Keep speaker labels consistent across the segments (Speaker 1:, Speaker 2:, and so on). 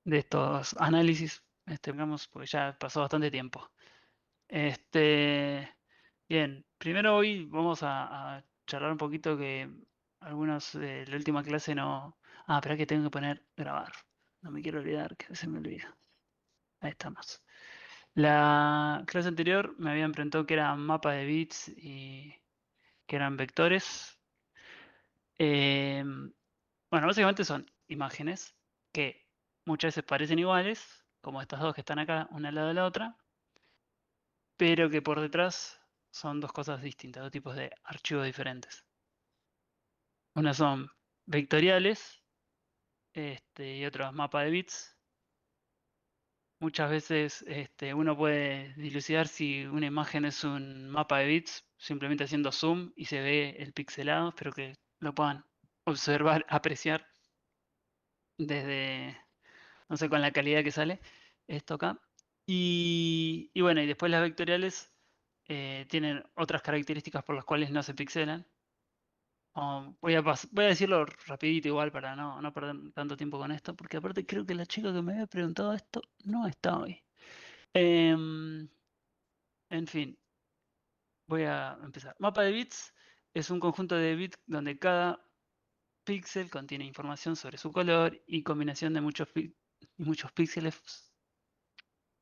Speaker 1: de estos análisis, digamos, porque ya pasó bastante tiempo. Este, bien, primero hoy vamos a charlar un poquito que algunos de la última clase no... Ah, espera que tengo que poner grabar. No me quiero olvidar, que se me olvida. Ahí estamos. La clase anterior me habían preguntado que era mapa de bits y que eran vectores. Eh, bueno, básicamente son imágenes que muchas veces parecen iguales, como estas dos que están acá, una al lado de la otra, pero que por detrás son dos cosas distintas, dos tipos de archivos diferentes. Unas son vectoriales, y otras mapa de bits. Muchas veces uno puede dilucidar si una imagen es un mapa de bits simplemente haciendo zoom y se ve el pixelado, espero que lo puedan observar, apreciar desde, no sé, con la calidad que sale esto acá. Y bueno, y después las vectoriales tienen otras características por las cuales no se pixelan. Voy a decirlo rapidito igual para no perder tanto tiempo con esto, porque aparte creo que la chica que me había preguntado esto no está hoy. Em, en fin, voy a empezar. Mapa de bits es un conjunto de bits donde cada píxel contiene información sobre su color y combinación de muchos píxeles,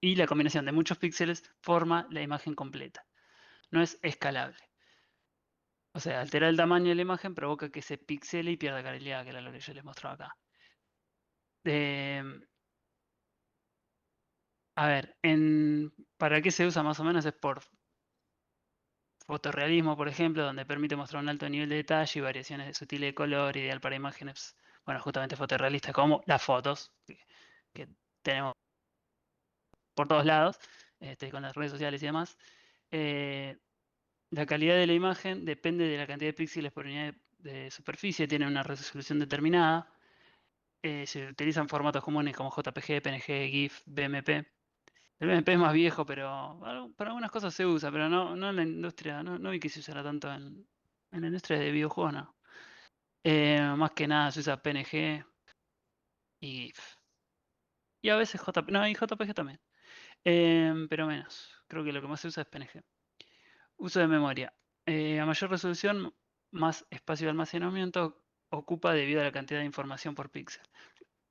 Speaker 1: y la combinación de muchos píxeles forma la imagen completa. No es escalable. O sea, alterar el tamaño de la imagen provoca que se pixele y pierda calidad, que era lo que yo les mostraba acá. Em, a ver, ¿para qué se usa más o menos? Es por fotorrealismo, por ejemplo, donde permite mostrar un alto nivel de detalle y variaciones de sutil de color, ideal para imágenes, bueno, justamente fotorrealistas, como las fotos que tenemos por todos lados, con las redes sociales y demás. Eh, la calidad de la imagen depende de la cantidad de píxeles por unidad de superficie, tiene una resolución determinada. Se utilizan formatos comunes como JPG, PNG, GIF, BMP. El BMP es más viejo, pero para algunas cosas se usa, pero no en la industria, no vi que se usara tanto en la industria de videojuegos, no. Más que nada se usa PNG y GIF. Y a veces JPG, no, y JPG también. Pero menos. Creo que lo que más se usa es PNG. Uso de memoria. A mayor resolución, más espacio de almacenamiento ocupa debido a la cantidad de información por píxel.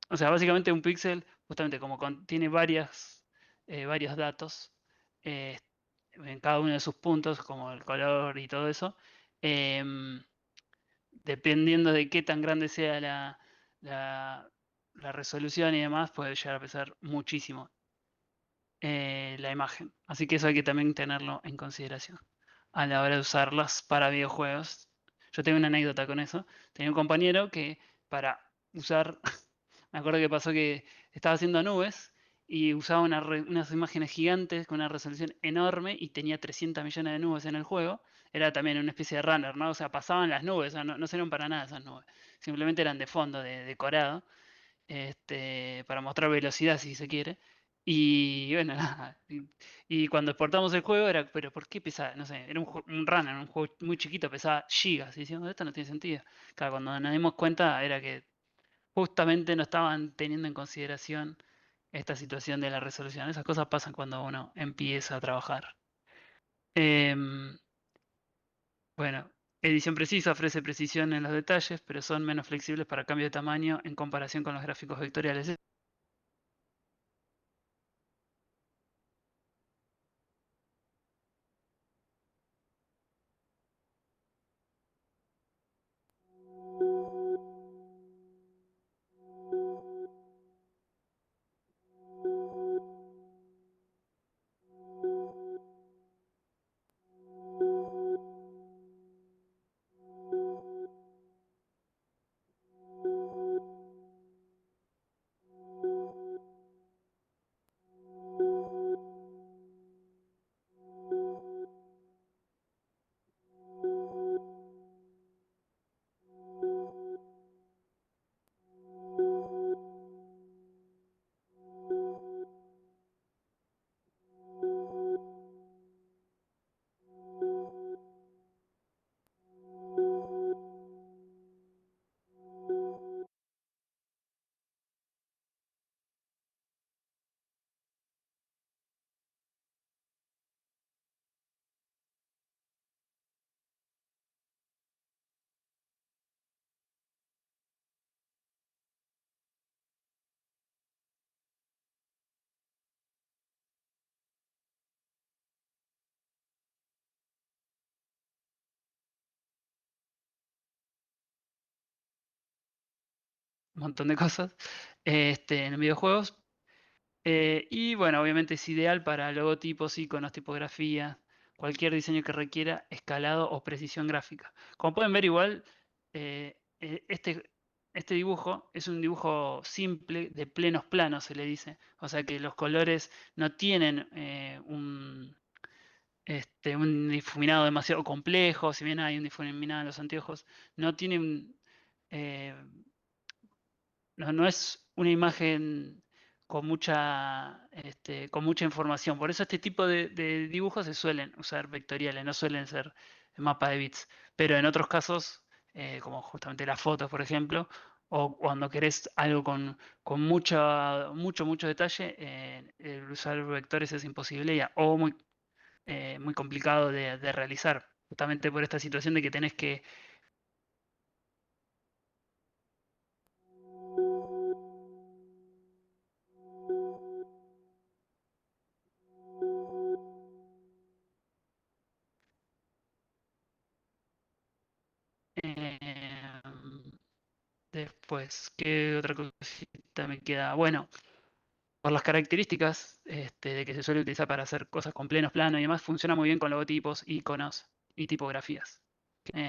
Speaker 1: O sea, básicamente un píxel, justamente como contiene varios datos eh, en cada uno de sus puntos, como el color y todo eso, em, dependiendo de qué tan grande sea la- la resolución y demás, puede llegar a pesar muchísimo la imagen. Así que eso hay que también tenerlo en consideración a la hora de usarlas para videojuegos. Yo tengo una anécdota con eso. Tenía un compañero que para usar, me acuerdo que pasó que estaba haciendo nubes y usaba unas imágenes gigantes con una resolución enorme y tenía 300 millones de nubes en el juego. Era también una especie de runner, ¿no? O sea, pasaban las nubes, o sea, no sirven para nada esas nubes. Simplemente eran de fondo, de decorado, para mostrar velocidad si se quiere. Y bueno, nada. Y cuando exportamos el juego era, pero ¿por qué pesaba? No sé, era un runner, un juego muy chiquito, pesaba gigas. Y decíamos, esto no tiene sentido. Claro, cuando nos dimos cuenta era que justamente no estaban teniendo en consideración esta situación de la resolución. Esas cosas pasan cuando uno empieza a trabajar. Em, bueno, edición precisa ofrece precisión en los detalles, pero son menos flexibles para cambio de tamaño en comparación con los gráficos vectoriales. un montón de cosas en videojuegos. Y bueno, obviamente es ideal para logotipos, iconos, tipografía, cualquier diseño que requiera escalado o precisión gráfica. Como pueden ver igual, este dibujo es un dibujo simple de plenos planos, se le dice. O sea que los colores no tienen un difuminado demasiado complejo, si bien hay un difuminado en los anteojos, no tiene eh, no es una imagen con mucha información. Por eso este tipo de dibujos se suelen usar vectoriales, no suelen ser mapa de bits. Pero en otros casos, como justamente las fotos, por ejemplo, o cuando querés algo con mucho detalle, el usar vectores es imposible o muy complicado de realizar. Justamente por esta situación de que tenés que eh, después, ¿qué otra cosita me queda? Bueno, por las características de que se suele utilizar para hacer cosas con plenos planos y demás, funciona muy bien con logotipos, iconos y tipografías.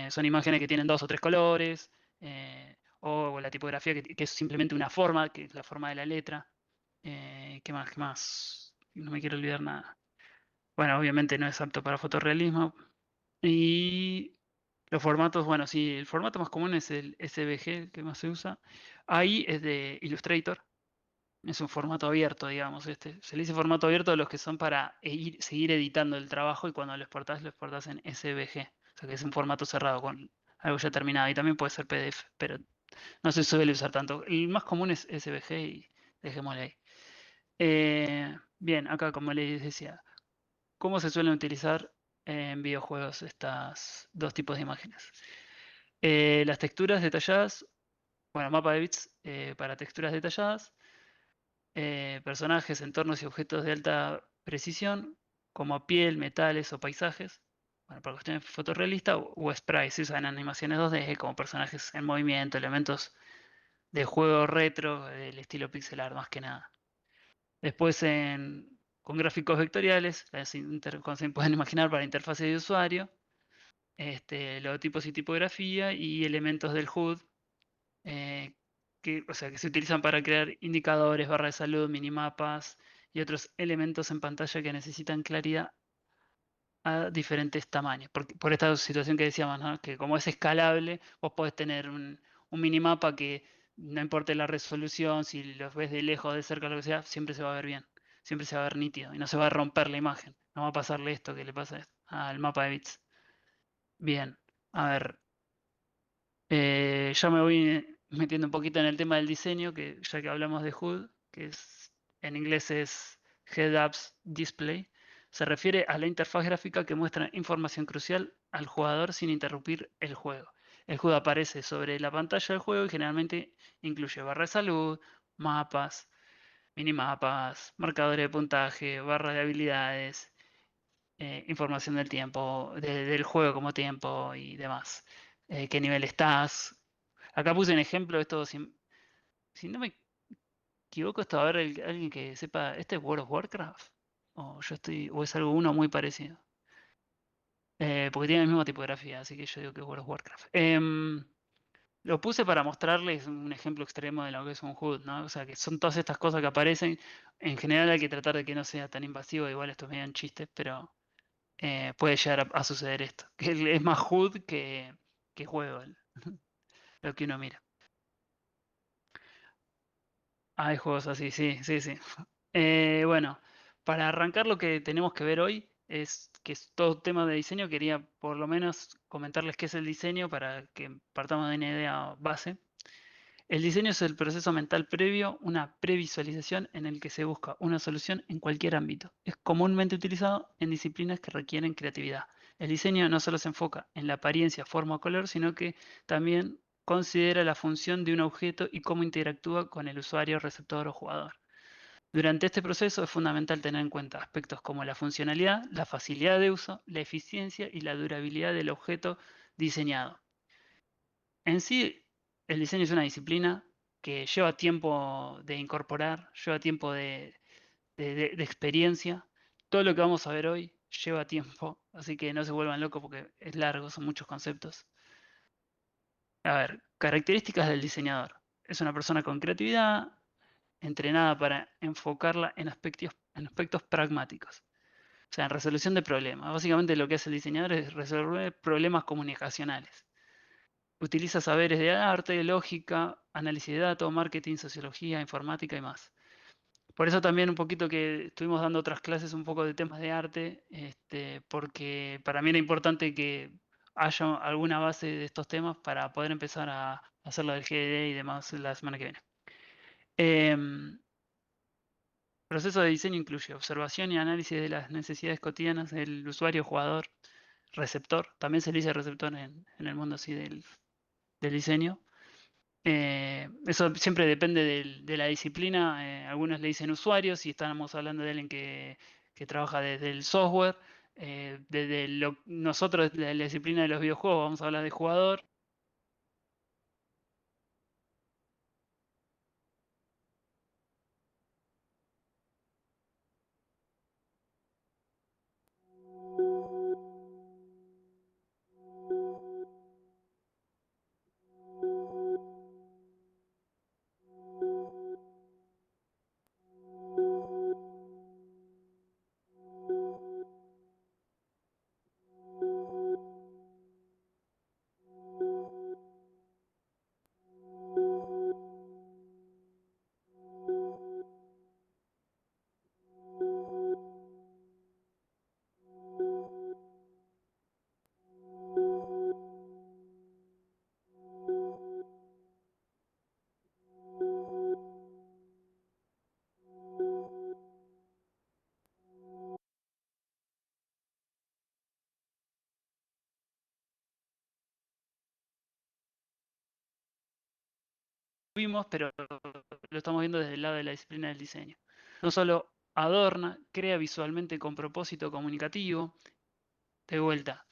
Speaker 1: Son imágenes que tienen dos o tres colores, o la tipografía que es simplemente una forma, que es la forma de la letra. ¿Qué más? ¿Qué más? No me quiero olvidar nada. Bueno, obviamente no es apto para fotorrealismo. Y los formatos, bueno, sí, el formato más común es el SVG, el que más se usa. Ahí es de Illustrator. Es un formato abierto, digamos. Se le dice formato abierto a los que son para seguir editando el trabajo y cuando lo exportás en SVG. O sea que es un formato cerrado con algo ya terminado. Y también puede ser PDF, pero no se suele usar tanto. El más común es SVG y dejémosle ahí. Bien, acá como les decía, ¿cómo se suelen utilizar en videojuegos estas dos tipos de imágenes? Las texturas detalladas, bueno, mapa de bits para texturas detalladas, personajes, entornos y objetos de alta precisión, como piel, metales o paisajes. Bueno, para cuestiones fotorrealistas o sprites, se usan animaciones 2D como personajes en movimiento, elementos de juego retro, del estilo pixel art más que nada. Después con gráficos vectoriales, como se pueden imaginar para interfaces de usuario, logotipos y tipografía y elementos del HUD, o sea, que se utilizan para crear indicadores, barra de salud, minimapas y otros elementos en pantalla que necesitan claridad a diferentes tamaños. Por esta situación que decíamos, ¿no? Que como es escalable, vos podés tener un minimapa que no importa la resolución, si los ves de lejos, de cerca, lo que sea, siempre se va a ver bien, siempre se va a ver nítido y no se va a romper la imagen. No va a pasarle esto que le pasa al mapa de bits. Bien, a ver. Ya me voy metiendo un poquito en el tema del diseño, que ya que hablamos de HUD, en inglés es Head Apps Display, se refiere a la interfaz gráfica que muestra información crucial al jugador sin interrumpir el juego. El HUD aparece sobre la pantalla del juego y generalmente incluye barra de salud, mapas, minimapas, marcadores de puntaje, barra de habilidades, información del tiempo, del juego como tiempo y demás. ¿Qué nivel estás? Acá puse un ejemplo, esto, si no me equivoco, esto va a haber alguien que sepa, ¿este es World of Warcraft? O es algo uno muy parecido. Porque tiene la misma tipografía, así que yo digo que es World of Warcraft. Lo puse para mostrarles un ejemplo extremo de lo que es un HUD, ¿no? O sea, que son todas estas cosas que aparecen. En general hay que tratar de que no sea tan invasivo, igual esto es medio un chiste, pero puede llegar a suceder esto. Que es más HUD que juego lo que uno mira. Hay juegos así, sí, sí, sí. Bueno, para arrancar lo que tenemos que ver hoy es que es todo tema de diseño. Quería por lo menos comentarles qué es el diseño para que partamos de una idea base. El diseño es el proceso mental previo, una previsualización en el que se busca una solución en cualquier ámbito. Es comúnmente utilizado en disciplinas que requieren creatividad. El diseño no solo se enfoca en la apariencia, forma o color, sino que también considera la función de un objeto y cómo interactúa con el usuario, receptor o jugador. Durante este proceso es fundamental tener en cuenta aspectos como la funcionalidad, la facilidad de uso, la eficiencia y la durabilidad del objeto diseñado. En sí, el diseño es una disciplina. que lleva tiempo de incorporar, lleva tiempo de experiencia. Todo lo que vamos a ver hoy lleva tiempo, así que no se vuelvan locos porque es largo, son muchos conceptos. A ver, características del diseñador. Es una persona con creatividad, entrenada para enfocarla en aspectos pragmáticos, o sea, en resolución de problemas. Básicamente lo que hace el diseñador es resolver problemas comunicacionales. Utiliza saberes de arte, lógica, análisis de datos, marketing, sociología, informática y más. Por eso también un poquito que estuvimos dando otras clases un poco de temas de arte, porque para mí era importante que haya alguna base de estos temas para poder empezar a hacer lo del GED y demás la semana que viene. Em, Proceso de diseño incluye observación y análisis de las necesidades cotidianas del usuario, jugador, receptor. También se le dice receptor en el mundo así del diseño. Eso siempre depende de la disciplina. Algunos le dicen usuarios, si estamos hablando de alguien que trabaja desde el software. Nosotros, de la disciplina de los videojuegos, vamos a hablar de jugador. Vimos, pero lo estamos viendo desde el lado de la disciplina del diseño. No solo adorna, crea visualmente con propósito comunicativo. De vuelta,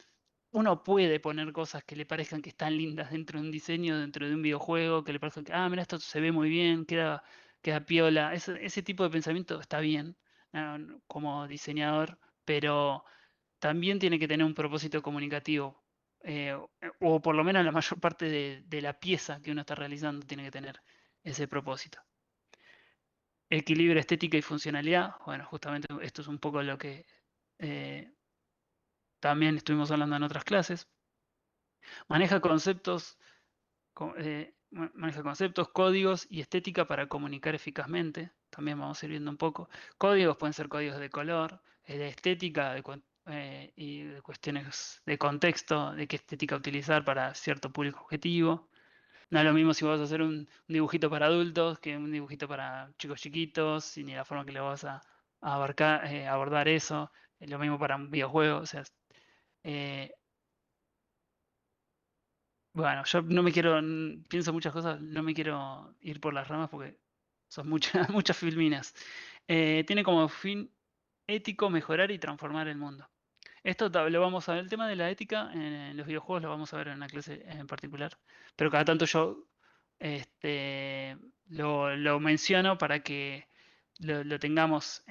Speaker 1: uno puede poner cosas que le parezcan que están lindas dentro de un diseño, dentro de un videojuego, que le parezcan que, mira, esto se ve muy bien, queda piola. Ese tipo de pensamiento está bien, como diseñador, pero también tiene que tener un propósito comunicativo, o por lo menos la mayor parte de la pieza que uno está realizando tiene que tener ese propósito. Equilibrio estética y funcionalidad, bueno, justamente esto es un poco lo que eh, también estuvimos hablando en otras clases. Maneja conceptos maneja conceptos, códigos y estética para comunicar eficazmente. También vamos a ir viendo un poco. Códigos pueden ser códigos de color, de estética y de cuestiones de contexto, de qué estética utilizar para cierto público objetivo. No es lo mismo si vas a hacer un dibujito para adultos que un dibujito para chicos chiquitos, y ni la forma que le vas a abarcar, abordar eso. Es lo mismo para un videojuego. O sea, eh, bueno, yo no me quiero, pienso muchas cosas, no me quiero ir por las ramas porque son muchas, muchas filminas. Tiene como fin ético mejorar y transformar el mundo. Esto lo vamos a ver, el tema de la ética en los videojuegos lo vamos a ver en una clase en particular, pero cada tanto yo este, lo menciono para que lo tengamos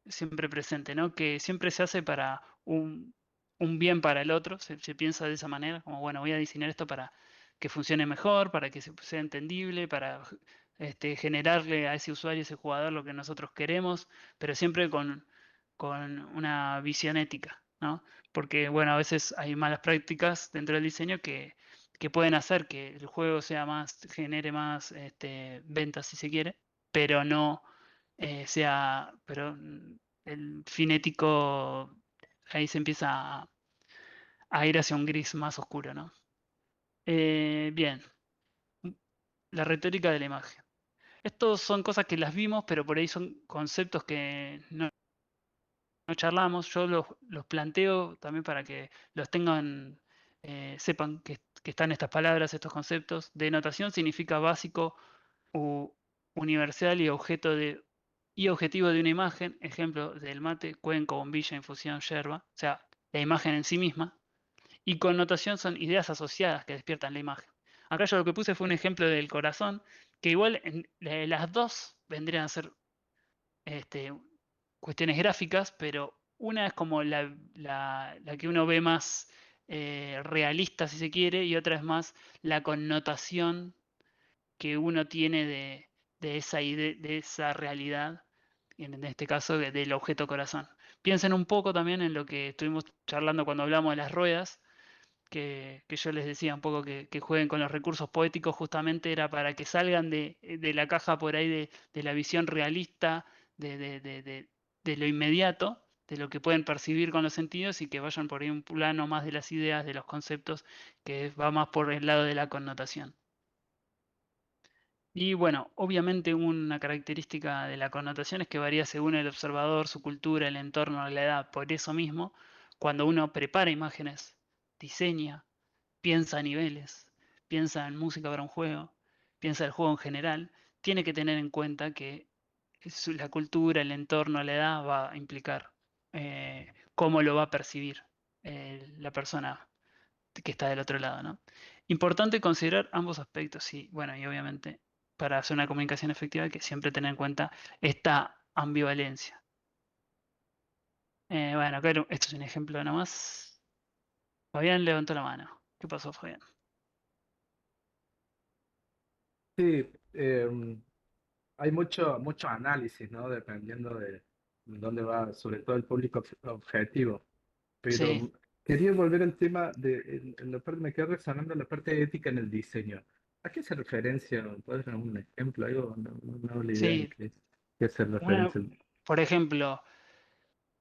Speaker 1: siempre presente, ¿no? Que siempre se hace para un bien para el otro, se piensa de esa manera, como bueno, voy a diseñar esto para que funcione mejor, para que sea entendible, para generarle a ese usuario, ese jugador lo que nosotros queremos, pero siempre con una visión ética, ¿no? Porque, bueno, a veces hay malas prácticas dentro del diseño que pueden hacer que el juego genere más ventas si se quiere, pero no pero el fin ético ahí se empieza a ir hacia un gris más oscuro, ¿no? Bien, la retórica de la imagen. Estos son cosas que las vimos, pero por ahí son conceptos que no charlamos. Yo los planteo también para que los tengan, sepan que están estas palabras, estos conceptos. Denotación significa básico u universal y objetivo de una imagen. Ejemplo del mate, cuenco, bombilla, infusión, yerba. O sea, la imagen en sí misma. Y connotación son ideas asociadas que despiertan la imagen. Acá yo lo que puse fue un ejemplo del corazón, que igual las dos vendrían a ser cuestiones gráficas, pero una es como la que uno ve más realista, si se quiere, y otra es más la connotación que uno tiene de de esa realidad, en este caso del objeto corazón. Piensen un poco también en lo que estuvimos charlando cuando hablamos de las ruedas, que yo les decía un poco que jueguen con los recursos poéticos, justamente era para que salgan de la caja por ahí de la visión realista, de, de- de- de- de lo inmediato, de lo que pueden percibir con los sentidos y que vayan por ahí un plano más de las ideas, de los conceptos, que va más por el lado de la connotación. Y bueno, obviamente una característica de la connotación es que varía según el observador, su cultura, el entorno, la edad. Por eso mismo, cuando uno prepara imágenes, diseña, piensa a niveles, piensa en música para un juego, piensa el juego en general, tiene que tener en cuenta que la cultura, el entorno, la edad va a implicar cómo lo va a percibir la persona que está del otro lado, ¿no? Importante considerar ambos aspectos, sí. Bueno, y obviamente para hacer una comunicación efectiva hay que siempre tener en cuenta esta ambivalencia. Bueno, acá esto es un ejemplo nomás. Fabián levantó la mano. ¿Qué pasó, Fabián?
Speaker 2: Sí, hay mucho análisis, ¿no? Dependiendo de dónde va, sobre todo el público objetivo.
Speaker 1: Sí,
Speaker 2: Pero quería volver al tema en la parte, me quedé resonando en la parte ética en el diseño. ¿A qué hace referencia? ¿Puedes dar un ejemplo? Algo, no hago la idea de
Speaker 1: sí.
Speaker 2: qué hace
Speaker 1: Una,
Speaker 2: referencia.
Speaker 1: por ejemplo,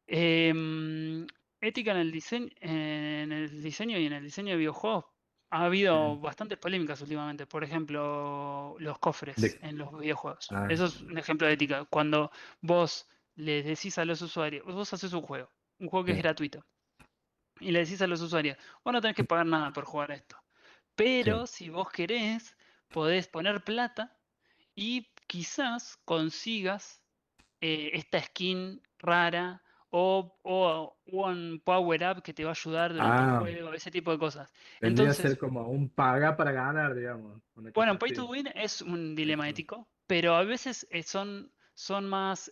Speaker 1: Em, ética en el diseño y en el diseño de videojuegos ha habido
Speaker 2: Eh,
Speaker 1: bastantes polémicas últimamente. Por ejemplo, los cofres
Speaker 2: de,
Speaker 1: en los videojuegos.
Speaker 2: ah,
Speaker 1: Eso es un ejemplo de ética. Cuando vos le decís a los usuarios, vos haces un juego que es
Speaker 2: sí,
Speaker 1: gratuito, y le decís a los usuarios, vos no tenés que pagar nada por jugar a esto. Pero
Speaker 2: sí.
Speaker 1: si vos querés, podés poner plata y quizás consigas esta skin rara o un power up que te va a ayudar durante el
Speaker 2: Ah,
Speaker 1: juego, ese tipo de cosas.
Speaker 2: vendría a ser
Speaker 1: Entonces,
Speaker 2: como un paga para ganar, digamos, una cosa
Speaker 1: bueno, Pay to
Speaker 2: así.
Speaker 1: Win es un dilema
Speaker 2: Esto,
Speaker 1: ético, pero a veces son más,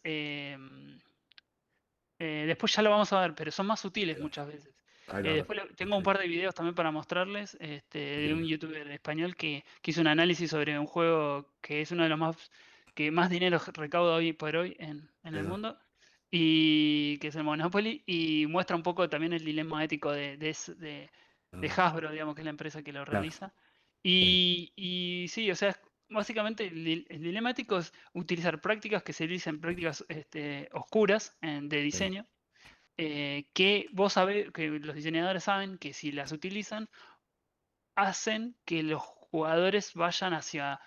Speaker 1: después ya lo vamos a ver, pero son más sutiles
Speaker 2: claro.
Speaker 1: muchas veces.
Speaker 2: Ahí va,
Speaker 1: Después tengo un par
Speaker 2: perfecto.
Speaker 1: de videos también para mostrarles de un
Speaker 2: Bien,
Speaker 1: youtuber español que hizo un análisis sobre un juego que es uno de los más que más dinero recauda hoy por hoy en
Speaker 2: ahí
Speaker 1: el
Speaker 2: va.
Speaker 1: mundo y que es el Monopoly y muestra un poco también el dilema ético de
Speaker 2: Ah,
Speaker 1: Hasbro, digamos que es la empresa que lo
Speaker 2: claro,
Speaker 1: realiza.
Speaker 2: sí,
Speaker 1: Y sí, o sea, básicamente el dilema ético es utilizar prácticas que se dicen prácticas oscuras de
Speaker 2: sí.
Speaker 1: diseño, que vos sabés, que los diseñadores saben que si las utilizan, hacen que los jugadores vayan hacia,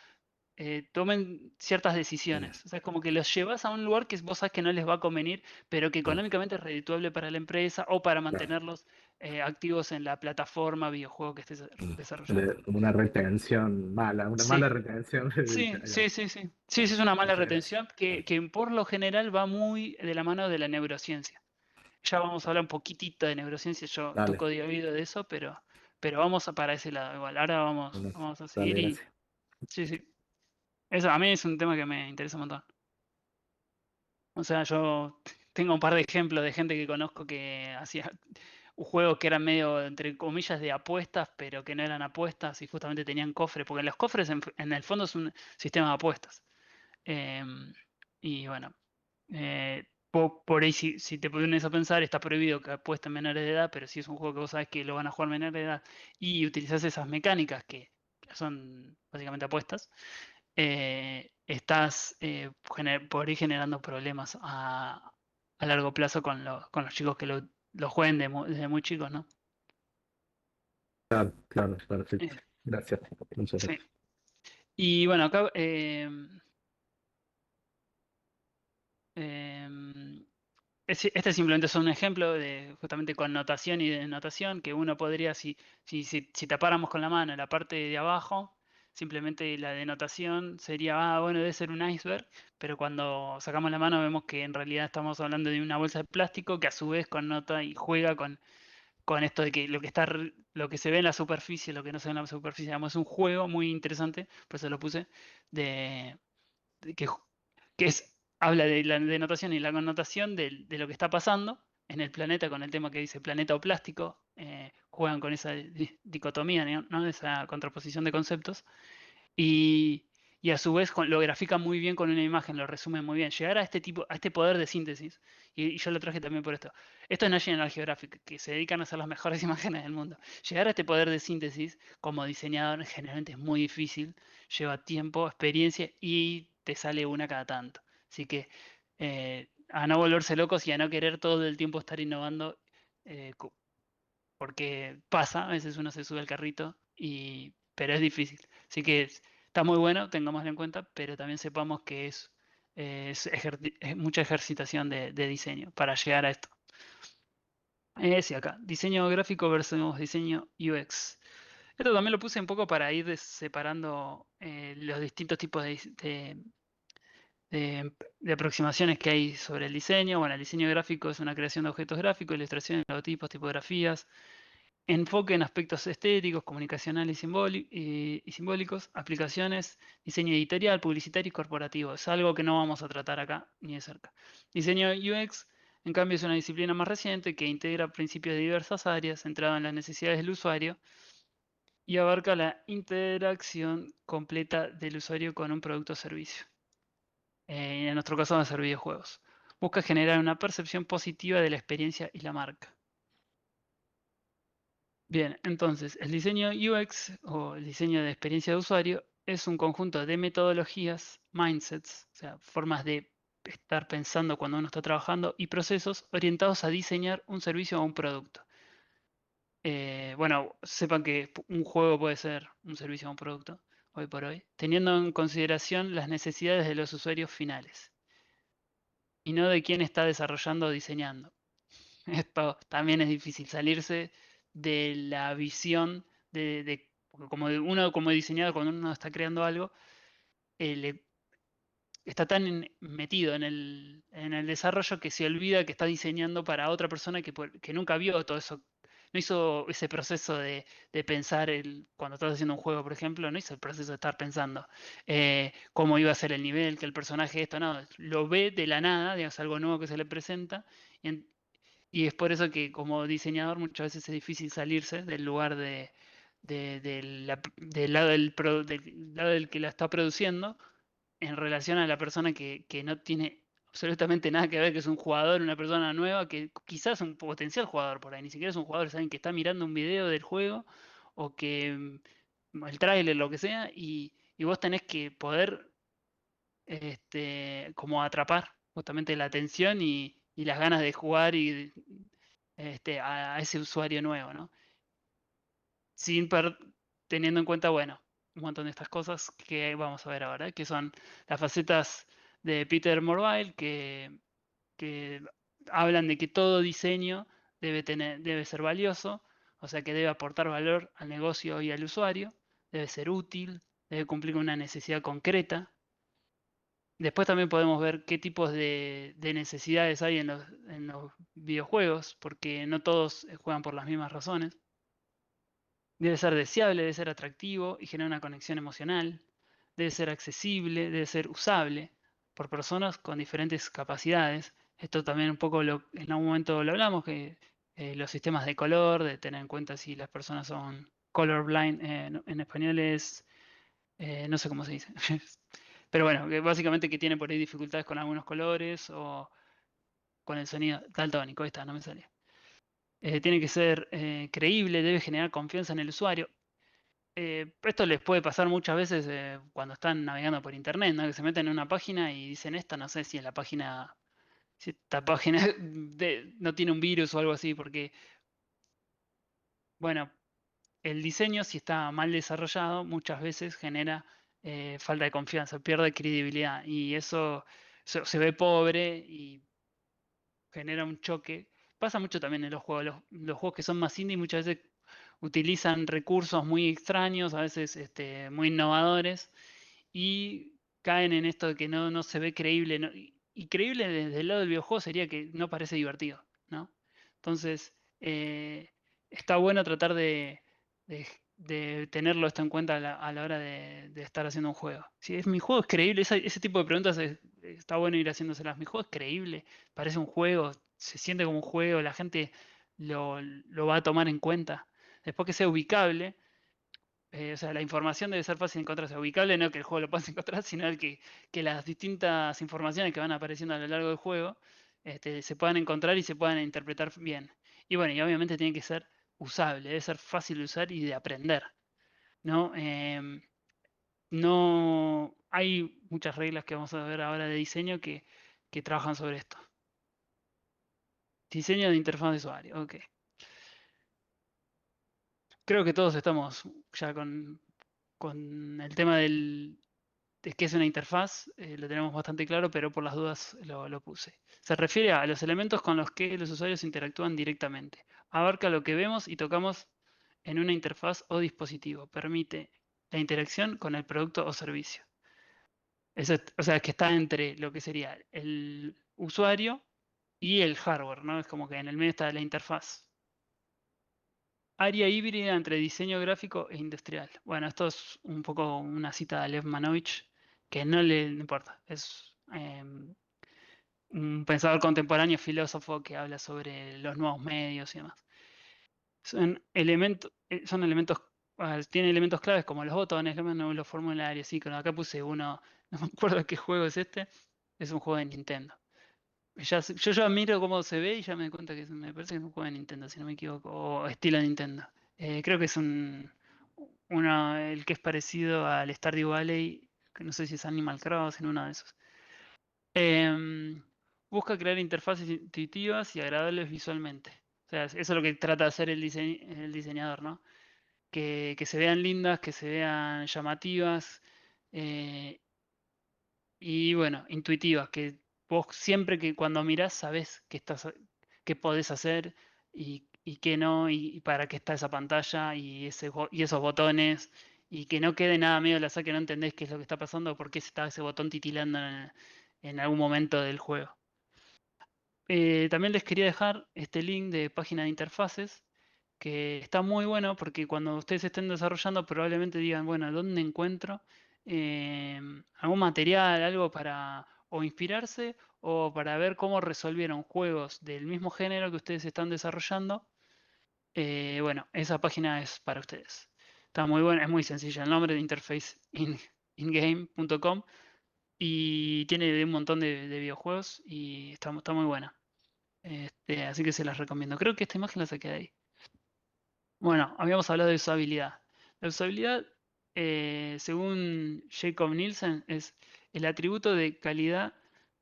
Speaker 1: tomen ciertas
Speaker 2: Sí.
Speaker 1: decisiones. O sea, es como que los llevas a un lugar que vos sabés que no les va a convenir, pero que
Speaker 2: Ah,
Speaker 1: económicamente es redituable para la empresa o para
Speaker 2: claro.
Speaker 1: mantenerlos activos en la plataforma videojuego que estés desarrollando.
Speaker 2: Como una retención mala, una
Speaker 1: Sí.
Speaker 2: mala retención.
Speaker 1: Sí,
Speaker 2: Ahí va.
Speaker 1: sí, sí, sí. Sí, sí,
Speaker 2: Bueno,
Speaker 1: es una mala
Speaker 2: muchas gracias.
Speaker 1: retención que por lo general va muy de la mano de la neurociencia. Ya vamos a hablar un poquitito de neurociencia, yo
Speaker 2: Dale,
Speaker 1: toco de oído de eso, pero vamos a para ese lado igual. Ahora
Speaker 2: bueno,
Speaker 1: vamos a
Speaker 2: dale,
Speaker 1: seguir y
Speaker 2: gracias.
Speaker 1: sí, sí. Eso a mí es un tema que me interesa un montón. O sea, yo tengo un par de ejemplos de gente que conozco que hacía juegos que eran medio, entre comillas, de apuestas, pero que no eran apuestas y justamente tenían cofres, porque los cofres en el fondo es un sistema de apuestas. Em, y bueno, por ahí si te pones a pensar, está prohibido que apuesten menores de edad, pero si es un juego que vos sabés que lo van a jugar menores de edad y utilizás esas mecánicas que son básicamente apuestas, estás por ahí generando problemas a largo plazo con los chicos que lo jueguen desde muy chicos, ¿no?
Speaker 2: Claro, claro,
Speaker 1: Eh,
Speaker 2: perfecto. Gracias. Muchas
Speaker 1: sí.
Speaker 2: gracias.
Speaker 1: Y bueno, acá em, este simplemente es un ejemplo de justamente connotación y denotación que uno podría, si tapáramos con la mano la parte de abajo, simplemente la denotación sería, bueno, debe ser un iceberg, pero cuando sacamos la mano vemos que en realidad estamos hablando de una bolsa de plástico que a su vez connota y juega con esto de que lo que se ve en la superficie, lo que no se ve en la superficie, digamos, es un juego muy interesante, por eso lo puse, de, de que habla de la denotación y la connotación de lo que está pasando en el planeta con el tema que dice planeta o plástico, juegan con esa dicotomía, ¿no? Esa contraposición de conceptos y, y a su vez lo grafica muy bien con una imagen, lo resume muy bien. Llegar a este tipo, a este poder de síntesis, y yo lo traje también por esto. Esto es National Geographic, que se dedican a hacer las mejores imágenes del mundo. Llegar a este poder de síntesis como diseñador generalmente es muy difícil, lleva tiempo, experiencia y te sale una cada tanto. Así que a no volverse locos y a no querer todo el tiempo estar innovando, eh, co- porque pasa, a veces uno se sube al carrito, pero es difícil. Así que está muy bueno, tengámoslo en cuenta, pero también sepamos que es mucha ejercitación de diseño para llegar a esto. Sí, acá, diseño gráfico versus diseño UX. Esto también lo puse un poco para ir separando los distintos tipos de aproximaciones que hay sobre el diseño. Bueno, el diseño gráfico es una creación de objetos gráficos, ilustraciones, logotipos, tipografías, enfoque en aspectos estéticos, comunicacionales y simbólicos, aplicaciones, diseño editorial, publicitario y corporativo. Es algo que no vamos a tratar acá ni de cerca. Diseño UX, en cambio, es una disciplina más reciente que integra principios de diversas áreas, centrada en las necesidades del usuario y abarca la interacción completa del usuario con un producto o servicio. En nuestro caso van a ser videojuegos. Busca generar una percepción positiva de la experiencia y la marca. Bien, entonces el diseño UX o el diseño de experiencia de usuario es un conjunto de metodologías, mindsets, o sea, formas de estar pensando cuando uno está trabajando y procesos orientados a diseñar un servicio o un producto. Bueno, sepan que un juego puede ser un servicio o un producto, hoy por hoy, teniendo en consideración las necesidades de los usuarios finales y no de quién está desarrollando o diseñando. Esto también es difícil, salirse de la visión porque uno como diseñador, cuando uno está creando algo, está tan metido en el desarrollo que se olvida que está diseñando para otra persona que nunca vio todo eso. No hizo ese proceso de pensar cuando estás haciendo un juego, por ejemplo, no hizo el proceso de estar pensando cómo iba a ser el nivel, que el personaje esto, no, lo ve de la nada, digamos, algo nuevo que se le presenta, y es por eso que como diseñador muchas veces es difícil salirse del lugar del lado del lado del que la está produciendo en relación a la persona que no tiene absolutamente nada que ver, que es un jugador, una persona nueva, que quizás es un potencial jugador por ahí, ni siquiera es un jugador, es alguien que está mirando un video del juego o que el tráiler, lo que sea, y vos tenés que poder como atrapar justamente la atención y las ganas de jugar a ese usuario nuevo, ¿no? Sin per- Teniendo en cuenta, bueno, un montón de estas cosas que vamos a ver ahora, que son las facetas de Peter Morville, que hablan de que todo diseño debe ser valioso, o sea que debe aportar valor al negocio y al usuario, debe ser útil, debe cumplir una necesidad concreta. Después también podemos ver qué tipos de necesidades hay en los videojuegos, porque no todos juegan por las mismas razones. Debe ser deseable, debe ser atractivo y generar una conexión emocional. Debe ser accesible, debe ser usable por personas con diferentes capacidades. Esto también un poco en algún momento lo hablamos, que los sistemas de color, de tener en cuenta si las personas son colorblind, en español es, no sé cómo se dice. Pero bueno, que básicamente que tiene por ahí dificultades con algunos colores o con el sonido daltónico. Ahí está, no me salía. Tiene que ser creíble, debe generar confianza en el usuario. Esto les puede pasar muchas veces cuando están navegando por internet, ¿no? Que se meten en una página y dicen esta, no sé si es la página, si esta página no tiene un virus o algo así, porque, bueno, el diseño, si está mal desarrollado, muchas veces genera falta de confianza, pierde credibilidad y eso se ve pobre y genera un choque. Pasa mucho también en los juegos. Los juegos que son más indie muchas veces utilizan recursos muy extraños, a veces muy innovadores, y caen en esto de que no se ve creíble. Y creíble desde el lado del videojuego sería que no parece divertido, ¿no? Entonces, está bueno tratar de tenerlo esto en cuenta a la hora de estar haciendo un juego. Si es mi juego es creíble, ese tipo de preguntas está bueno ir haciéndoselas. Mi juego es creíble, parece un juego, se siente como un juego, la gente lo va a tomar en cuenta. Después que sea ubicable, o sea, la información debe ser fácil de encontrar, o sea, ubicable no que el juego lo puedas encontrar, sino que las distintas informaciones que van apareciendo a lo largo del juego se puedan encontrar y se puedan interpretar bien. Y bueno, y obviamente tiene que ser usable, debe ser fácil de usar y de aprender, ¿no? No hay muchas reglas que vamos a ver ahora de diseño que trabajan sobre esto. Diseño de interfaz de usuario, ok. Creo que todos estamos ya con el tema de qué es una interfaz, lo tenemos bastante claro, pero por las dudas lo puse. Se refiere a los elementos con los que los usuarios interactúan directamente. Abarca lo que vemos y tocamos en una interfaz o dispositivo. Permite la interacción con el producto o servicio. Eso, o sea, que está entre lo que sería el usuario y el hardware, ¿no? Es como que en el medio está la interfaz. Área híbrida entre diseño gráfico e industrial. Bueno, esto es un poco una cita de Lev Manovich que no le importa. Es un pensador contemporáneo, filósofo que habla sobre los nuevos medios y demás. Son elementos, tiene elementos claves como los botones, los menús, los formularios, iconos. Acá puse uno, no me acuerdo qué juego es este, es un juego de Nintendo. Yo ya miro cómo se ve y ya me doy cuenta que me parece que es un juego de Nintendo, si no me equivoco, o estilo Nintendo. Creo que es el que es parecido al Stardew Valley, que no sé si es Animal Crossing, uno de esos. Em, Busca crear interfaces intuitivas y agradables visualmente. O sea, eso es lo que trata de hacer el diseñador, ¿no? Que se vean lindas, que se vean llamativas, eh, y bueno, intuitivas, que vos siempre que cuando mirás sabés qué podés hacer y qué no, y para qué está esa pantalla y esos botones, y que no quede nada medio al azar que no entendés qué es lo que está pasando o por qué está ese botón titilando en algún momento del juego. También les quería dejar este link de página de interfaces que está muy bueno porque cuando ustedes estén desarrollando probablemente digan, bueno, ¿dónde encuentro algún material, algo para o inspirarse o para ver cómo resolvieron juegos del mismo género que ustedes están desarrollando? Bueno, esa página es para ustedes. Está muy buena, es muy sencilla. El nombre de interfaceingame.com y tiene de un montón de videojuegos y está muy buena. Así que se las recomiendo. Creo que esta imagen la saqué de ahí. Bueno, habíamos hablado de usabilidad. La usabilidad, según Jacob Nielsen, es el atributo de calidad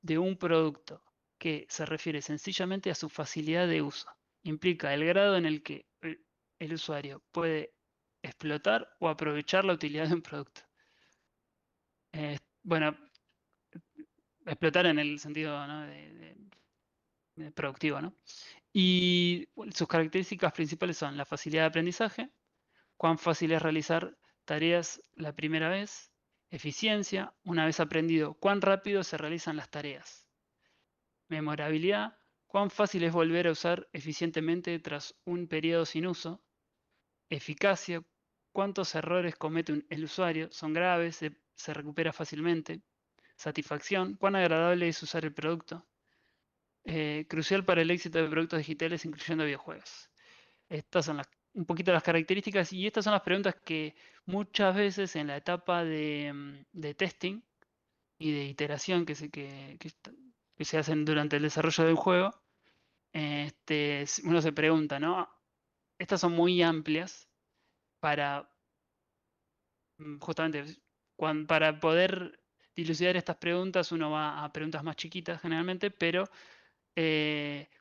Speaker 1: de un producto que se refiere sencillamente a su facilidad de uso. Implica el grado en el que el usuario puede explotar o aprovechar la utilidad de un producto. Bueno, explotar en el sentido, ¿no? de productivo, ¿no? Y bueno, sus características principales son la facilidad de aprendizaje, cuán fácil es realizar tareas la primera vez, eficiencia, una vez aprendido, cuán rápido se realizan las tareas, memorabilidad, cuán fácil es volver a usar eficientemente tras un periodo sin uso, eficacia, cuántos errores comete el usuario, son graves, se recupera fácilmente, satisfacción, cuán agradable es usar el producto, crucial para el éxito de productos digitales incluyendo videojuegos. Estas son un poquito las características y estas son las preguntas que muchas veces en la etapa de testing y de iteración que se hacen durante el desarrollo del juego, uno se pregunta, ¿no? Estas son muy amplias para justamente para poder dilucidar estas preguntas uno va a preguntas más chiquitas generalmente, pero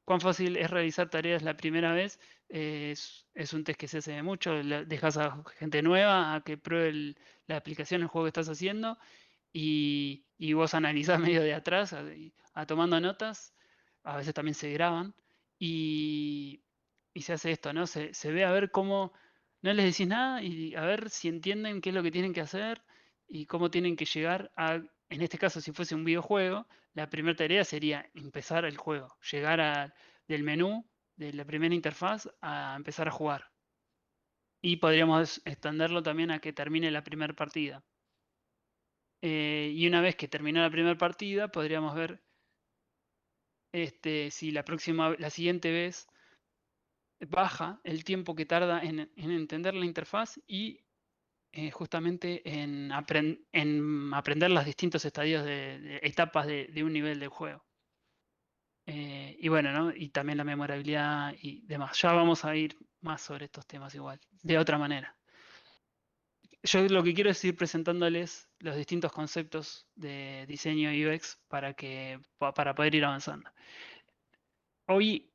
Speaker 1: cuán fácil es realizar tareas la primera vez. Es un test que se hace mucho. Dejas a gente nueva a que pruebe la aplicación, el juego que estás haciendo y vos analizás medio de atrás, tomando notas. A veces también se graban y, y se hace esto, ¿no? Se ve a ver cómo no les decís nada y a ver si entienden qué es lo que tienen que hacer y cómo tienen que llegar en este caso, si fuese un videojuego, la primera tarea sería empezar el juego, del menú. de la primera interfaz a empezar a jugar. Y podríamos extenderlo también a que termine la primera partida. Y una vez que terminó la primera partida, podríamos ver si la siguiente vez baja el tiempo que tarda en entender la interfaz y justamente en aprender los distintos estadios de etapas de un nivel del juego. Y bueno, ¿no? Y también la memorabilidad y demás. Ya vamos a ir más sobre estos temas igual, de otra manera. Yo lo que quiero es ir presentándoles los distintos conceptos de diseño UX para poder ir avanzando. Hoy,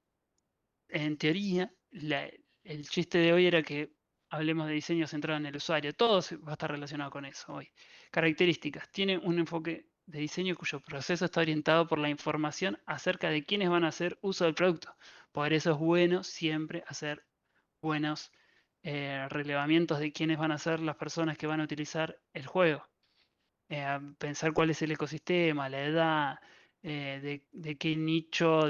Speaker 1: en teoría, el chiste de hoy era que hablemos de diseño centrado en el usuario. Todo va a estar relacionado con eso hoy. Características. Tiene un enfoque de diseño cuyo proceso está orientado por la información acerca de quiénes van a hacer uso del producto. Por eso es bueno siempre hacer buenos relevamientos de quiénes van a ser las personas que van a utilizar el juego. Pensar cuál es el ecosistema, la edad, de qué nicho,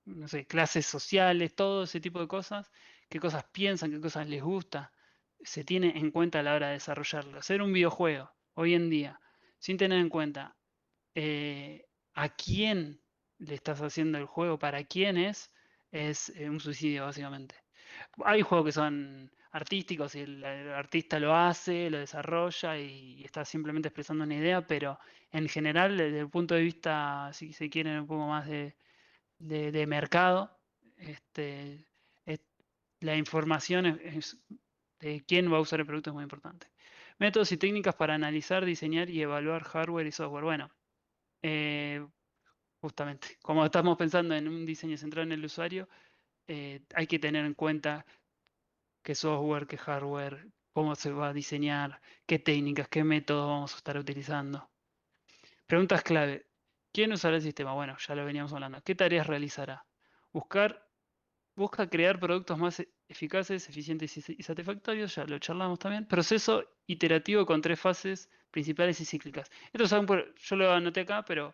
Speaker 1: no sé, clases sociales, todo ese tipo de cosas, qué cosas piensan, qué cosas les gusta, se tiene en cuenta a la hora de desarrollarlo. Hacer un videojuego hoy en día, sin tener en cuenta a quién le estás haciendo el juego, para quién es un suicidio básicamente. Hay juegos que son artísticos y el artista lo hace, lo desarrolla y está simplemente expresando una idea, pero en general, desde el punto de vista, si se quiere, un poco más de mercado, este, es- la información de quién va a usar el producto es muy importante. Métodos y técnicas para analizar, diseñar y evaluar hardware y software. Bueno, eh, justamente, como estamos pensando en un diseño centrado en el usuario, hay que tener en cuenta qué software, qué hardware, cómo se va a diseñar, qué técnicas, qué métodos vamos a estar utilizando. Preguntas clave. ¿Quién usará el sistema? Bueno, ya lo veníamos hablando. ¿Qué tareas realizará? Buscar, busca crear productos más eficaces, eficientes y satisfactorios, ya lo charlamos también. Proceso iterativo con tres fases principales y cíclicas. Esto es yo lo anoté acá, pero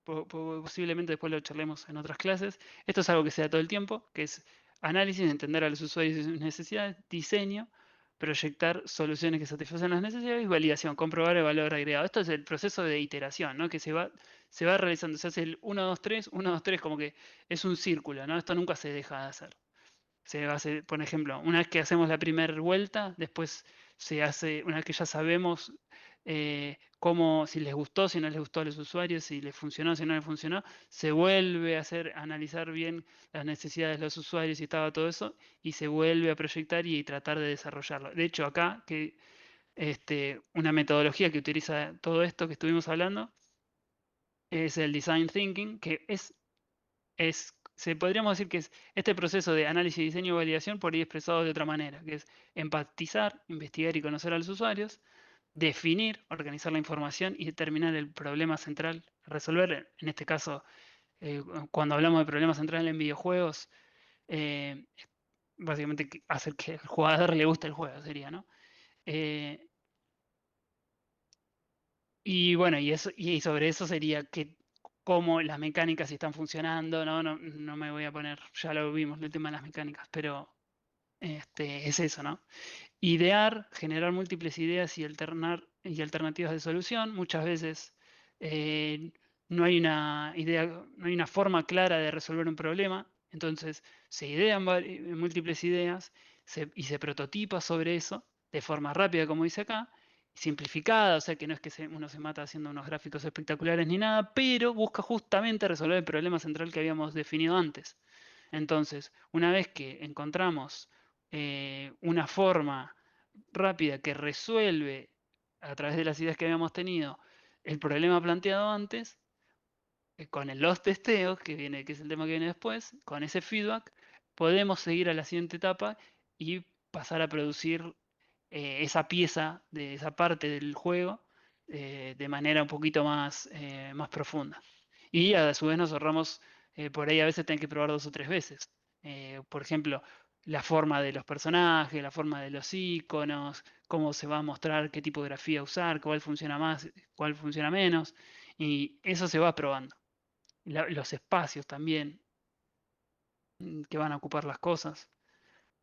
Speaker 1: posiblemente después lo charlemos en otras clases. Esto es algo que se da todo el tiempo, que es análisis, entender a los usuarios y sus necesidades, diseño, proyectar soluciones que satisfacen las necesidades y validación, comprobar el valor agregado. Esto es el proceso de iteración, ¿no? Que se va realizando, se hace el 1, 2, 3, 1, 2, 3, como que es un círculo, ¿no? Esto nunca se deja de hacer. Se hace, por ejemplo, una vez que hacemos la primera vuelta, después se hace, una vez que ya sabemos cómo, si les gustó, si no les gustó a los usuarios, si les funcionó, si no les funcionó, se vuelve a hacer, analizar bien las necesidades de los usuarios y estaba todo eso, y se vuelve a proyectar y tratar de desarrollarlo. De hecho, acá, que una metodología que utiliza todo esto que estuvimos hablando es el design thinking, que podríamos decir que es este proceso de análisis, diseño y validación por ahí expresado de otra manera, que es empatizar, investigar y conocer a los usuarios, definir, organizar la información y determinar el problema central, resolver, en este caso, cuando hablamos de problema central en videojuegos, eh, básicamente hacer que el jugador le guste el juego, sería, ¿no? Eh, y bueno, y sobre eso sería que cómo las mecánicas si están funcionando, ¿no? No, no me voy a poner, ya lo vimos, el tema de las mecánicas, pero es eso, ¿no? Idear, generar múltiples ideas y alternativas de solución. Muchas veces eh, no hay una idea, no hay una forma clara de resolver un problema. Entonces se idean múltiples ideas y se prototipa sobre eso de forma rápida, como dice acá, simplificada, o sea que no es que uno se mata haciendo unos gráficos espectaculares ni nada, pero busca justamente resolver el problema central que habíamos definido antes. Entonces, una vez que encontramos una forma rápida que resuelve a través de las ideas que habíamos tenido el problema planteado antes, con los testeos, que es el tema que viene después, con ese feedback, podemos seguir a la siguiente etapa y pasar a producir esa pieza de esa parte del juego de manera un poquito más profunda. Y a su vez nos ahorramos, por ahí a veces tener que probar dos o tres veces. Por ejemplo, la forma de los personajes, la forma de los iconos, cómo se va a mostrar, qué tipografía usar, cuál funciona más, cuál funciona menos. Y eso se va probando. Los espacios también. que van a ocupar las cosas,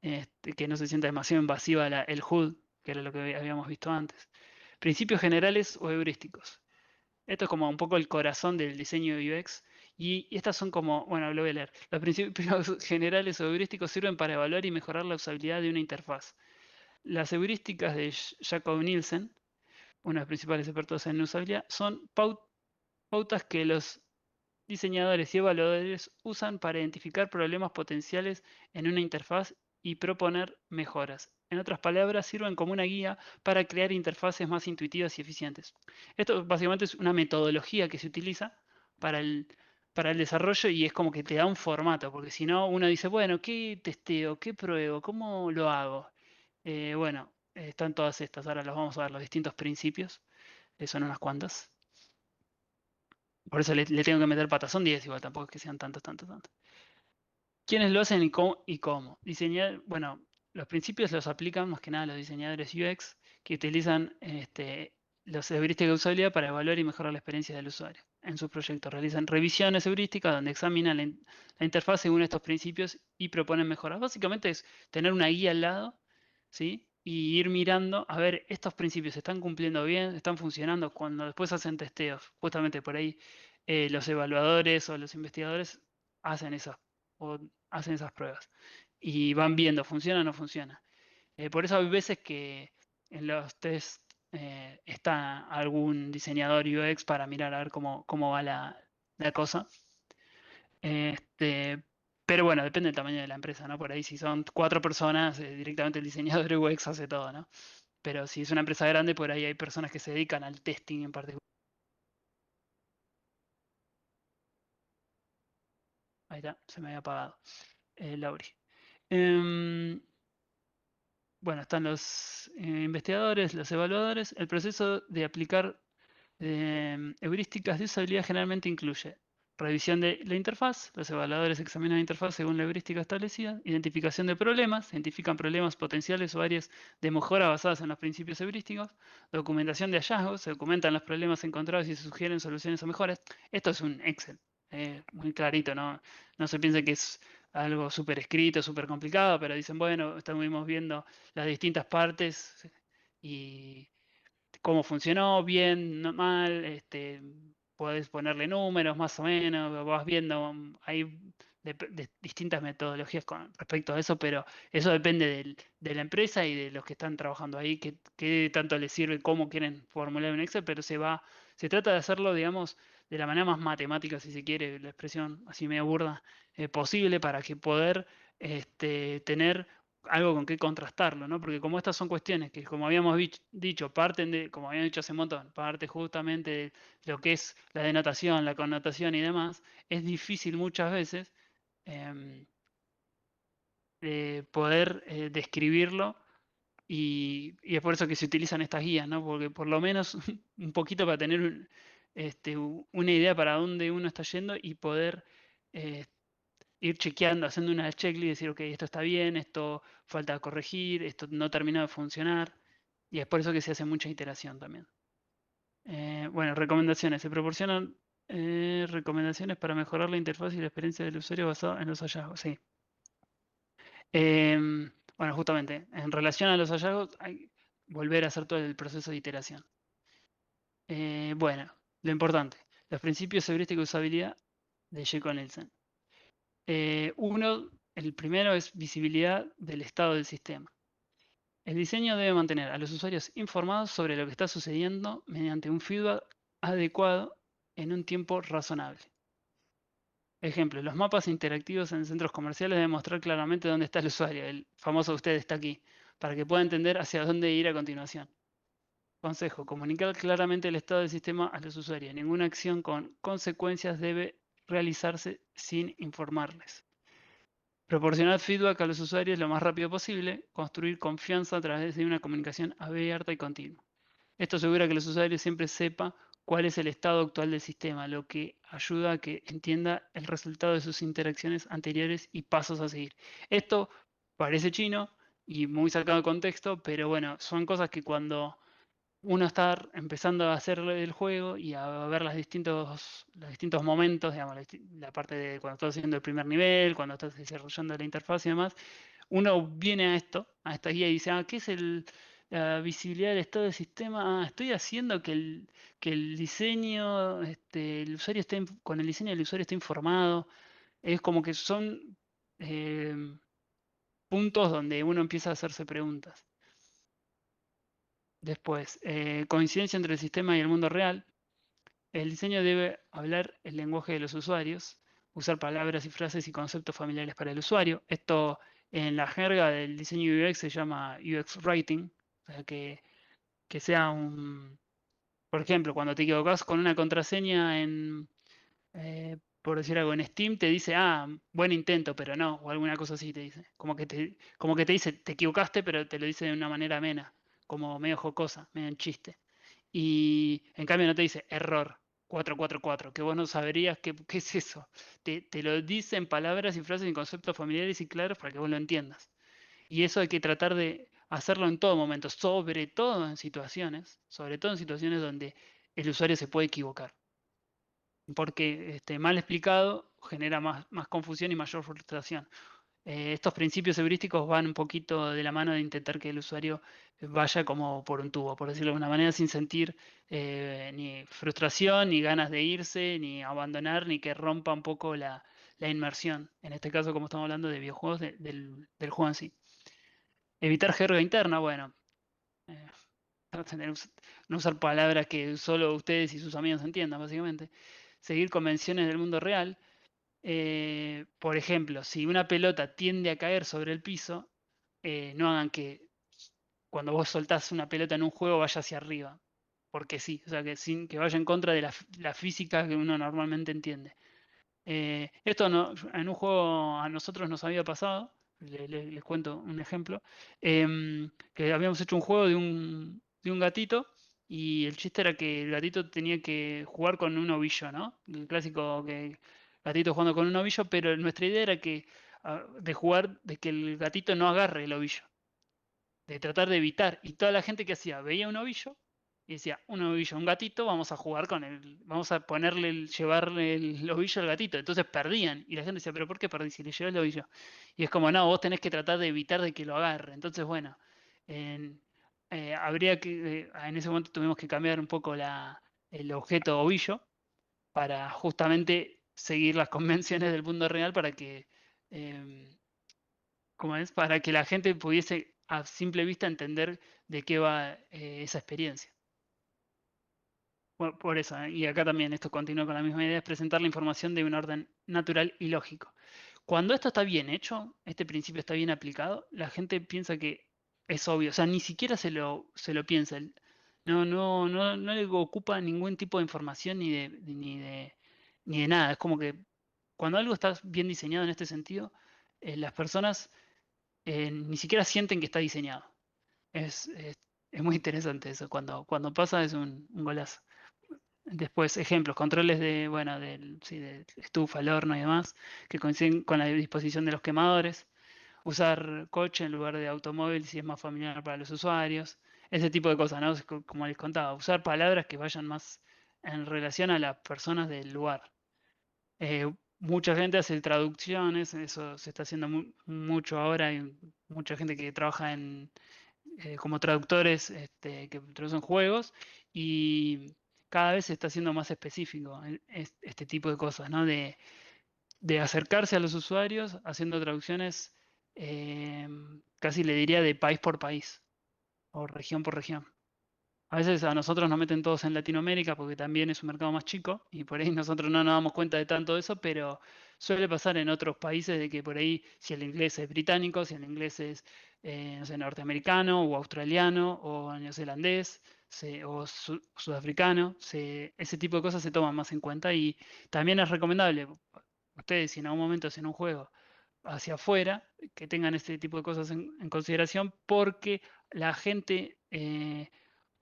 Speaker 1: que no se sienta demasiado invasiva el HUD, que era lo que habíamos visto antes. Principios generales o heurísticos. Esto es como un poco el corazón del diseño de UX. Y estas son como, bueno, lo voy a leer. Los principios generales o heurísticos sirven para evaluar y mejorar la usabilidad de una interfaz. Las heurísticas de Jacob Nielsen, uno de los principales expertos en usabilidad, son pautas que los diseñadores y evaluadores usan para identificar problemas potenciales en una interfaz y proponer mejoras. En otras palabras, sirven como una guía para crear interfaces más intuitivas y eficientes. Esto básicamente es una metodología que se utiliza para para el desarrollo y es como que te da un formato, porque si no, uno dice, bueno, ¿qué testeo? ¿Qué pruebo? ¿Cómo lo hago? Bueno, están todas estas. Ahora los vamos a ver, los distintos principios. Son unas cuantas. Por eso le tengo que meter patas. Son 10 igual, tampoco es que sean tantos, tantos, tantos. ¿Quiénes lo hacen y cómo? Diseñar, bueno, los principios los aplican más que nada los diseñadores UX que utilizan los heurísticas de usabilidad para evaluar y mejorar la experiencia del usuario. En sus proyectos realizan revisiones heurísticas donde examinan la interfaz según estos principios y proponen mejoras. Básicamente es tener una guía al lado, ¿sí? Y ir mirando a ver estos principios se están cumpliendo bien, están funcionando. Cuando después hacen testeos, justamente por ahí los evaluadores o los investigadores hacen esas o hacen esas pruebas y van viendo, funciona o no funciona. Por eso hay veces que en los test está algún diseñador UX para mirar a ver cómo va la cosa. Este, pero bueno, depende del tamaño de la empresa, ¿no? Por ahí si son 4 personas, directamente el diseñador UX hace todo, ¿no? Pero si es una empresa grande, por ahí hay personas que se dedican al testing en particular. Ahí está, se me había apagado. Lauri. Em, bueno, están los investigadores, los evaluadores. El proceso de aplicar heurísticas de usabilidad generalmente incluye revisión de la interfaz. Los evaluadores examinan la interfaz según la heurística establecida. Identificación de problemas. Identifican problemas potenciales o áreas de mejora basadas en los principios heurísticos. Documentación de hallazgos. Se documentan los problemas encontrados y se sugieren soluciones o mejoras. Esto es un Excel. Muy clarito, ¿no? No se piense que es algo súper escrito, súper complicado, pero dicen, bueno, estamos viendo las distintas partes y cómo funcionó, bien, no mal, podés ponerle números más o menos, vas viendo, hay distintas metodologías con respecto a eso, pero eso depende de la empresa y de los que están trabajando ahí, qué tanto les sirve, cómo quieren formular un Excel, pero se trata de hacerlo, digamos, de la manera más matemática, si se quiere, la expresión así medio burda, posible para que poder tener algo con qué contrastarlo, ¿no? Porque como estas son cuestiones que, como habíamos dicho, parten de, como habíamos dicho hace un montón, parte justamente de lo que es la denotación, la connotación y demás, es difícil muchas veces em, poder describirlo y es por eso que se utilizan estas guías, ¿no? Porque por lo menos un poquito para tener una idea para dónde uno está yendo y poder eh, ir chequeando, haciendo una checklist y decir, ok, esto está bien, esto falta corregir, esto no terminó de funcionar. Y es por eso que se hace mucha iteración también. Bueno, recomendaciones. Se proporcionan recomendaciones para mejorar la interfaz y la experiencia del usuario basado en los hallazgos. Sí. Bueno, justamente, en relación a los hallazgos, hay que volver a hacer todo el proceso de iteración. Bueno, lo importante, los principios heurísticos de usabilidad de J. Nielsen. El primero es visibilidad del estado del sistema. El diseño debe mantener a los usuarios informados sobre lo que está sucediendo mediante un feedback adecuado en un tiempo razonable. Ejemplo, los mapas interactivos en centros comerciales deben mostrar claramente dónde está el usuario, el famoso usted está aquí, para que pueda entender hacia dónde ir a continuación. Consejo, comunicar claramente el estado del sistema a los usuarios. Ninguna acción con consecuencias debe realizarse sin informarles. Proporcionar feedback a los usuarios lo más rápido posible. Construir confianza a través de una comunicación abierta y continua. Esto asegura que los usuarios siempre sepan cuál es el estado actual del sistema, lo que ayuda a que entienda el resultado de sus interacciones anteriores y pasos a seguir. Esto parece chino y muy sacado de contexto, pero bueno, son cosas que cuando uno está empezando a hacer el juego y a ver los distintos momentos, digamos, la parte de cuando estás haciendo el primer nivel, cuando estás desarrollando la interfaz y demás, uno viene a esta guía y dice, ¿qué es la visibilidad del estado del sistema? Estoy haciendo que el diseño, el usuario con el diseño del usuario esté informado. Es como que son puntos donde uno empieza a hacerse preguntas. Después, coincidencia entre el sistema y el mundo real. El diseño debe hablar el lenguaje de los usuarios, usar palabras y frases y conceptos familiares para el usuario. Esto en la jerga del diseño UX se llama UX Writing. O sea, que sea un... Por ejemplo, cuando te equivocas con una contraseña por decir algo, en Steam te dice, buen intento, pero no, o alguna cosa así te dice. Como que te dice, te equivocaste, pero te lo dice de una manera amena, como medio jocosa, medio en chiste. Y en cambio no te dice error 444, que vos no sabrías qué es eso. Te lo dice en palabras y frases y conceptos familiares y claros para que vos lo entiendas. Y eso hay que tratar de hacerlo en todo momento, sobre todo en situaciones donde el usuario se puede equivocar. Porque mal explicado genera más confusión y mayor frustración. Estos principios heurísticos van un poquito de la mano de intentar que el usuario vaya como por un tubo, por decirlo de alguna manera, sin sentir ni frustración, ni ganas de irse, ni abandonar, ni que rompa un poco la inmersión. En este caso, como estamos hablando de videojuegos, del juego en sí. Evitar jerga interna, bueno, eh, traten de no usar palabras que solo ustedes y sus amigos entiendan, básicamente. Seguir convenciones del mundo real. Por ejemplo, si una pelota tiende a caer sobre el piso, no hagan que cuando vos soltás una pelota en un juego vaya hacia arriba, porque sí, o sea, que vaya en contra de la física que uno normalmente entiende. Esto en un juego a nosotros nos había pasado, les cuento un ejemplo, que habíamos hecho un juego de un gatito y el chiste era que el gatito tenía que jugar con un ovillo, ¿no? El clásico que gatito jugando con un ovillo, pero nuestra idea era de jugar, de que el gatito no agarre el ovillo, de tratar de evitar. Y toda la gente que hacía, veía un ovillo y decía, un ovillo, un gatito, vamos a jugar con él, vamos a ponerle, llevarle el ovillo al gatito. Entonces perdían. Y la gente decía, pero ¿por qué perdí si le llevé el ovillo? Y es como, no, vos tenés que tratar de evitar de que lo agarre. Entonces, bueno, habría en ese momento tuvimos que cambiar un poco el objeto ovillo para justamente seguir las convenciones del mundo real para que em, como es, para que la gente pudiese a simple vista entender de qué va esa experiencia. Por eso, y acá también esto continúa con la misma idea, es presentar la información de un orden natural y lógico. Cuando esto está bien hecho, este principio está bien aplicado, la gente piensa que es obvio, o sea, ni siquiera se lo piensa. No le ocupa ningún tipo de información ni de nada. Es como que cuando algo está bien diseñado en este sentido, las personas ni siquiera sienten que está diseñado. Es, es, es muy interesante eso. Cuando pasa es un golazo. Después, ejemplos, controles bueno, sí, de estufa, el horno y demás, que coinciden con la disposición de los quemadores. Usar coche en lugar de automóvil si es más familiar para los usuarios. Ese tipo de cosas, ¿no? Como les contaba, usar palabras que vayan más en relación a las personas del lugar. Mucha gente hace traducciones, eso se está haciendo mucho ahora. Hay mucha gente que trabaja como traductores que traducen juegos y cada vez se está haciendo más específico este tipo de cosas, ¿no? De acercarse a los usuarios haciendo traducciones, eh, casi le diría de país por país o región por región. A veces a nosotros nos meten todos en Latinoamérica porque también es un mercado más chico y por ahí nosotros no nos damos cuenta de tanto eso, pero suele pasar en otros países de que por ahí si el inglés es británico, si el inglés es no sé, norteamericano o australiano o neozelandés o sudafricano, ese tipo de cosas se toman más en cuenta y también es recomendable ustedes si en algún momento hacen un juego hacia afuera, que tengan este tipo de cosas en consideración porque la gente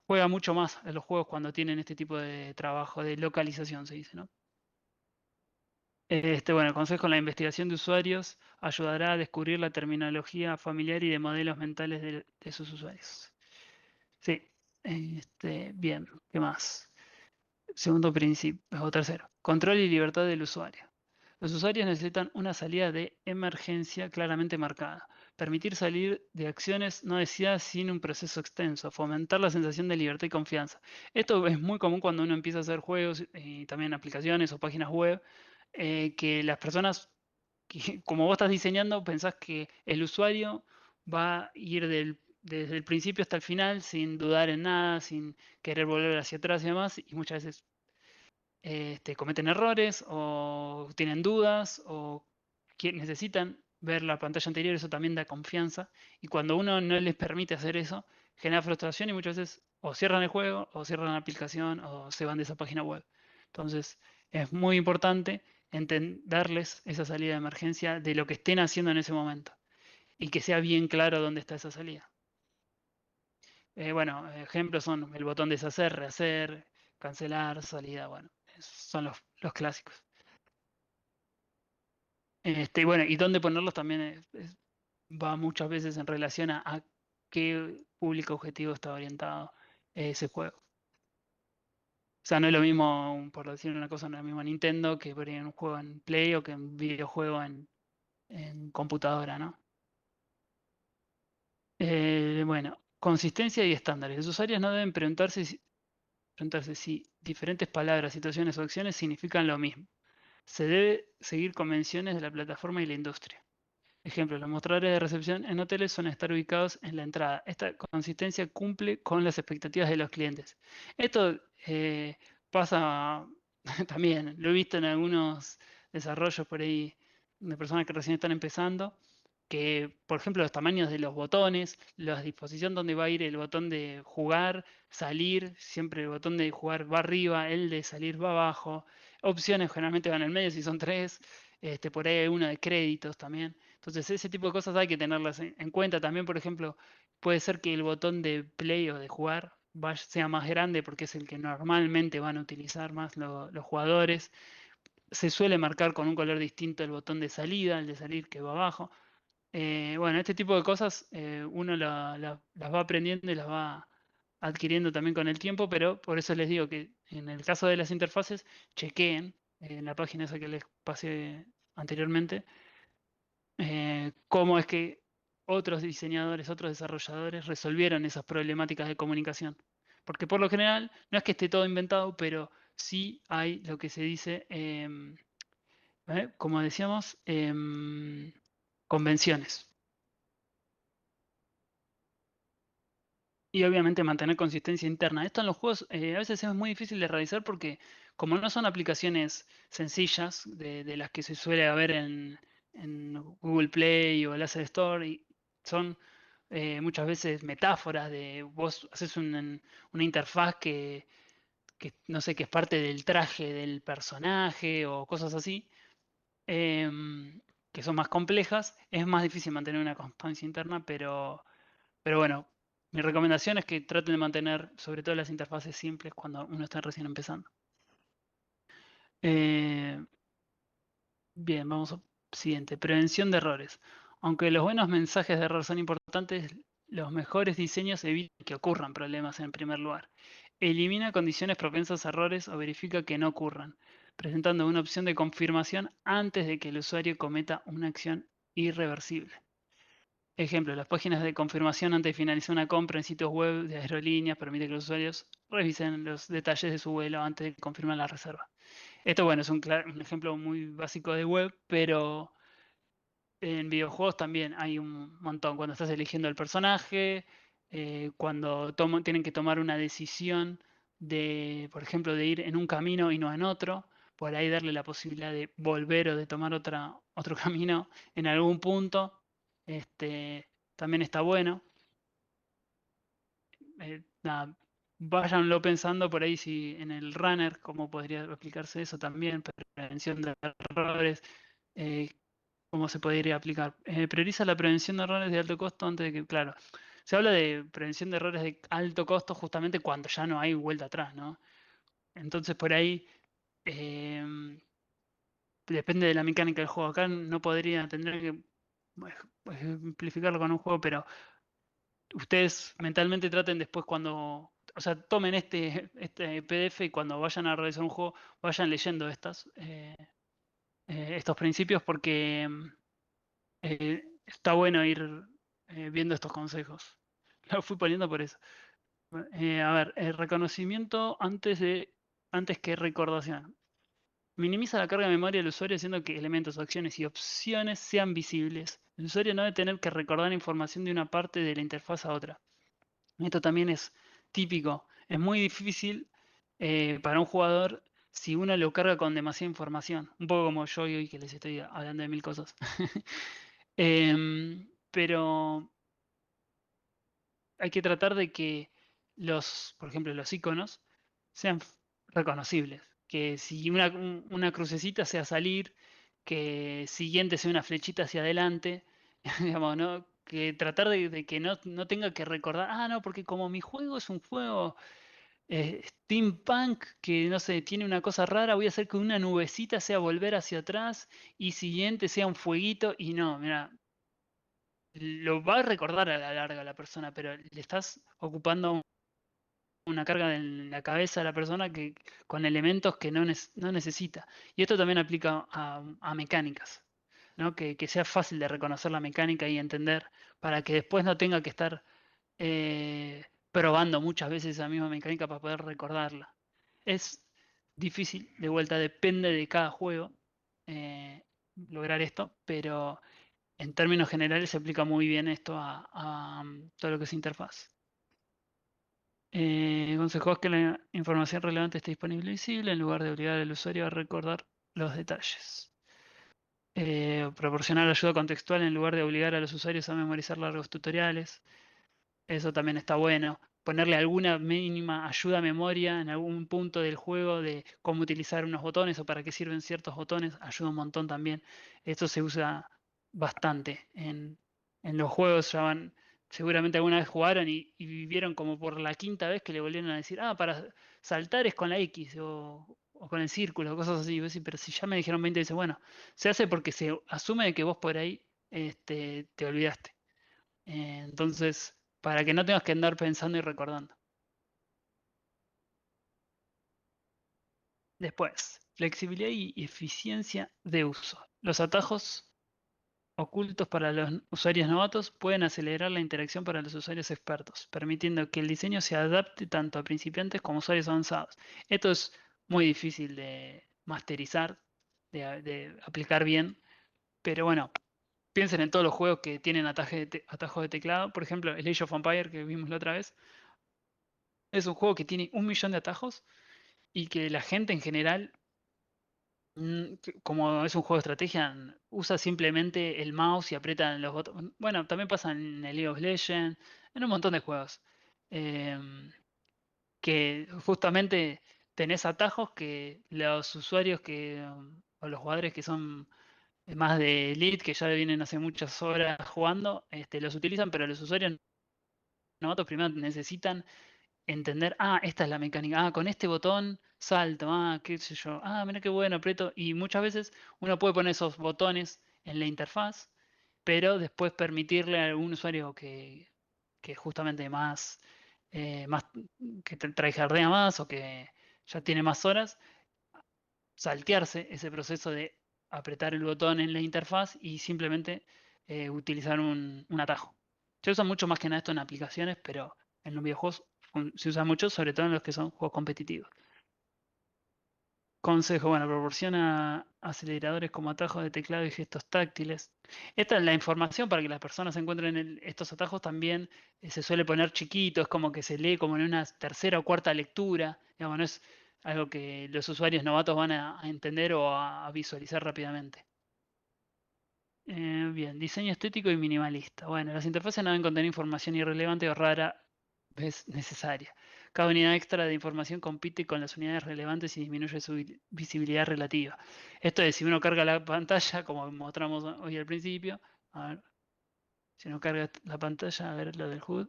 Speaker 1: juega mucho más en los juegos cuando tienen este tipo de trabajo de localización, se dice, ¿no? Bueno, el consejo en la investigación de usuarios ayudará a descubrir la terminología familiar y de modelos mentales de sus usuarios. Sí, Bien, ¿qué más? Segundo principio, o tercero, control y libertad del usuario. Los usuarios necesitan una salida de emergencia claramente marcada, permitir salir de acciones no deseadas sin un proceso extenso, fomentar la sensación de libertad y confianza. Esto es muy común cuando uno empieza a hacer juegos y también aplicaciones o páginas web, que las personas, como vos estás diseñando, pensás que el usuario va a ir desde el principio hasta el final sin dudar en nada, sin querer volver hacia atrás y demás, y muchas veces cometen errores o tienen dudas o necesitan ver la pantalla anterior, eso también da confianza. Y cuando uno no les permite hacer eso, genera frustración y muchas veces o cierran el juego o cierran la aplicación o se van de esa página web. Entonces, es muy importante darles esa salida de emergencia de lo que estén haciendo en ese momento y que sea bien claro dónde está esa salida. Bueno, ejemplos son el botón deshacer, rehacer, cancelar, salida, bueno, son los clásicos. Y bueno, y dónde ponerlos también va muchas veces en relación a qué público objetivo está orientado ese juego. O sea, no es lo mismo, por decir una cosa, no es lo mismo Nintendo que por ahí un juego en Play o que un videojuego en computadora, ¿no? Bueno, consistencia y estándares. Los usuarios no deben preguntarse si diferentes palabras, situaciones o acciones significan lo mismo. Se debe seguir convenciones de la plataforma y la industria. Ejemplo, los mostradores de recepción en hoteles suelen estar ubicados en la entrada. Esta consistencia cumple con las expectativas de los clientes. Esto pasa también, lo he visto en algunos desarrollos por ahí de personas que recién están empezando, que por ejemplo los tamaños de los botones, la disposición donde va a ir el botón de jugar, salir, siempre el botón de jugar va arriba, el de salir va abajo, opciones generalmente van en el medio si son tres, por ahí hay uno de créditos también. Entonces, ese tipo de cosas hay que tenerlas en cuenta. También, por ejemplo, puede ser que el botón de play o de jugar sea más grande porque es el que normalmente van a utilizar más los jugadores. Se suele marcar con un color distinto el botón de salida, el de salir que va abajo. Bueno, este tipo de cosas uno las va aprendiendo y las va adquiriendo también con el tiempo, pero por eso les digo que en el caso de las interfaces, chequeen en la página esa que les pasé anteriormente cómo es que otros diseñadores, otros desarrolladores resolvieron esas problemáticas de comunicación. Porque por lo general no es que esté todo inventado, pero sí hay lo que se dice, como decíamos, convenciones. Y obviamente mantener consistencia interna. Esto en los juegos a veces es muy difícil de realizar porque como no son aplicaciones sencillas de las que se suele haber en Google Play o el Asset Store, y son muchas veces metáforas de vos haces una interfaz no sé, que es parte del traje del personaje o cosas así, que son más complejas, es más difícil mantener una constancia interna, pero bueno, mi recomendación es que traten de mantener sobre todo las interfaces simples cuando uno está recién empezando. Eh, Bien, vamos a siguiente. Prevención de errores. Aunque los buenos mensajes de error son importantes, los mejores diseños evitan que ocurran problemas en primer lugar. Elimina condiciones propensas a errores o verifica que no ocurran, presentando una opción de confirmación antes de que el usuario cometa una acción irreversible. Ejemplo, las páginas de confirmación antes de finalizar una compra en sitios web de aerolíneas permite que los usuarios revisen los detalles de su vuelo antes de confirmar la reserva. Esto, bueno, es un ejemplo muy básico de web, pero en videojuegos también hay un montón. Cuando estás eligiendo el personaje, cuando tienen que tomar una decisión de, por ejemplo, de ir en un camino y no en otro, por ahí darle la posibilidad de volver o de tomar otro camino en algún punto, también está bueno. Nada, váyanlo pensando por ahí si en el runner, cómo podría aplicarse eso también, prevención de errores, eh, cómo se podría aplicar. Prioriza la prevención de errores de alto costo antes de que, claro, se habla de prevención de errores de alto costo justamente cuando ya no hay vuelta atrás, ¿no? Entonces por ahí em, depende de la mecánica del juego. Acá no podría, tendría que ejemplificarlo con un juego, pero ustedes mentalmente traten después cuando o sea, tomen este PDF y cuando vayan a realizar un juego, vayan leyendo estos principios porque está bueno ir viendo estos consejos. Lo fui poniendo por eso. A ver, el reconocimiento antes que recordación. Minimiza la carga de memoria del usuario haciendo que elementos, acciones y opciones sean visibles. El usuario no debe tener que recordar información de una parte de la interfaz a otra. Esto también es típico. Es muy difícil para un jugador si uno lo carga con demasiada información. Un poco como yo hoy que les estoy hablando de mil cosas. Pero hay que tratar de que por ejemplo, los iconos sean reconocibles. Que si una crucecita sea salir, que siguiente sea una flechita hacia adelante, digamos, ¿no? Que tratar de que no tenga que recordar, no, porque como mi juego es un juego steampunk que no sé, tiene una cosa rara, voy a hacer que una nubecita sea volver hacia atrás y siguiente sea un fueguito y no, mira, lo va a recordar a la larga la persona, pero le estás ocupando una carga en la cabeza a la persona con elementos que no necesita. Y esto también aplica a mecánicas, ¿no? Que sea fácil de reconocer la mecánica y entender para que después no tenga que estar probando muchas veces esa misma mecánica para poder recordarla. Es difícil, de vuelta, depende de cada juego lograr esto, pero en términos generales se aplica muy bien esto a todo lo que es interfaz. Consejos que la información relevante esté disponible y visible en lugar de obligar al usuario a recordar los detalles. Proporcionar ayuda contextual en lugar de obligar a los usuarios a memorizar largos tutoriales. Eso también está bueno. Ponerle alguna mínima ayuda a memoria en algún punto del juego de cómo utilizar unos botones o para qué sirven ciertos botones, ayuda un montón también. Esto se usa bastante en los juegos. Seguramente alguna vez jugaron y vivieron como por la quinta vez que le volvieron a decir, para saltar es con la X o con el círculo, cosas así. Y vos decís, pero si ya me dijeron 20 veces, bueno, se hace porque se asume de que vos por ahí te olvidaste. Entonces, para que no tengas que andar pensando y recordando. Después, flexibilidad y eficiencia de uso. Los atajos ocultos para los usuarios novatos pueden acelerar la interacción para los usuarios expertos, permitiendo que el diseño se adapte tanto a principiantes como a usuarios avanzados. Esto es muy difícil de masterizar, de aplicar bien, pero bueno, piensen en todos los juegos que tienen atajos de teclado. Por ejemplo, el Age of Empires que vimos la otra vez. Es un juego que tiene 1 millón de atajos y que la gente en general, como es un juego de estrategia, usa simplemente el mouse y aprieta los botones. Bueno, también pasa en el League of Legends, en un montón de juegos. em, que justamente tenés atajos que los usuarios o los jugadores que son más de Elite, que ya vienen hace muchas horas jugando, los utilizan, pero los usuarios novatos primero necesitan entender, esta es la mecánica, con este botón salto, qué sé yo, mira qué bueno, aprieto. Y muchas veces uno puede poner esos botones en la interfaz, pero después permitirle a algún usuario que justamente más que tryhardea más o que ya tiene más horas, saltearse ese proceso de apretar el botón en la interfaz y simplemente utilizar un atajo. Se usa mucho más que nada esto en aplicaciones, pero en los videojuegos se usa mucho, sobre todo en los que son juegos competitivos. Consejo, bueno, proporciona aceleradores como atajos de teclado y gestos táctiles. Esta es la información para que las personas encuentren estos atajos también se suele poner chiquito, es como que se lee como en una tercera o cuarta lectura, digamos, no es algo que los usuarios novatos van a entender o a visualizar rápidamente. Bien, diseño estético y minimalista. Bueno, las interfaces no deben contener información irrelevante o rara vez necesaria. Cada unidad extra de información compite con las unidades relevantes y disminuye su visibilidad relativa. Esto es, si uno carga la pantalla, como mostramos hoy al principio, a ver, si uno carga la pantalla, a ver lo del HUD,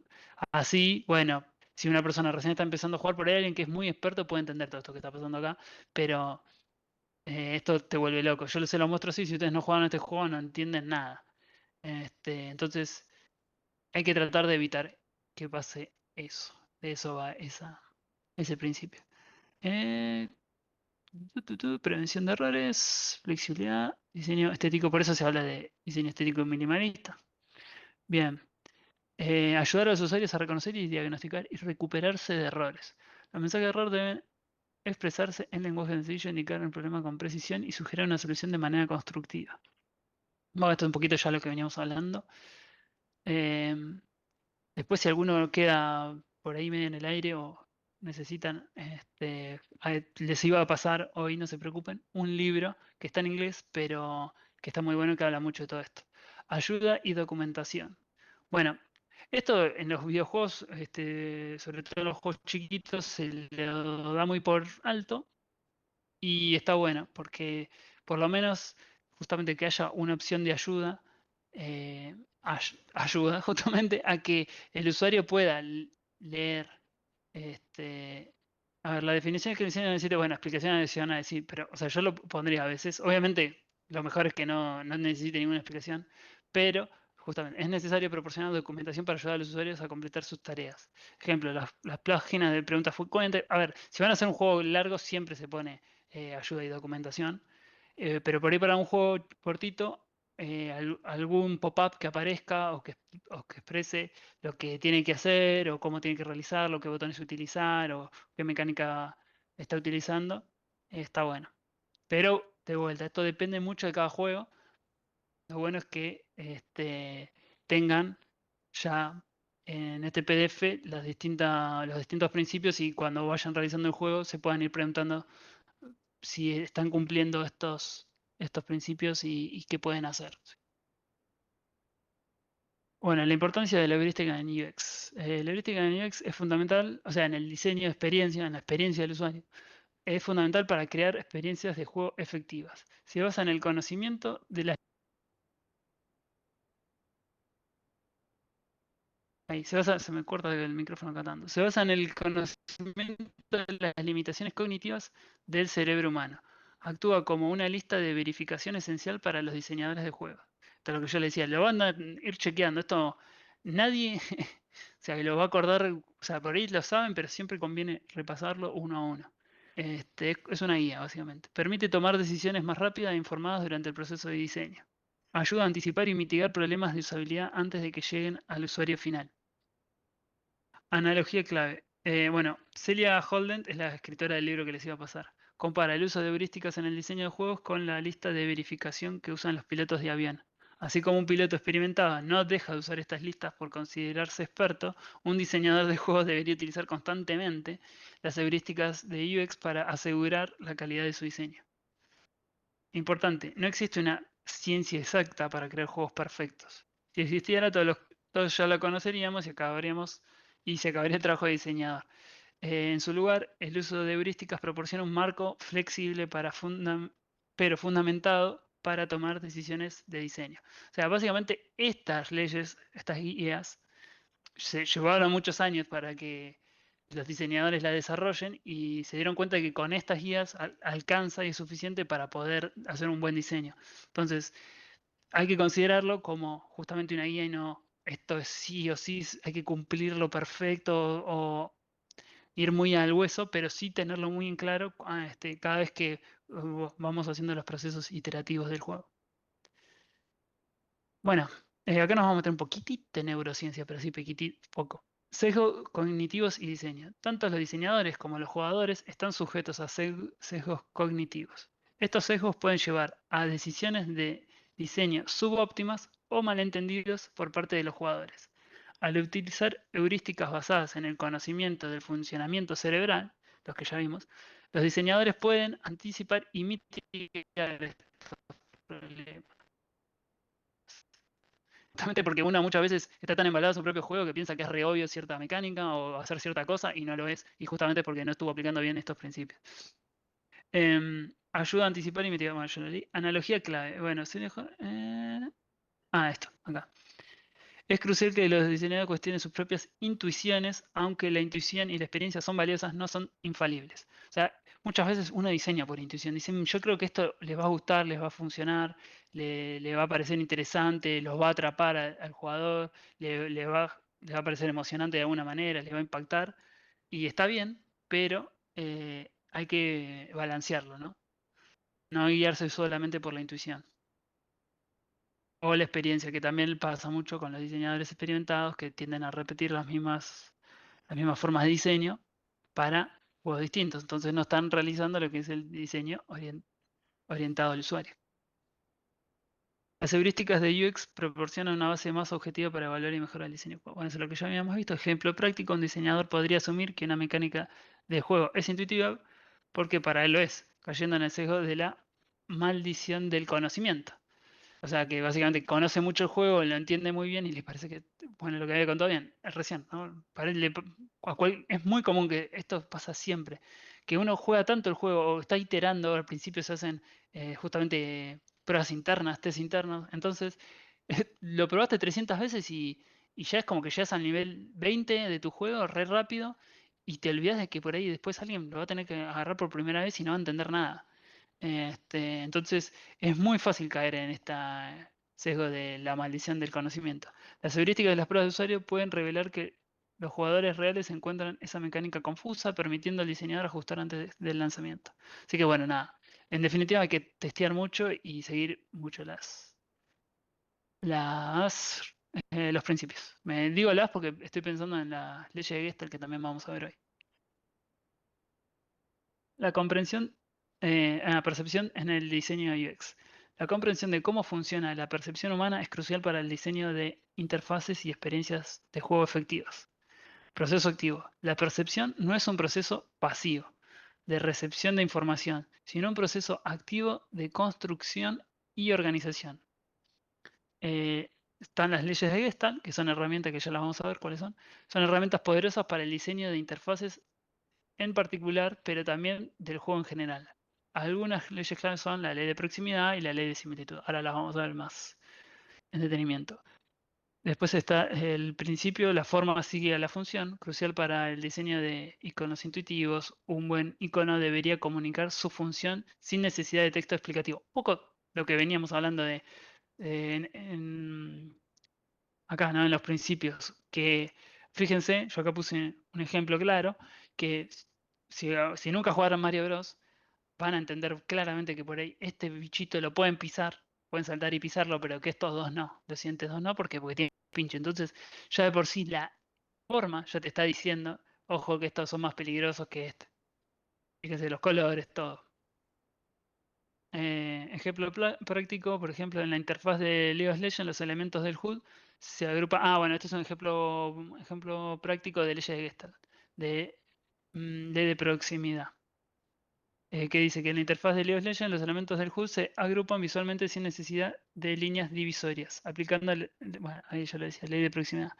Speaker 1: así, bueno, si una persona recién está empezando a jugar por ahí, alguien que es muy experto puede entender todo esto que está pasando acá, pero esto te vuelve loco. Yo se lo muestro así, si ustedes no juegan a este juego no entienden nada. Entonces hay que tratar de evitar que pase eso. De eso va ese principio. Eh, Prevención de errores, flexibilidad, diseño estético, por eso se habla de diseño estético minimalista. Bien. Ayudar a los usuarios a reconocer y diagnosticar y recuperarse de errores. Los mensajes de error deben expresarse en lenguaje sencillo, indicar el problema con precisión y sugerir una solución de manera constructiva. Bueno, esto es un poquito ya lo que veníamos hablando. Em, Después, si alguno queda por ahí medio en el aire o necesitan, les iba a pasar hoy, no se preocupen, un libro que está en inglés, pero que está muy bueno, que habla mucho de todo esto. Ayuda y documentación. Bueno, esto en los videojuegos, sobre todo en los juegos chiquitos, se lo da muy por alto y está bueno, porque por lo menos justamente que haya una opción de ayuda, ayuda justamente a que el usuario pueda leer. este, a ver, la definición es que necesitan decir, bueno, explicaciones van a decir, pero, o sea, yo lo pondría a veces. Obviamente, lo mejor es que no necesite ninguna explicación, pero justamente es necesario proporcionar documentación para ayudar a los usuarios a completar sus tareas. Ejemplo, las páginas de preguntas frecuentes. A ver, si van a hacer un juego largo, siempre se pone ayuda y documentación. Pero por ahí para un juego cortito, algún pop-up que aparezca o que exprese lo que tiene que hacer o cómo tiene que realizarlo, qué botones utilizar o qué mecánica está utilizando, está bueno. Pero de vuelta, esto depende mucho de cada juego. Lo bueno es que tengan ya en este PDF los distintos principios y cuando vayan realizando el juego se puedan ir preguntando si están cumpliendo estos principios y qué pueden hacer. Bueno, la importancia de la heurística en UX. La heurística en UX es fundamental, o sea, en el diseño de experiencia, en la experiencia del usuario. Es fundamental para crear experiencias de juego efectivas. Se basa en el conocimiento de las... Ahí, se me corta el micrófono cantando. Se basa en el conocimiento de las limitaciones cognitivas del cerebro humano. Actúa como una lista de verificación esencial para los diseñadores de juegos. Esto es lo que yo le decía, lo van a ir chequeando. Esto nadie, o sea, que lo va a acordar, o sea, por ahí lo saben, pero siempre conviene repasarlo uno a uno. Es una guía, básicamente. Permite tomar decisiones más rápidas e informadas durante el proceso de diseño. Ayuda a anticipar y mitigar problemas de usabilidad antes de que lleguen al usuario final. Analogía clave. Bueno, Celia Holden es la escritora del libro que les iba a pasar. Compara el uso de heurísticas en el diseño de juegos con la lista de verificación que usan los pilotos de avión. Así como un piloto experimentado no deja de usar estas listas por considerarse experto, un diseñador de juegos debería utilizar constantemente las heurísticas de UX para asegurar la calidad de su diseño. Importante, no existe una ciencia exacta para crear juegos perfectos. Si existiera, todos ya lo conoceríamos y se acabaría el trabajo de diseñador. En su lugar, el uso de heurísticas proporciona un marco flexible pero fundamentado para tomar decisiones de diseño. O sea, básicamente estas leyes, estas guías, se llevaron muchos años para que los diseñadores la desarrollen y se dieron cuenta que con estas guías alcanza y es suficiente para poder hacer un buen diseño. Entonces, hay que considerarlo como justamente una guía y no esto es sí o sí, hay que cumplirlo perfecto o ir muy al hueso, pero sí tenerlo muy en claro cada vez que vamos haciendo los procesos iterativos del juego. Bueno, acá nos vamos a meter un poquitito de neurociencia, pero sí poco. Sesgos cognitivos y diseño. Tanto los diseñadores como los jugadores están sujetos a sesgos cognitivos. Estos sesgos pueden llevar a decisiones de diseño subóptimas o malentendidos por parte de los jugadores. Al utilizar heurísticas basadas en el conocimiento del funcionamiento cerebral, los que ya vimos, los diseñadores pueden anticipar y mitigar estos problemas. Justamente porque uno muchas veces está tan embalado en su propio juego que piensa que es re obvio cierta mecánica o hacer cierta cosa y no lo es, y justamente porque no estuvo aplicando bien estos principios. Ayuda a anticipar y mitigar. Bueno, yo lo leí. Analogía clave. Bueno, se dejó. Esto, acá. Es crucial que los diseñadores cuestionen sus propias intuiciones, aunque la intuición y la experiencia son valiosas, no son infalibles. O sea, muchas veces uno diseña por intuición. Dicen, yo creo que esto les va a gustar, les va a funcionar, le va a parecer interesante, los va a atrapar al jugador, le va les va a parecer emocionante de alguna manera, les va a impactar, y está bien, pero hay que balancearlo, ¿no? No guiarse solamente por la intuición. O la experiencia, que también pasa mucho con los diseñadores experimentados que tienden a repetir las mismas formas de diseño para juegos distintos. Entonces no están realizando lo que es el diseño orientado al usuario. Las heurísticas de UX proporcionan una base más objetiva para evaluar y mejorar el diseño. Bueno, eso es lo que ya habíamos visto. Ejemplo práctico, un diseñador podría asumir que una mecánica de juego es intuitiva porque para él lo es, cayendo en el sesgo de la maldición del conocimiento. O sea, que básicamente conoce mucho el juego, lo entiende muy bien y le parece que, bueno, lo que había contado bien, es recién, ¿no? Para él es muy común que esto pasa siempre, que uno juega tanto el juego o está iterando, al principio se hacen justamente pruebas internas, test internos, entonces lo probaste 300 veces y ya es como que llegas al nivel 20 de tu juego re rápido y te olvidas de que por ahí después alguien lo va a tener que agarrar por primera vez y no va a entender nada. Entonces es muy fácil caer en esta sesgo de la maldición del conocimiento. Las heurísticas de las pruebas de usuario pueden revelar que los jugadores reales encuentran esa mecánica confusa, permitiendo al diseñador ajustar antes del lanzamiento. Así que bueno, nada. En definitiva hay que testear mucho y seguir mucho las, los principios. Me digo las porque estoy pensando en la ley de Gestalt que también vamos a ver hoy. La comprensión, la percepción en el diseño de UX. La comprensión de cómo funciona la percepción humana es crucial para el diseño de interfaces y experiencias de juego efectivas. Proceso activo. La percepción no es un proceso pasivo de recepción de información, sino un proceso activo de construcción y organización. Están las leyes de Gestalt, que son herramientas que ya las vamos a ver cuáles son. Son herramientas poderosas para el diseño de interfaces en particular, pero también del juego en general. Algunas leyes claves son la ley de proximidad y la ley de similitud. Ahora las vamos a ver más en detenimiento. Después está el principio, la forma sigue a la función, crucial para el diseño de iconos intuitivos. Un buen icono debería comunicar su función sin necesidad de texto explicativo. Un poco lo que veníamos hablando de acá, ¿no? En los principios, que fíjense, yo acá puse un ejemplo claro, que si nunca jugaron Mario Bros, van a entender claramente que por ahí este bichito lo pueden pisar, pueden saltar y pisarlo, pero que estos dos no, los siguientes dos no, porque tienen pinche. Entonces, ya de por sí la forma ya te está diciendo, ojo que estos son más peligrosos que este. Fíjense los colores, todo. Ejemplo práctico, por ejemplo, en la interfaz de League of Legends, los elementos del HUD se agrupan. Ah, bueno, este es un ejemplo práctico de leyes de Gestalt, de ley de proximidad, que dice que en la interfaz de League of Legends los elementos del HUD se agrupan visualmente sin necesidad de líneas divisorias, aplicando, bueno, ahí ya lo decía, ley de proximidad.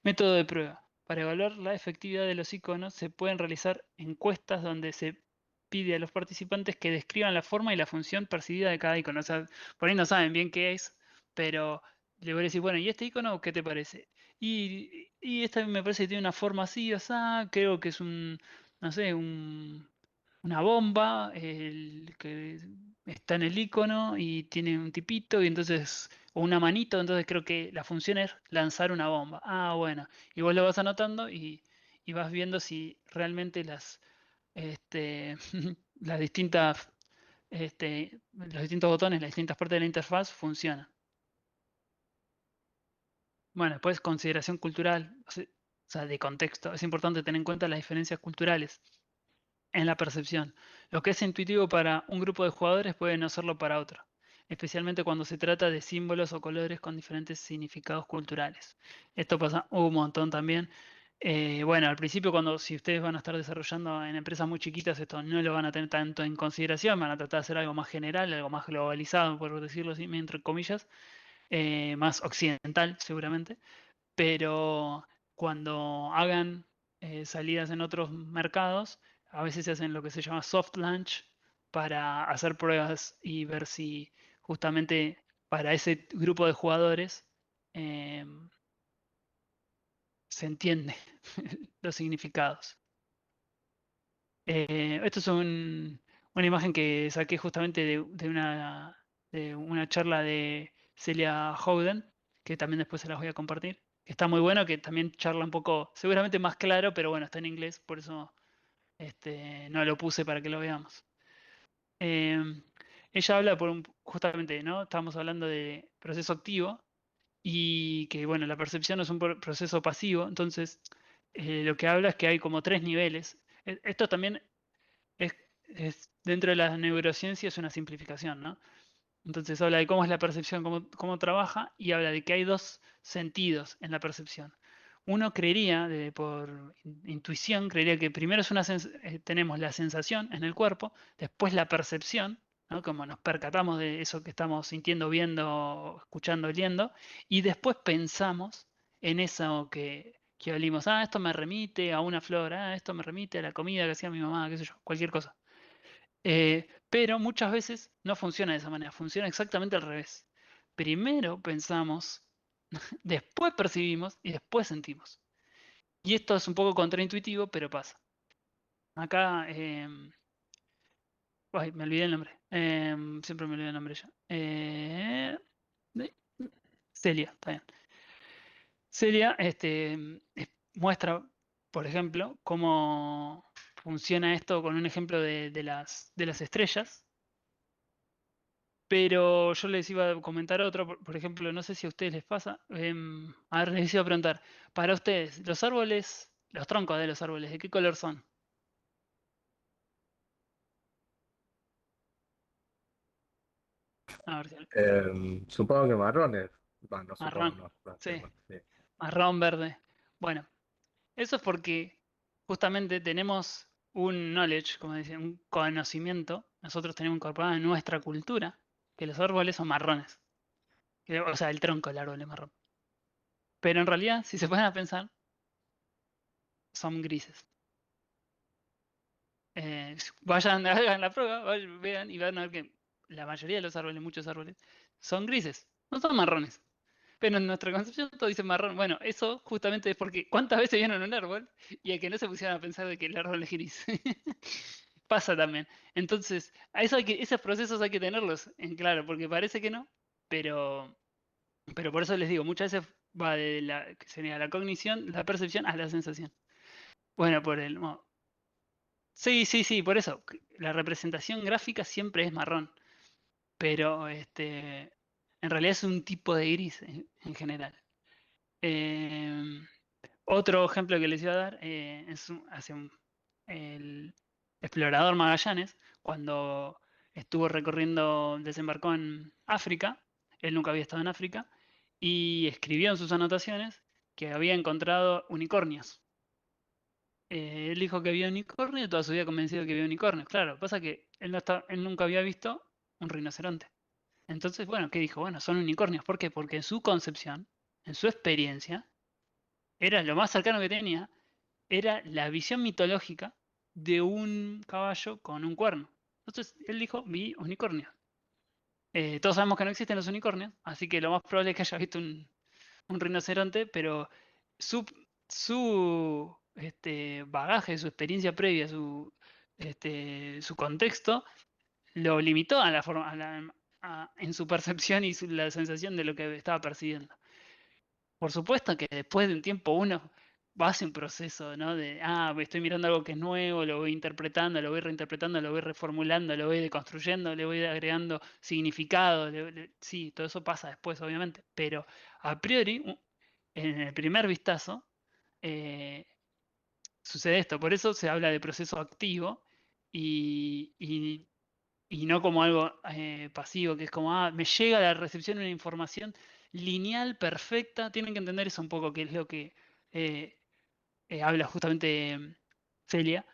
Speaker 1: Método de prueba. Para evaluar la efectividad de los iconos se pueden realizar encuestas donde se pide a los participantes que describan la forma y la función percibida de cada icono. O sea, por ahí no saben bien qué es, pero le voy a decir, bueno, ¿y este icono qué te parece? Y esta me parece que tiene una forma así, o sea, creo que es no sé, una bomba, el que está en el icono y tiene un tipito y entonces, o una manito, entonces creo que la función es lanzar una bomba. Ah, bueno, y vos lo vas anotando y vas viendo si realmente este, las los distintos botones, las distintas partes de la interfaz funcionan. Bueno, después consideración cultural, o sea, de contexto. Es importante tener en cuenta las diferencias culturales en la percepción. Lo que es intuitivo para un grupo de jugadores puede no serlo para otro, especialmente cuando se trata de símbolos o colores con diferentes significados culturales. Esto pasa un montón también. Bueno, al principio si ustedes van a estar desarrollando en empresas muy chiquitas, esto no lo van a tener tanto en consideración, van a tratar de hacer algo más general, algo más globalizado, por decirlo así, entre comillas, más occidental seguramente, pero cuando hagan salidas en otros mercados, a veces se hacen lo que se llama soft launch para hacer pruebas y ver si justamente para ese grupo de jugadores eh, se entiende los significados. Esto es una imagen que saqué justamente de una charla de Celia Howden, que también después se las voy a compartir. que está muy bueno, que también charla un poco, seguramente más claro, pero bueno, está en inglés, por eso no lo puse para que lo veamos. Em, Ella habla justamente, ¿no? Estamos hablando de proceso activo y que, bueno, la percepción es un proceso pasivo, entonces lo que habla es que hay como tres niveles. Esto también es, dentro de la neurociencia es una simplificación, ¿no? Entonces habla de cómo es la percepción, cómo trabaja, y habla de que hay dos sentidos en la percepción. Uno creería, por intuición, creería que primero tenemos la sensación en el cuerpo, después la percepción, ¿no? Como nos percatamos de eso que estamos sintiendo, viendo, escuchando, oliendo, y después pensamos en eso que olimos. Ah, esto me remite a una flor, ah, esto me remite a la comida que hacía mi mamá, qué sé yo, cualquier cosa. Pero muchas veces no funciona de esa manera, funciona exactamente al revés. Primero pensamos, después percibimos y después sentimos. Y esto es un poco contraintuitivo, pero pasa. Acá, ay, me olvidé el nombre. Siempre me olvido el nombre ya. De- Celia, está bien. Celia muestra, por ejemplo, cómo funciona esto con un ejemplo de las estrellas. Pero yo les iba a comentar otro, por ejemplo, no sé si a ustedes les pasa. A ver, les iba a preguntar, para ustedes, los árboles, los troncos de los árboles, ¿de qué color son? A ver si
Speaker 2: Supongo que marrones. Bueno, no supongo,
Speaker 1: marrón,
Speaker 2: no, lo
Speaker 1: sí,
Speaker 2: afirmo, sí.
Speaker 1: marrón, verde. Bueno, eso es porque justamente tenemos un knowledge, como decía, un conocimiento, nosotros tenemos incorporado en nuestra cultura que los árboles son marrones. O sea, el tronco del árbol es marrón. Pero en realidad, si se ponen a pensar, son grises. Vayan, hagan la prueba, vean y van a ver que la mayoría de los árboles, muchos árboles, son grises, no son marrones. Pero en nuestra concepción todo dice marrón. Bueno, eso justamente es porque ¿cuántas veces vieron un árbol y a que no se pusieran a pensar de que el árbol es gris? Pasa también. Entonces, esos procesos hay que tenerlos en claro, porque parece que no, pero, pero por eso les digo, muchas veces va de la, que sería la cognición, la percepción a la sensación. Bueno, sí, sí, sí, por eso. La representación gráfica siempre es marrón, pero en realidad es un tipo de gris en general. Em, Otro ejemplo que les iba a dar el explorador Magallanes, cuando estuvo recorriendo, desembarcó en África, él nunca había estado en África, y escribió en sus anotaciones que había encontrado unicornios. Él dijo que había unicornio y toda su vida convencido de que había unicornios. Claro, pasa que él nunca había visto un rinoceronte. Entonces, bueno, ¿qué dijo? Bueno, son unicornios. ¿Por qué? Porque en su concepción, en su experiencia, era lo más cercano que tenía, era la visión mitológica de un caballo con un cuerno. Entonces, él dijo, vi unicornios. Todos sabemos que no existen los unicornios, así que lo más probable es que haya visto un rinoceronte, pero su, su bagaje, su experiencia previa, su contexto, lo limitó a la forma, en su percepción y la sensación de lo que estaba percibiendo. Por supuesto que después de un tiempo uno va a hacer un proceso, ¿no? Estoy mirando algo que es nuevo, lo voy interpretando, lo voy reinterpretando, lo voy reformulando, lo voy deconstruyendo, le voy agregando significado. Sí, todo eso pasa después, obviamente, pero a priori, en el primer vistazo, eh, sucede esto. Por eso se habla de proceso activo y no como algo pasivo, que es como, me llega la recepción de una información lineal, perfecta. Tienen que entender eso un poco, que es lo que eh, habla justamente Celia,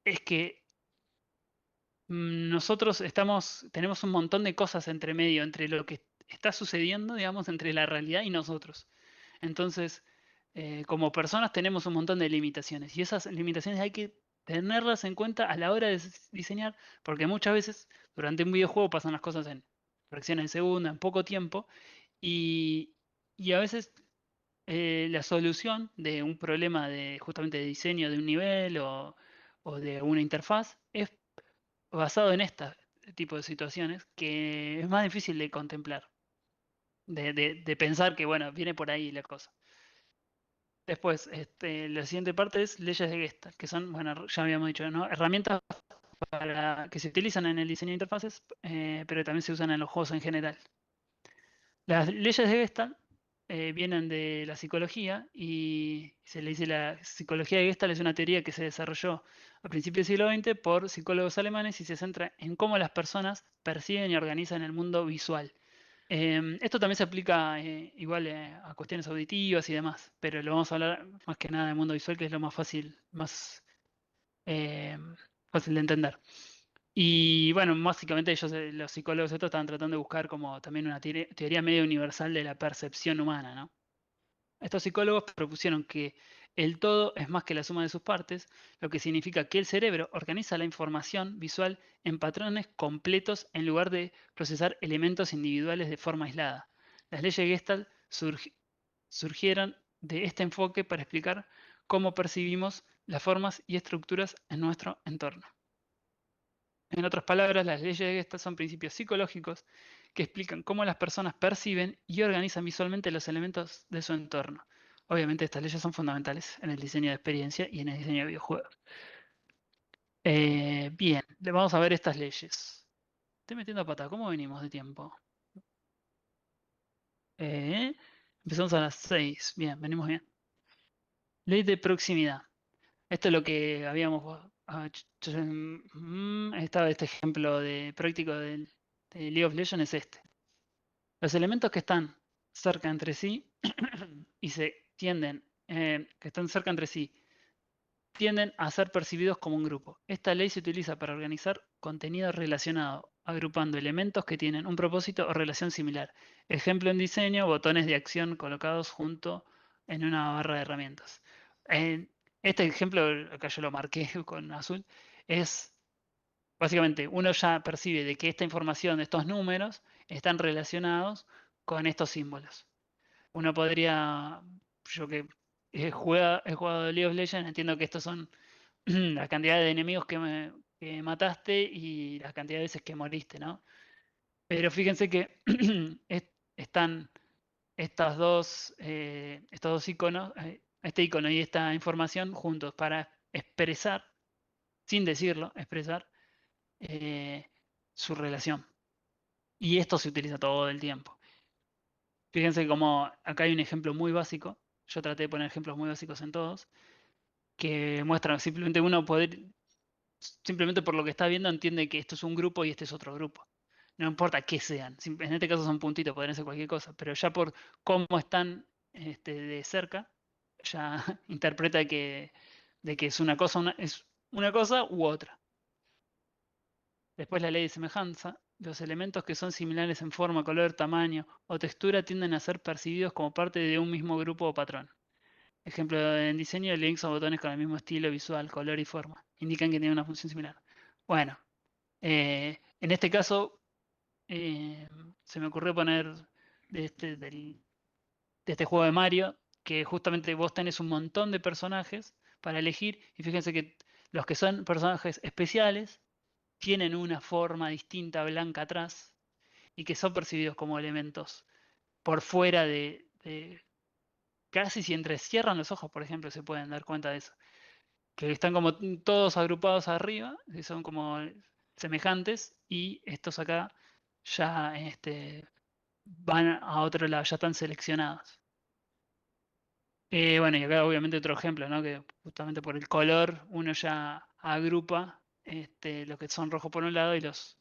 Speaker 1: es que nosotros tenemos un montón de cosas entre medio, entre lo que está sucediendo, digamos, entre la realidad y nosotros. Entonces, como personas tenemos un montón de limitaciones y esas limitaciones hay que tenerlas en cuenta a la hora de diseñar, porque muchas veces durante un videojuego pasan las cosas en fracciones de segundo, en poco tiempo, y, y a veces la solución de un problema de justamente de diseño de un nivel o de una interfaz es basado en este tipo de situaciones que es más difícil de contemplar, de pensar que, bueno, viene por ahí la cosa. Después, la siguiente parte es leyes de Gestalt, que son, bueno, ya habíamos dicho, ¿no? Herramientas que se utilizan en el diseño de interfaces, pero también se usan en los juegos en general. Las leyes de Gestalt vienen de la psicología y se le dice la psicología de Gestalt es una teoría que se desarrolló a principios del siglo XX por psicólogos alemanes y se centra en cómo las personas perciben y organizan el mundo visual. Esto también se aplica igual a cuestiones auditivas y demás, pero lo vamos a hablar más que nada del mundo visual, que es lo más fácil, más eh, fácil de entender. Y bueno, básicamente ellos, los psicólogos estos, estaban tratando de buscar como también una teoría medio universal de la percepción humana, ¿no? Estos psicólogos propusieron que el todo es más que la suma de sus partes, lo que significa que el cerebro organiza la información visual en patrones completos en lugar de procesar elementos individuales de forma aislada. Las leyes Gestalt surgieron de este enfoque para explicar cómo percibimos las formas y estructuras en nuestro entorno. En otras palabras, las leyes de Gestalt son principios psicológicos que explican cómo las personas perciben y organizan visualmente los elementos de su entorno. Obviamente estas leyes son fundamentales en el diseño de experiencia y en el diseño de videojuegos. Bien, le vamos a ver estas leyes. Estoy metiendo a pata, ¿cómo venimos de tiempo? Eh, Empezamos a las 6. Bien, venimos bien. Ley de proximidad. Esto es lo que habíamos... estaba este ejemplo de práctico de League of Legends es este. Los elementos que están cerca entre sí y que están cerca entre sí, tienden a ser percibidos como un grupo. Esta ley se utiliza para organizar contenido relacionado, agrupando elementos que tienen un propósito o relación similar. Ejemplo en diseño, botones de acción colocados junto en una barra de herramientas. En este ejemplo, acá yo lo marqué con azul, es básicamente uno ya percibe de que esta información, estos números, están relacionados con estos símbolos. Uno podría, yo que he jugado League of Legends, entiendo que estos son la cantidad de enemigos que mataste y la cantidad de veces que moriste, ¿no? Pero fíjense que están estos dos iconos, este icono y esta información juntos para expresar, sin decirlo, expresar eh, su relación. Y esto se utiliza todo el tiempo. Fíjense como acá hay un ejemplo muy básico. Yo traté de poner ejemplos muy básicos en todos, que muestran simplemente uno poder, simplemente por lo que está viendo, entiende que esto es un grupo y este es otro grupo. No importa qué sean. En este caso son puntitos, podrían ser cualquier cosa, pero ya por cómo están de cerca, ya interpreta de que es es una cosa u otra. Después la ley de semejanza. Los elementos que son similares en forma, color, tamaño o textura tienden a ser percibidos como parte de un mismo grupo o patrón. Ejemplo, en diseño, links o botones con el mismo estilo visual, color y forma. Indican que tienen una función similar. Bueno, en este caso eh, se me ocurrió poner de este juego de Mario, que justamente vos tenés un montón de personajes para elegir y fíjense que los que son personajes especiales tienen una forma distinta blanca atrás y que son percibidos como elementos por fuera casi si entrecierran los ojos, por ejemplo, se pueden dar cuenta de eso. Que están como todos agrupados arriba, que son como semejantes, y estos acá ya van a otro lado, ya están seleccionados. Bueno, y acá obviamente otro ejemplo, ¿no? Que justamente por el color uno ya agrupa los que son rojos por un lado y los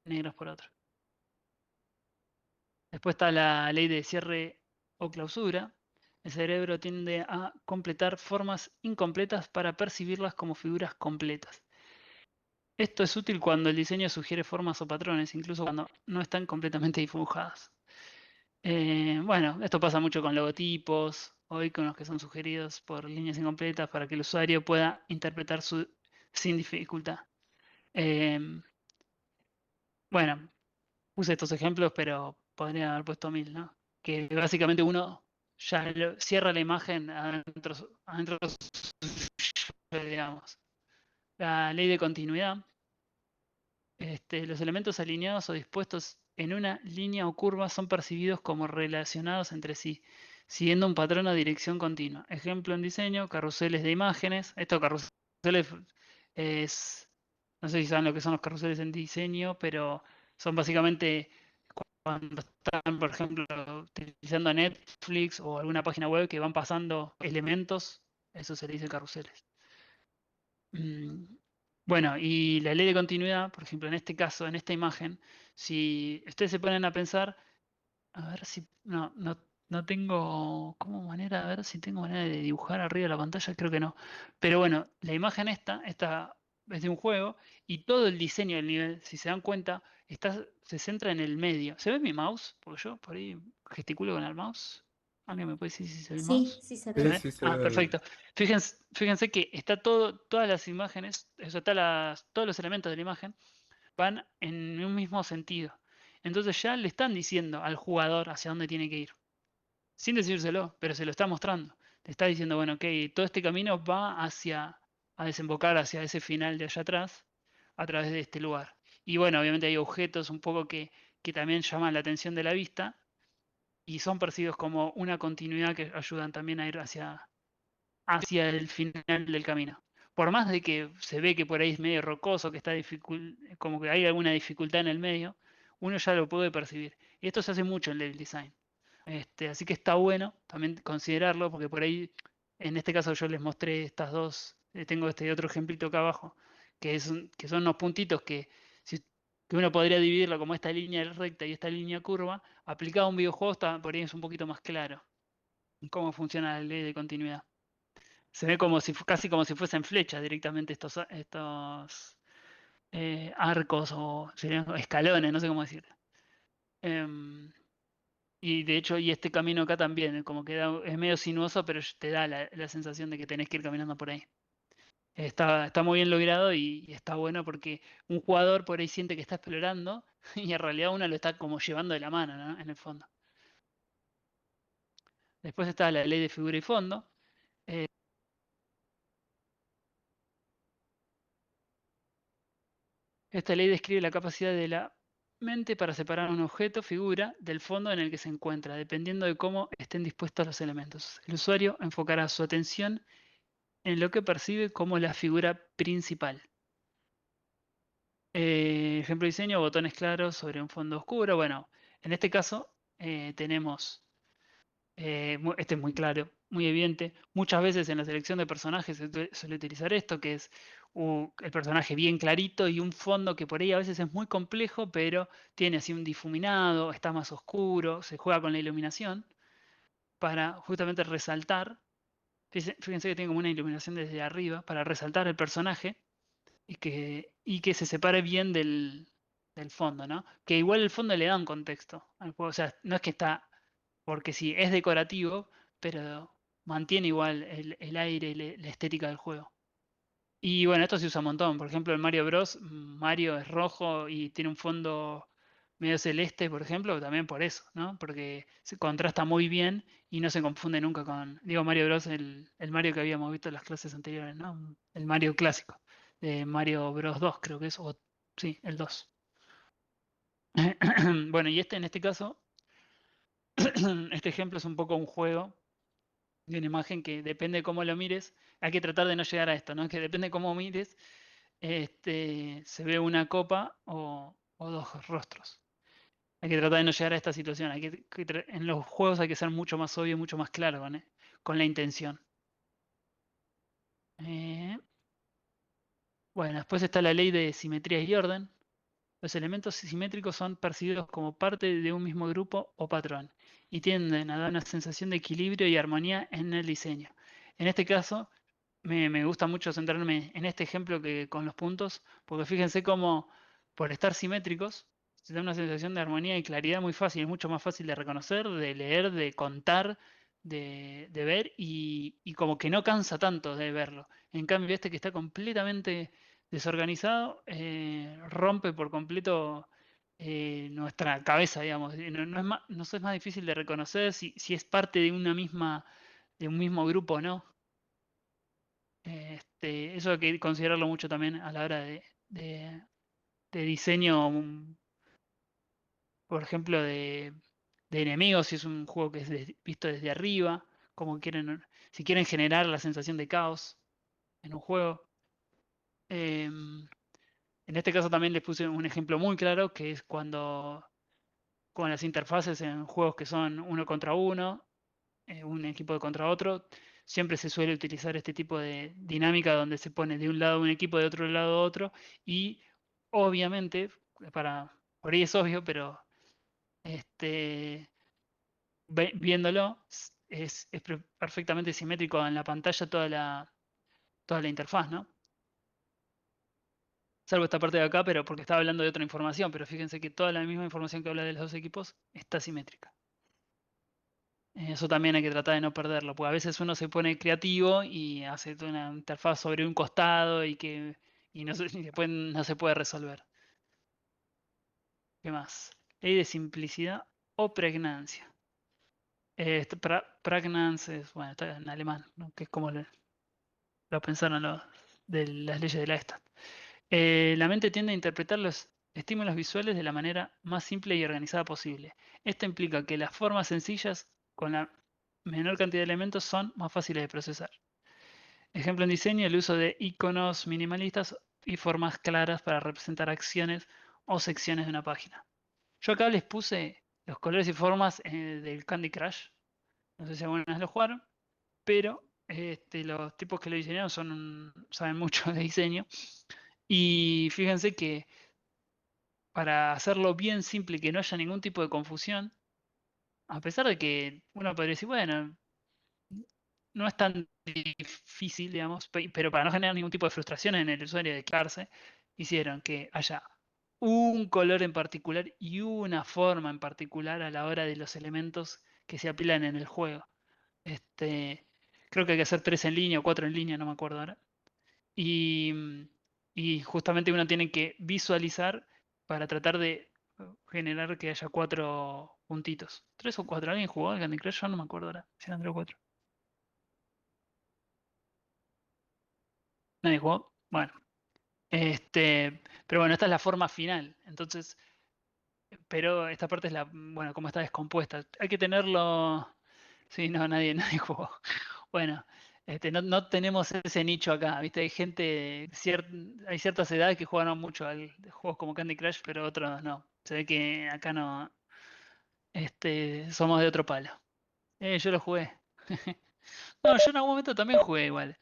Speaker 1: negros por otro. Después está la ley de cierre o clausura. El cerebro tiende a completar formas incompletas para percibirlas como figuras completas. Esto es útil cuando el diseño sugiere formas o patrones, incluso cuando no están completamente dibujadas. Bueno, esto pasa mucho con logotipos o iconos que son sugeridos por líneas incompletas para que el usuario pueda interpretar sin dificultad. Em, bueno, puse estos ejemplos, pero podría haber puesto mil, ¿no? Que básicamente uno ya cierra la imagen adentro digamos. La ley de continuidad. Los elementos alineados o dispuestos en una línea o curva son percibidos como relacionados entre sí. siguiendo un patrón o dirección continua. Ejemplo en diseño, carruseles de imágenes. Esto carruseles es, no sé si saben lo que son los carruseles en diseño, pero son básicamente cuando están, por ejemplo, utilizando Netflix o alguna página web que van pasando elementos, eso se le dice carruseles. Mm, Bueno, y la ley de continuidad, por ejemplo, en este caso, en esta imagen, si ustedes se ponen a pensar, a ver si. No tengo. ¿Cómo manera? A ver si tengo manera de dibujar arriba de la pantalla. Creo que no. Pero bueno, la imagen esta es de un juego y todo el diseño del nivel, si se dan cuenta, se centra en el medio. ¿Se ve mi mouse? Porque yo por ahí gesticulo con el mouse. ¿Alguien me puede decir si se ve el
Speaker 3: Sí,
Speaker 1: mouse?
Speaker 3: sí se
Speaker 1: ¿Se
Speaker 2: Sí,
Speaker 3: ve.
Speaker 1: ve?
Speaker 2: sí, se
Speaker 1: Ah,
Speaker 2: ve.
Speaker 1: perfecto. Fíjense que está todas las imágenes, o sea, todos los elementos de la imagen van en un mismo sentido. Entonces ya le están diciendo al jugador hacia dónde tiene que ir. Sin decírselo, pero se lo está mostrando. Le está diciendo, bueno, ok, todo este camino va a desembocar hacia ese final de allá atrás, a través de este lugar. Y bueno, obviamente hay objetos un poco que también llaman la atención de la vista y son percibidos como una continuidad que ayudan también a ir hacia el final del camino. Por más de que se ve que por ahí es medio rocoso, que está como que hay alguna dificultad en el medio, uno ya lo puede percibir. Y esto se hace mucho en level design. Así que está bueno también considerarlo, porque por ahí, en este caso yo les mostré estas dos, tengo este otro ejemplito acá abajo, que son unos puntitos que uno podría dividirlo como esta línea recta y esta línea curva, aplicado a un videojuego por ahí es un poquito más claro cómo funciona la ley de continuidad. Se ve como si casi como si fuesen flechas directamente estos arcos o serían escalones, no sé cómo decir. Em, y de hecho, y este camino acá también, como que es medio sinuoso, pero te da la sensación de que tenés que ir caminando por ahí. Está muy bien logrado y está bueno porque un jugador por ahí siente que está explorando y en realidad uno lo está como llevando de la mano, ¿no? En el fondo. Después está la ley de figura y fondo. eh, Esta ley describe la capacidad de la mente para separar un objeto, figura, del fondo en el que se encuentra, dependiendo de cómo estén dispuestos los elementos. El usuario enfocará su atención en lo que percibe como la figura principal. Ejemplo de diseño, botones claros sobre un fondo oscuro. Bueno, en este caso tenemos, este es muy claro, muy evidente. Muchas veces en la selección de personajes suele utilizar esto, que es el personaje bien clarito y un fondo que por ahí a veces es muy complejo, pero tiene así un difuminado, está más oscuro, se juega con la iluminación para justamente resaltar. Fíjense que tiene como una iluminación desde arriba para resaltar el personaje y que se separe bien del fondo, ¿no? Que igual el fondo le da un contexto al juego. O sea, no es que está, porque sí, es decorativo, pero mantiene igual el aire, la estética del juego. Y bueno, esto se usa un montón. Por ejemplo, en Mario Bros. Mario es rojo y tiene un fondo medio celeste, por ejemplo, también por eso, ¿no? Porque se contrasta muy bien y no se confunde nunca con, digo, Mario Bros. El Mario que habíamos visto en las clases anteriores, ¿no? El Mario clásico, de Mario Bros. 2, creo que es, o sí, el 2. Bueno, y en este caso, este ejemplo es un poco un juego de una imagen que depende de cómo lo mires, hay que tratar de no llegar a esto, ¿no? Que depende de cómo mires, se ve una copa o dos rostros. Hay que tratar de no llegar a esta situación. En los juegos hay que ser mucho más obvio, mucho más claro con la intención. Eh, bueno, después está la ley de simetría y orden. Los elementos simétricos son percibidos como parte de un mismo grupo o patrón y tienden a dar una sensación de equilibrio y armonía en el diseño. En este caso, me gusta mucho centrarme en este ejemplo que con los puntos, porque fíjense cómo por estar simétricos se da una sensación de armonía y claridad muy fácil, es mucho más fácil de reconocer, de leer, de contar, de ver y como que no cansa tanto de verlo. En cambio, este que está completamente desorganizado rompe por completo nuestra cabeza, digamos. No es más difícil de reconocer si es parte de de un mismo grupo o no. Eso hay que considerarlo mucho también a la hora de diseño, por ejemplo, de enemigos, si es un juego que es visto desde arriba, si quieren generar la sensación de caos en un juego. Em, en este caso también les puse un ejemplo muy claro, que es cuando con las interfaces en juegos que son uno contra uno, un equipo contra otro, siempre se suele utilizar este tipo de dinámica donde se pone de un lado un equipo, de otro lado otro, y obviamente, por ahí es obvio, pero este, viéndolo, perfectamente simétrico en la pantalla toda la interfaz, ¿no? Salvo esta parte de acá, pero porque estaba hablando de otra información, pero fíjense que toda la misma información que habla de los dos equipos está simétrica. Eso también hay que tratar de no perderlo, porque a veces uno se pone creativo y hace toda una interfaz sobre un costado y no y después no se puede resolver. ¿Qué más? Ley de simplicidad o pregnancia. Pragnance es, bueno, está en alemán, ¿no? Que es como lo pensaron los de las leyes de la Estat. La mente tiende a interpretar los estímulos visuales de la manera más simple y organizada posible. Esto implica que las formas sencillas con la menor cantidad de elementos son más fáciles de procesar. Ejemplo en diseño, el uso de iconos minimalistas y formas claras para representar acciones o secciones de una página. Yo acá les puse los colores y formas del Candy Crush. No sé si alguna vez lo jugaron, pero los tipos que lo diseñaron saben mucho de diseño. Y fíjense que para hacerlo bien simple y que no haya ningún tipo de confusión, a pesar de que uno podría decir, bueno, no es tan difícil, digamos, pero para no generar ningún tipo de frustración en el usuario de quedarse, hicieron que haya un color en particular y una forma en particular a la hora de los elementos que se apilan en el juego. Este, creo que hay que hacer 3 en línea o 4 en línea, no me acuerdo ahora. Y, y justamente uno tiene que visualizar para tratar de generar que haya 4 puntitos. 3 o 4. ¿Alguien jugó al Candy Crush? Yo no me acuerdo ahora. Si eran 3 o 4. ¿Nadie jugó? Bueno. Pero bueno, esta es la forma final. Entonces, pero esta parte es bueno, cómo está descompuesta. Hay que tenerlo. Sí, no, nadie jugó. Bueno, no tenemos ese nicho acá, ¿viste? Hay hay ciertas edades que juegan mucho al juegos como Candy Crush, pero otros no. Se ve que acá no, somos de otro palo. Yo lo jugué. No, yo en algún momento también jugué igual.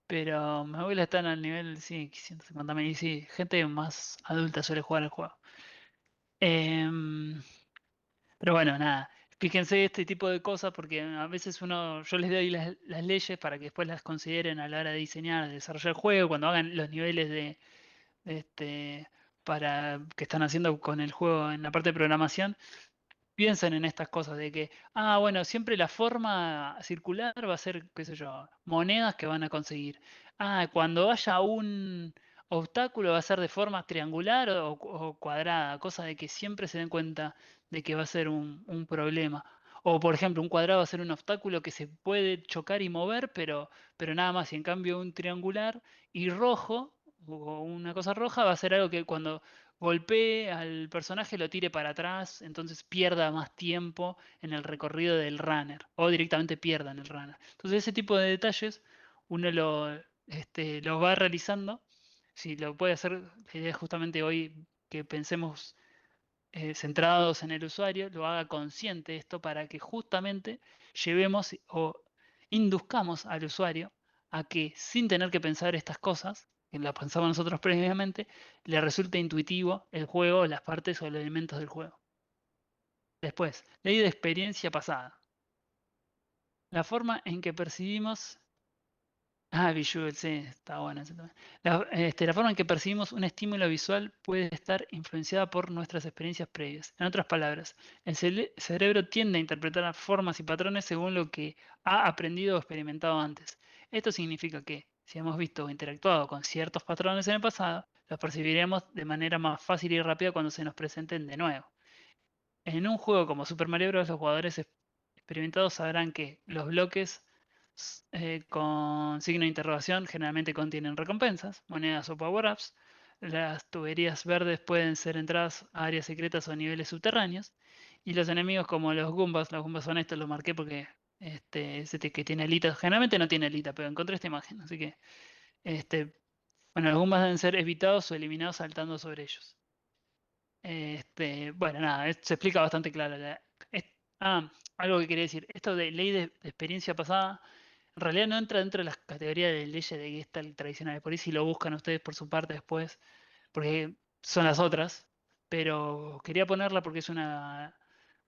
Speaker 1: Pero mi abuela está en el nivel, sí, 150.000. Y sí, gente más adulta suele jugar el juego. Em, pero bueno, nada. Fíjense este tipo de cosas porque a veces yo les doy las leyes para que después las consideren a la hora de diseñar, de desarrollar el juego, cuando hagan los niveles de para que están haciendo con el juego en la parte de programación. Piensen en estas cosas de que, bueno, siempre la forma circular va a ser, qué sé yo, monedas que van a conseguir. Cuando haya un obstáculo va a ser de forma triangular o cuadrada, cosa de que siempre se den cuenta de que va a ser un problema. O, por ejemplo, un cuadrado va a ser un obstáculo que se puede chocar y mover, pero nada más. Y en cambio, un triangular y rojo, o una cosa roja, va a ser algo que cuando golpee al personaje, lo tire para atrás, entonces pierda más tiempo en el recorrido del runner, o directamente pierda en el runner. Entonces ese tipo de detalles uno lo va realizando. Si lo puede hacer, la idea es justamente hoy que pensemos centrados en el usuario, lo haga consciente de esto para que justamente llevemos o induzcamos al usuario a que sin tener que pensar estas cosas, que las pensamos nosotros previamente, le resulte intuitivo el juego, las partes o los elementos del juego. Después, ley de experiencia pasada. La forma en que percibimos. Visual, sí, está bueno ese también. La forma en que percibimos un estímulo visual puede estar influenciada por nuestras experiencias previas. En otras palabras, el cerebro tiende a interpretar formas y patrones según lo que ha aprendido o experimentado antes. Esto significa que, si hemos visto o interactuado con ciertos patrones en el pasado, los percibiremos de manera más fácil y rápida cuando se nos presenten de nuevo. En un juego como Super Mario Bros., los jugadores experimentados sabrán que los bloques con signo de interrogación generalmente contienen recompensas, monedas o power-ups. Las tuberías verdes pueden ser entradas a áreas secretas o niveles subterráneos. Y los enemigos como los Goombas son estos, los marqué porque que tiene alitas. Generalmente no tiene alitas, pero encontré esta imagen. Así que, este, bueno, los Goombas deben ser evitados o eliminados saltando sobre ellos. Bueno, nada, se explica bastante claro. Es- algo que quería decir. Esto de ley de experiencia pasada, en realidad no entra dentro de las categorías de leyes de Gestalt tradicionales. Por ahí si lo buscan ustedes por su parte después, porque son las otras. Pero quería ponerla porque es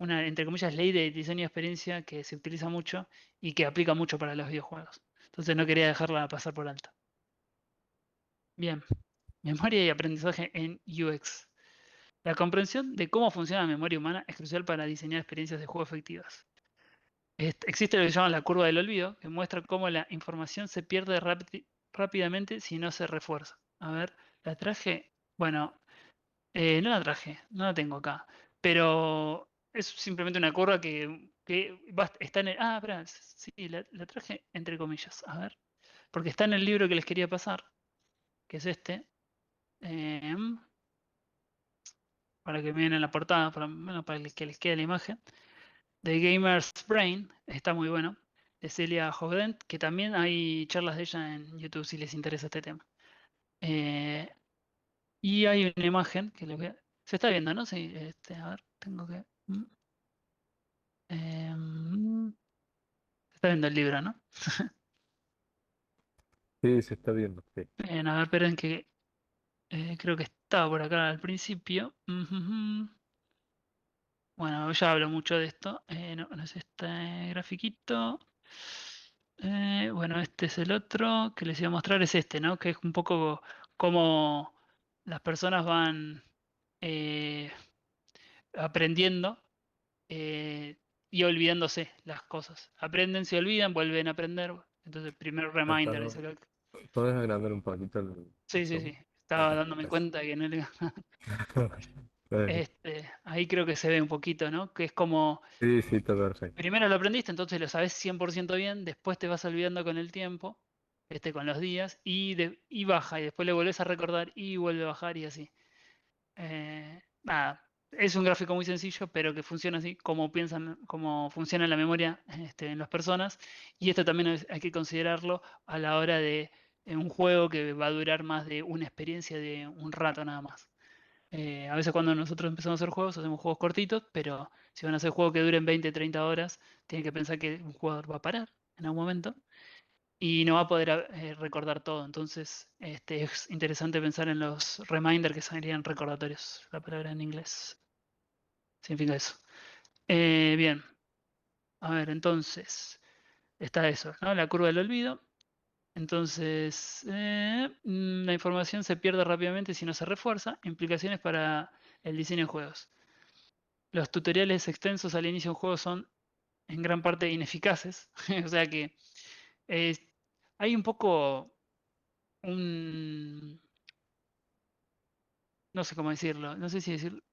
Speaker 1: entre comillas, ley de diseño de experiencia que se utiliza mucho y que aplica mucho para los videojuegos. Entonces no quería dejarla pasar por alto. Bien, memoria y aprendizaje en UX. La comprensión de cómo funciona la memoria humana es crucial para diseñar experiencias de juego efectivas. Existe lo que se llama la curva del olvido, que muestra cómo la información se pierde rápidamente si no se refuerza. A ver, la traje. Bueno, no la traje, no la tengo acá. Pero es simplemente una curva que está en el. Ah, espera, sí, la traje entre comillas. A ver, porque está en el libro que les quería pasar, que es este. em, para que miren en la portada, bueno, para que les quede la imagen. The Gamer's Brain, está muy bueno, de Celia Hovdent, que también hay charlas de ella en YouTube si les interesa este tema. Eh, y hay una imagen que les voy a... Se está viendo, ¿no? Sí, a ver, tengo que... se está viendo el libro, ¿no?
Speaker 2: Sí, se está viendo. Sí.
Speaker 1: Bien, a ver, esperen que creo que estaba por acá al principio. Ujujú. Bueno, ya hablo mucho de esto. No es este grafiquito. Bueno, este es el otro que les iba a mostrar, es este, ¿no? Que es un poco como las personas van eh, aprendiendo eh, y olvidándose las cosas. Aprenden, se olvidan, vuelven a aprender. Entonces, primer
Speaker 2: Acá
Speaker 1: reminder,
Speaker 2: no.
Speaker 1: dice acá.
Speaker 2: ¿Podés agrandar un poquito el
Speaker 1: Sí, sí,
Speaker 2: zoom?
Speaker 1: sí. Estaba
Speaker 2: Acá,
Speaker 1: dándome
Speaker 2: eso.
Speaker 1: cuenta que no le...
Speaker 2: Eh,
Speaker 1: Ahí creo que se ve un poquito, ¿no? Que es como,
Speaker 2: Sí, sí, está perfecto.
Speaker 1: primero lo aprendiste, entonces lo sabes 100% bien, después te vas olvidando con el tiempo, con los días, y baja, y después le volvés a recordar y vuelve a bajar y así. Nada, es un gráfico muy sencillo, pero que funciona así, como piensan, como funciona la memoria en las personas, y esto también hay que considerarlo a la hora de un juego que va a durar más de una experiencia de un rato nada más. A veces cuando nosotros empezamos a hacer juegos, hacemos juegos cortitos, pero si van a hacer juegos que duren 20, 30 horas, tienen que pensar que un jugador va a parar en algún momento y no va a poder recordar todo. Entonces, es interesante pensar en los reminders, que serían recordatorios, la palabra en inglés. Significa eso. Bien, a ver, entonces, está eso, ¿no? La curva del olvido. Entonces, la información se pierde rápidamente si no se refuerza. Implicaciones para el diseño de juegos. Los tutoriales extensos al inicio de un juego son en gran parte ineficaces. O sea que eh, hay un poco un... No sé cómo decirlo, no sé si decir...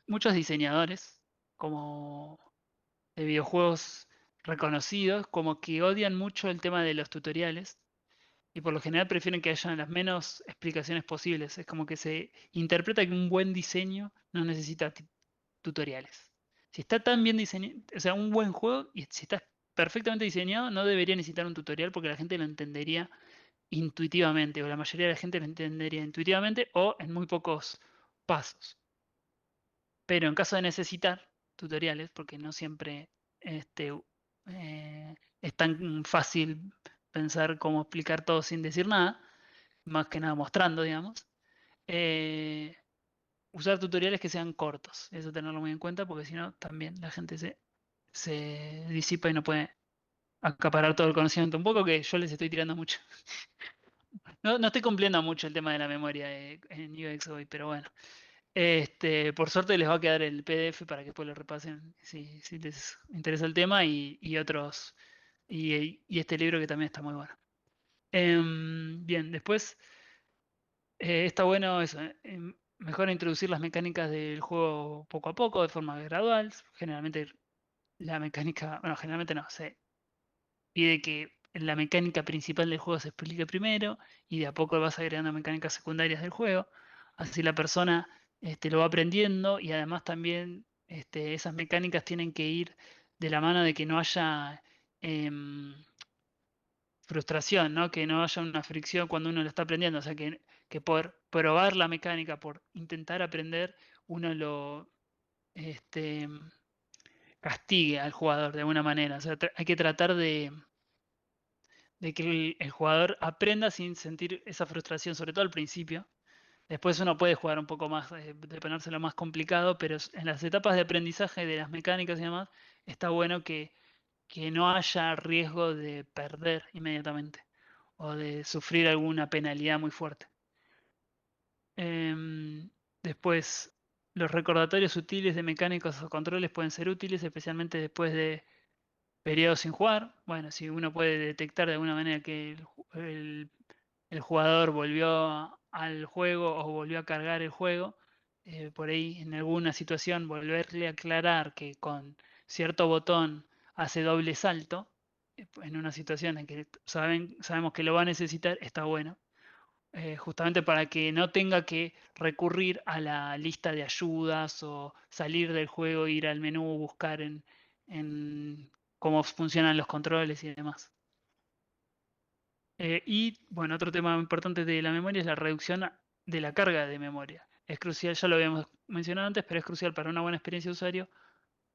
Speaker 1: muchos diseñadores como de videojuegos reconocidos como que odian mucho el tema de los tutoriales y por lo general prefieren que haya las menos explicaciones posibles. Es como que se interpreta que un buen diseño no necesita tutoriales. Si está tan bien diseñado, o sea, un buen juego, y si está perfectamente diseñado, no debería necesitar un tutorial porque la gente lo entendería intuitivamente, o la mayoría de la gente lo entendería intuitivamente o en muy pocos pasos. Pero en caso de necesitar tutoriales, porque no siempre es tan fácil pensar cómo explicar todo sin decir nada, más que nada mostrando, digamos. eh, Usar tutoriales que sean cortos, eso tenerlo muy en cuenta porque si no, también la gente se disipa y no puede acaparar todo el conocimiento. Un poco que yo les estoy tirando mucho. No estoy cumpliendo mucho el tema de la memoria en UX hoy, pero bueno. Por suerte les va a quedar el PDF para que después lo repasen si les interesa el tema y otros. Y este libro que también está muy bueno. Bien, después está bueno eso. Mejor introducir las mecánicas del juego poco a poco, de forma gradual. Generalmente la mecánica, bueno, generalmente no, se pide que la mecánica principal del juego se explique primero y de a poco vas agregando mecánicas secundarias del juego. Así la persona lo va aprendiendo y además también esas mecánicas tienen que ir de la mano de que no haya em, frustración, ¿no? Que no haya una fricción cuando uno lo está aprendiendo. O sea, que por probar la mecánica, por intentar aprender, uno lo este, castigue al jugador de alguna manera. O sea, hay que tratar de que el jugador aprenda sin sentir esa frustración, sobre todo al principio. Después uno puede jugar un poco más, de ponérselo más complicado, pero en las etapas de aprendizaje de las mecánicas y demás, está bueno que no haya riesgo de perder inmediatamente o de sufrir alguna penalidad muy fuerte. Em, Después, los recordatorios sutiles de mecánicos o controles pueden ser útiles, especialmente después de periodos sin jugar. Bueno, si uno puede detectar de alguna manera que el jugador volvió al juego o volvió a cargar el juego, por ahí en alguna situación volverle a aclarar que con cierto botón hace doble salto, en una situación en que sabemos que lo va a necesitar, está bueno. Justamente para que no tenga que recurrir a la lista de ayudas o salir del juego, ir al menú, buscar en cómo funcionan los controles y demás. Y bueno, otro tema importante de la memoria es la reducción de la carga de memoria. Es crucial, ya lo habíamos mencionado antes, pero es crucial para una buena experiencia de usuario,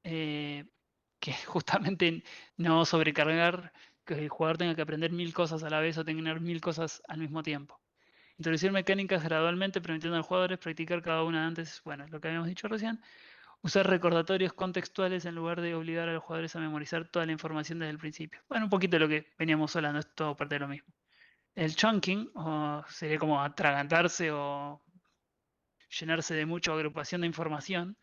Speaker 1: eh, que justamente no sobrecargar, que el jugador tenga que aprender 1000 cosas a la vez o tener 1000 cosas al mismo tiempo. Introducir mecánicas gradualmente, permitiendo a los jugadores practicar cada una antes, bueno, lo que habíamos dicho recién. Usar recordatorios contextuales en lugar de obligar a los jugadores a memorizar toda la información desde el principio. Bueno, un poquito de lo que veníamos hablando, es todo parte de lo mismo. El chunking, o sería como atragantarse o llenarse de mucha agrupación de información.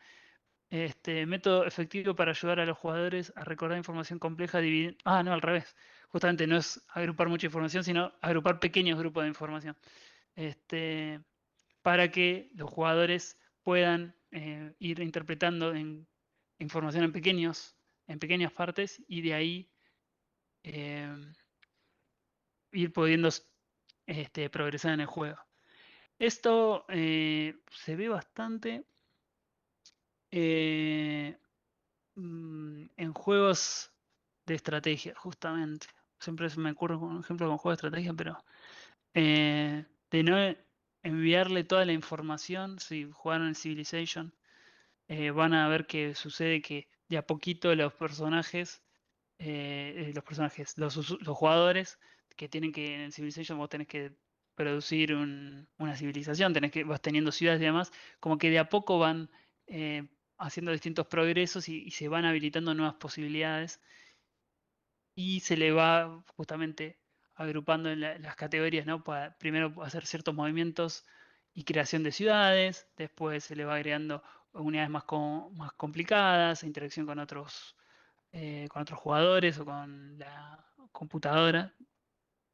Speaker 1: Método efectivo para ayudar a los jugadores a recordar información compleja dividir. Ah, no, al revés. Justamente no es agrupar mucha información, sino agrupar pequeños grupos de información. Este, para que los jugadores puedan ir interpretando información en pequeñas partes y de ahí eh, ir pudiendo progresar en el juego. Esto se ve bastante eh, en juegos de estrategia, justamente. Siempre me ocurre un ejemplo con juegos de estrategia, pero de no enviarle toda la información, si jugaron en Civilization, van a ver que sucede que de a poquito los jugadores que tienen que, en Civilization vos tenés que producir una civilización, vas teniendo ciudades y demás, como que de a poco van haciendo distintos progresos y se van habilitando nuevas posibilidades y se le va justamente agrupando en las categorías, ¿no? Para primero hacer ciertos movimientos y creación de ciudades, después se le va agregando unidades más complicadas, interacción con otros jugadores o con la computadora,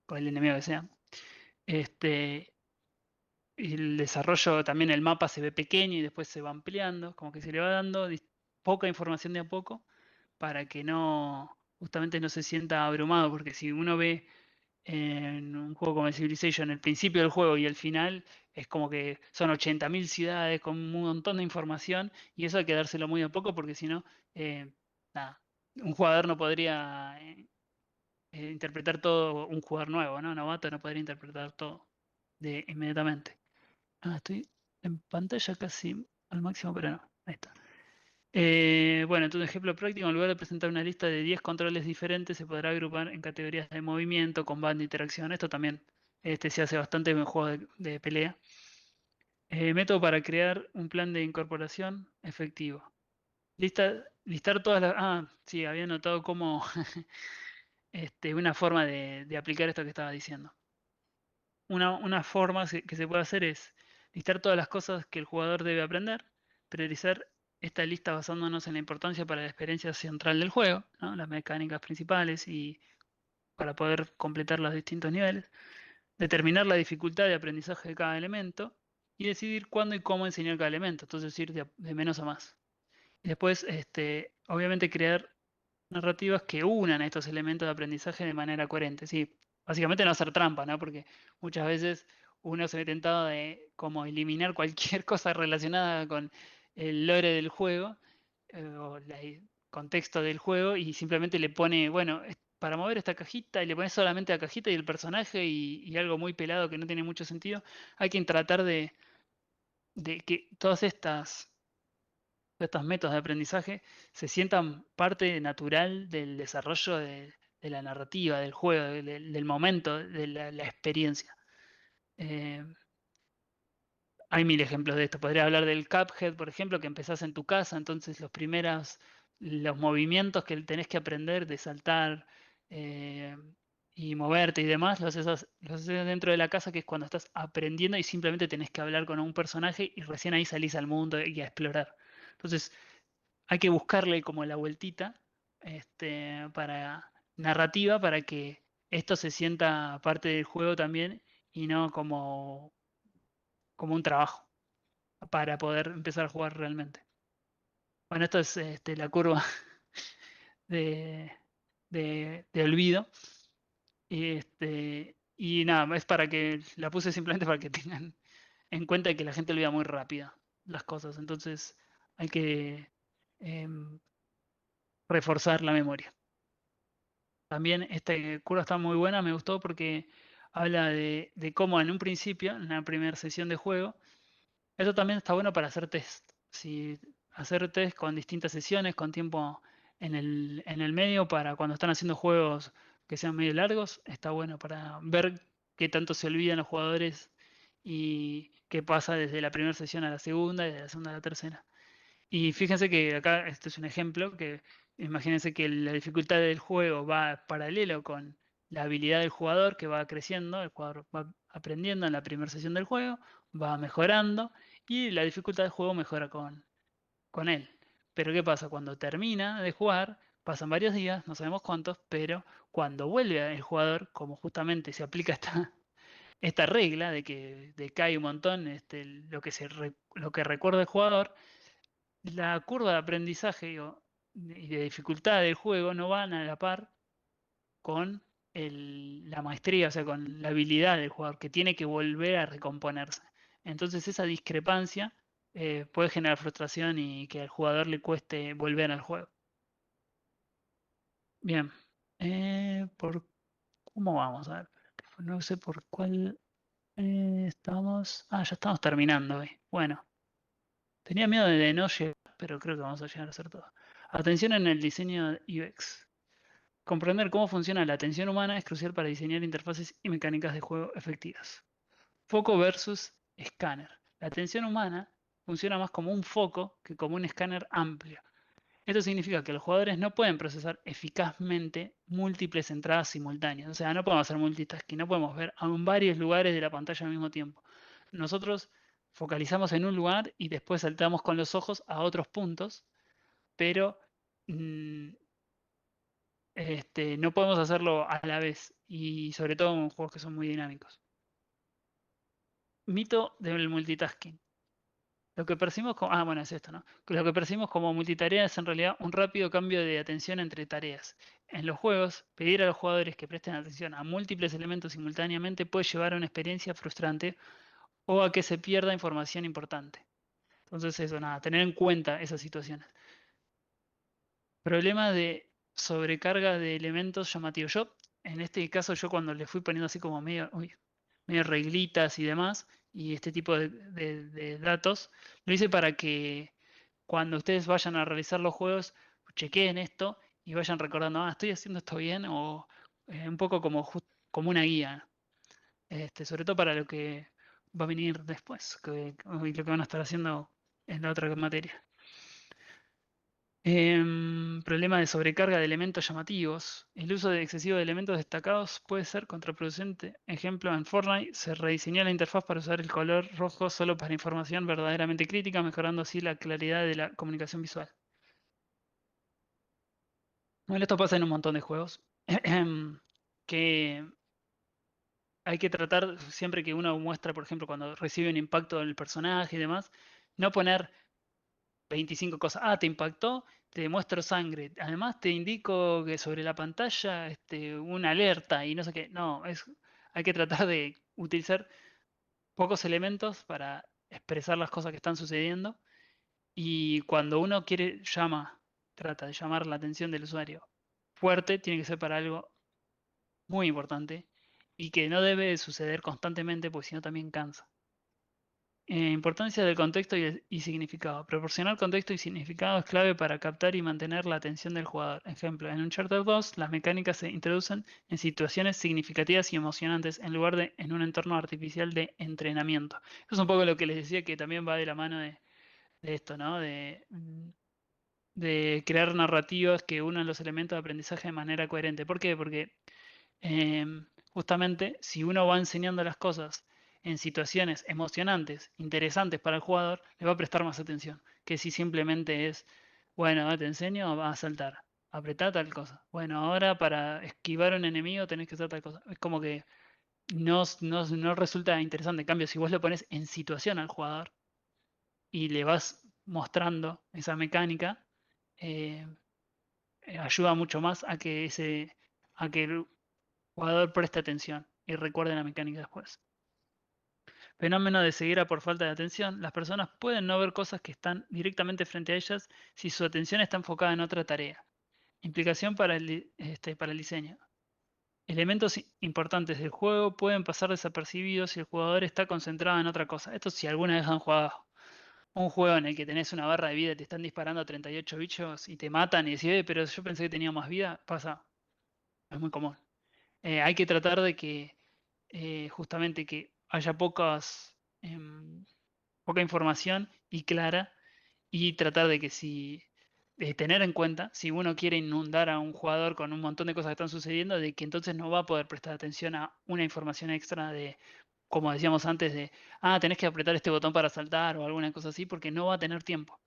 Speaker 1: con el enemigo que sea. Este, y el desarrollo, también el mapa se ve pequeño y después se va ampliando, como que se le va dando poca información de a poco para que no, justamente no se sienta abrumado, porque si uno ve en un juego como Civilization el principio del juego y el final, es como que son 80.000 ciudades con un montón de información y eso hay que dárselo muy a poco porque si no, nada, un jugador no podría interpretar todo, un jugador nuevo, ¿no? Novato no podría interpretar todo inmediatamente. Ah, estoy en pantalla casi al máximo, pero no, ahí está. Bueno, entonces, ejemplo práctico, en lugar de presentar una lista de 10 controles diferentes, se podrá agrupar en categorías de movimiento, combate, interacción. Esto también se hace bastante en juegos de pelea. Método para crear un plan de incorporación efectivo. Listar todas las... Ah, sí, había notado como una forma de aplicar esto que estaba diciendo. Una forma que se puede hacer es listar todas las cosas que el jugador debe aprender, priorizar esta lista basándonos en la importancia para la experiencia central del juego, ¿no? Las mecánicas principales y para poder completar los distintos niveles, determinar la dificultad de aprendizaje de cada elemento y decidir cuándo y cómo enseñar cada elemento, entonces ir de menos a más. Y después, obviamente, crear narrativas que unan estos elementos de aprendizaje de manera coherente. Sí, básicamente no hacer trampa, ¿no? Porque muchas veces uno se ve tentado de como eliminar cualquier cosa relacionada con el lore del juego, o el contexto del juego y simplemente le pone, bueno, para mover esta cajita y le pones solamente la cajita y el personaje y algo muy pelado que no tiene mucho sentido. Hay que tratar de que todas estos métodos de aprendizaje se sientan parte natural del desarrollo de la narrativa, del juego, del momento, de la experiencia. Eh, Hay mil ejemplos de esto. Podría hablar del Cuphead, por ejemplo, que empezás en tu casa, entonces los movimientos que tenés que aprender de saltar eh, y moverte y demás, los haces dentro de la casa, que es cuando estás aprendiendo y simplemente tenés que hablar con un personaje y recién ahí salís al mundo y a explorar. Entonces, hay que buscarle como la vueltita para narrativa para que esto se sienta parte del juego también y no como un trabajo para poder empezar a jugar realmente. Bueno, esto es la curva de, de olvido. Y nada, es para que la puse simplemente para que tengan en cuenta que la gente olvida muy rápido las cosas. Entonces hay que em, reforzar la memoria. También esta curva está muy buena, me gustó porque habla de cómo en un principio, en la primera sesión de juego, eso también está bueno para hacer test. Si hacer test con distintas sesiones, con tiempo en el medio, para cuando están haciendo juegos que sean medio largos, está bueno para ver qué tanto se olvidan los jugadores y qué pasa desde la primera sesión a la segunda y de la segunda a la tercera. Y fíjense que acá, este es un ejemplo, que imagínense que la dificultad del juego va paralelo con la habilidad del jugador que va creciendo, el jugador va aprendiendo en la primera sesión del juego, va mejorando y la dificultad del juego mejora con él. Pero ¿qué pasa? Cuando termina de jugar, pasan varios días, no sabemos cuántos, pero cuando vuelve el jugador, como justamente se aplica esta regla de que decae un montón lo que recuerda el jugador, la curva de aprendizaje y de dificultad del juego no van a la par con la maestría, o sea, con la habilidad del jugador, que tiene que volver a recomponerse. Entonces esa discrepancia puede generar frustración y que al jugador le cueste volver al juego. Bien. ¿Cómo vamos? A ver, no sé por cuál estamos. Ah, ya estamos terminando hoy. Bueno, tenía miedo de no llegar, pero creo que vamos a llegar a hacer todo. Atención en el diseño UX. Comprender cómo funciona la atención humana es crucial para diseñar interfaces y mecánicas de juego efectivas. Foco versus escáner. La atención humana funciona más como un foco que como un escáner amplio. Esto significa que los jugadores no pueden procesar eficazmente múltiples entradas simultáneas. O sea, no podemos hacer multitasking, no podemos ver en varios lugares de la pantalla al mismo tiempo. Nosotros focalizamos en un lugar y después saltamos con los ojos a otros puntos, pero mm, no podemos hacerlo a la vez y sobre todo en juegos que son muy dinámicos. Mito del multitasking. Lo que percibimos como, bueno, es esto, ¿no? Que lo que percibimos como multitarea es en realidad un rápido cambio de atención entre tareas. En los juegos, pedir a los jugadores que presten atención a múltiples elementos simultáneamente puede llevar a una experiencia frustrante o a que se pierda información importante. Entonces eso, nada, tener en cuenta esas situaciones. Problema de sobrecarga de elementos llamativos. En este caso, yo cuando le fui poniendo así como medio reglitas y demás, y este tipo de datos, lo hice para que cuando ustedes vayan a realizar los juegos, chequeen esto y vayan recordando, estoy haciendo esto bien, o un poco como una guía, sobre todo para lo que va a venir después, y lo que van a estar haciendo en la otra materia. Problema de sobrecarga de elementos llamativos. El uso de excesivo de elementos destacados puede ser contraproducente. Ejemplo, en Fortnite se rediseñó la interfaz para usar el color rojo solo para información verdaderamente crítica, mejorando así la claridad de la comunicación visual. Bueno, esto pasa en un montón de juegos. Que hay que tratar siempre que uno muestra, por ejemplo, cuando recibe un impacto del personaje y demás, no poner 25 cosas. Te impactó, te muestro sangre. Además te indico que sobre la pantalla una alerta y no sé qué. No, hay que tratar de utilizar pocos elementos para expresar las cosas que están sucediendo Y cuando uno trata de llamar la atención del usuario fuerte, tiene que ser para algo muy importante y que no debe suceder constantemente, porque si no también cansa. Importancia del contexto y significado. Proporcionar contexto y significado es clave para captar y mantener la atención del jugador. Ejemplo, en Uncharted 2, las mecánicas se introducen en situaciones significativas y emocionantes en lugar de en un entorno artificial de entrenamiento. Eso es un poco lo que les decía, que también va de la mano de esto, ¿no? De crear narrativas que unan los elementos de aprendizaje de manera coherente. ¿Por qué? Porque justamente si uno va enseñando las cosas en situaciones emocionantes, interesantes para el jugador, le va a prestar más atención que si simplemente es, bueno, te enseño, vas a saltar, apretá tal cosa. Bueno, ahora para esquivar a un enemigo tenés que hacer tal cosa. Es como que no resulta interesante. En cambio, si vos lo pones en situación al jugador y le vas mostrando esa mecánica, eh, ayuda mucho más a que el jugador preste atención y recuerde la mecánica después. Fenómeno de ceguera por falta de atención. Las personas pueden no ver cosas que están directamente frente a ellas si su atención está enfocada en otra tarea. Implicación para el diseño. Elementos importantes del juego pueden pasar desapercibidos si el jugador está concentrado en otra cosa. Esto si alguna vez han jugado un juego en el que tenés una barra de vida y te están disparando a 38 bichos y te matan y decís, pero yo pensé que tenía más vida, pasa, es muy común. Hay que tratar de que justamente que haya poca información y clara, y tratar de que de tener en cuenta, si uno quiere inundar a un jugador con un montón de cosas que están sucediendo, de que entonces no va a poder prestar atención a una información extra de, como decíamos antes, tenés que apretar este botón para saltar o alguna cosa así, porque no va a tener tiempo.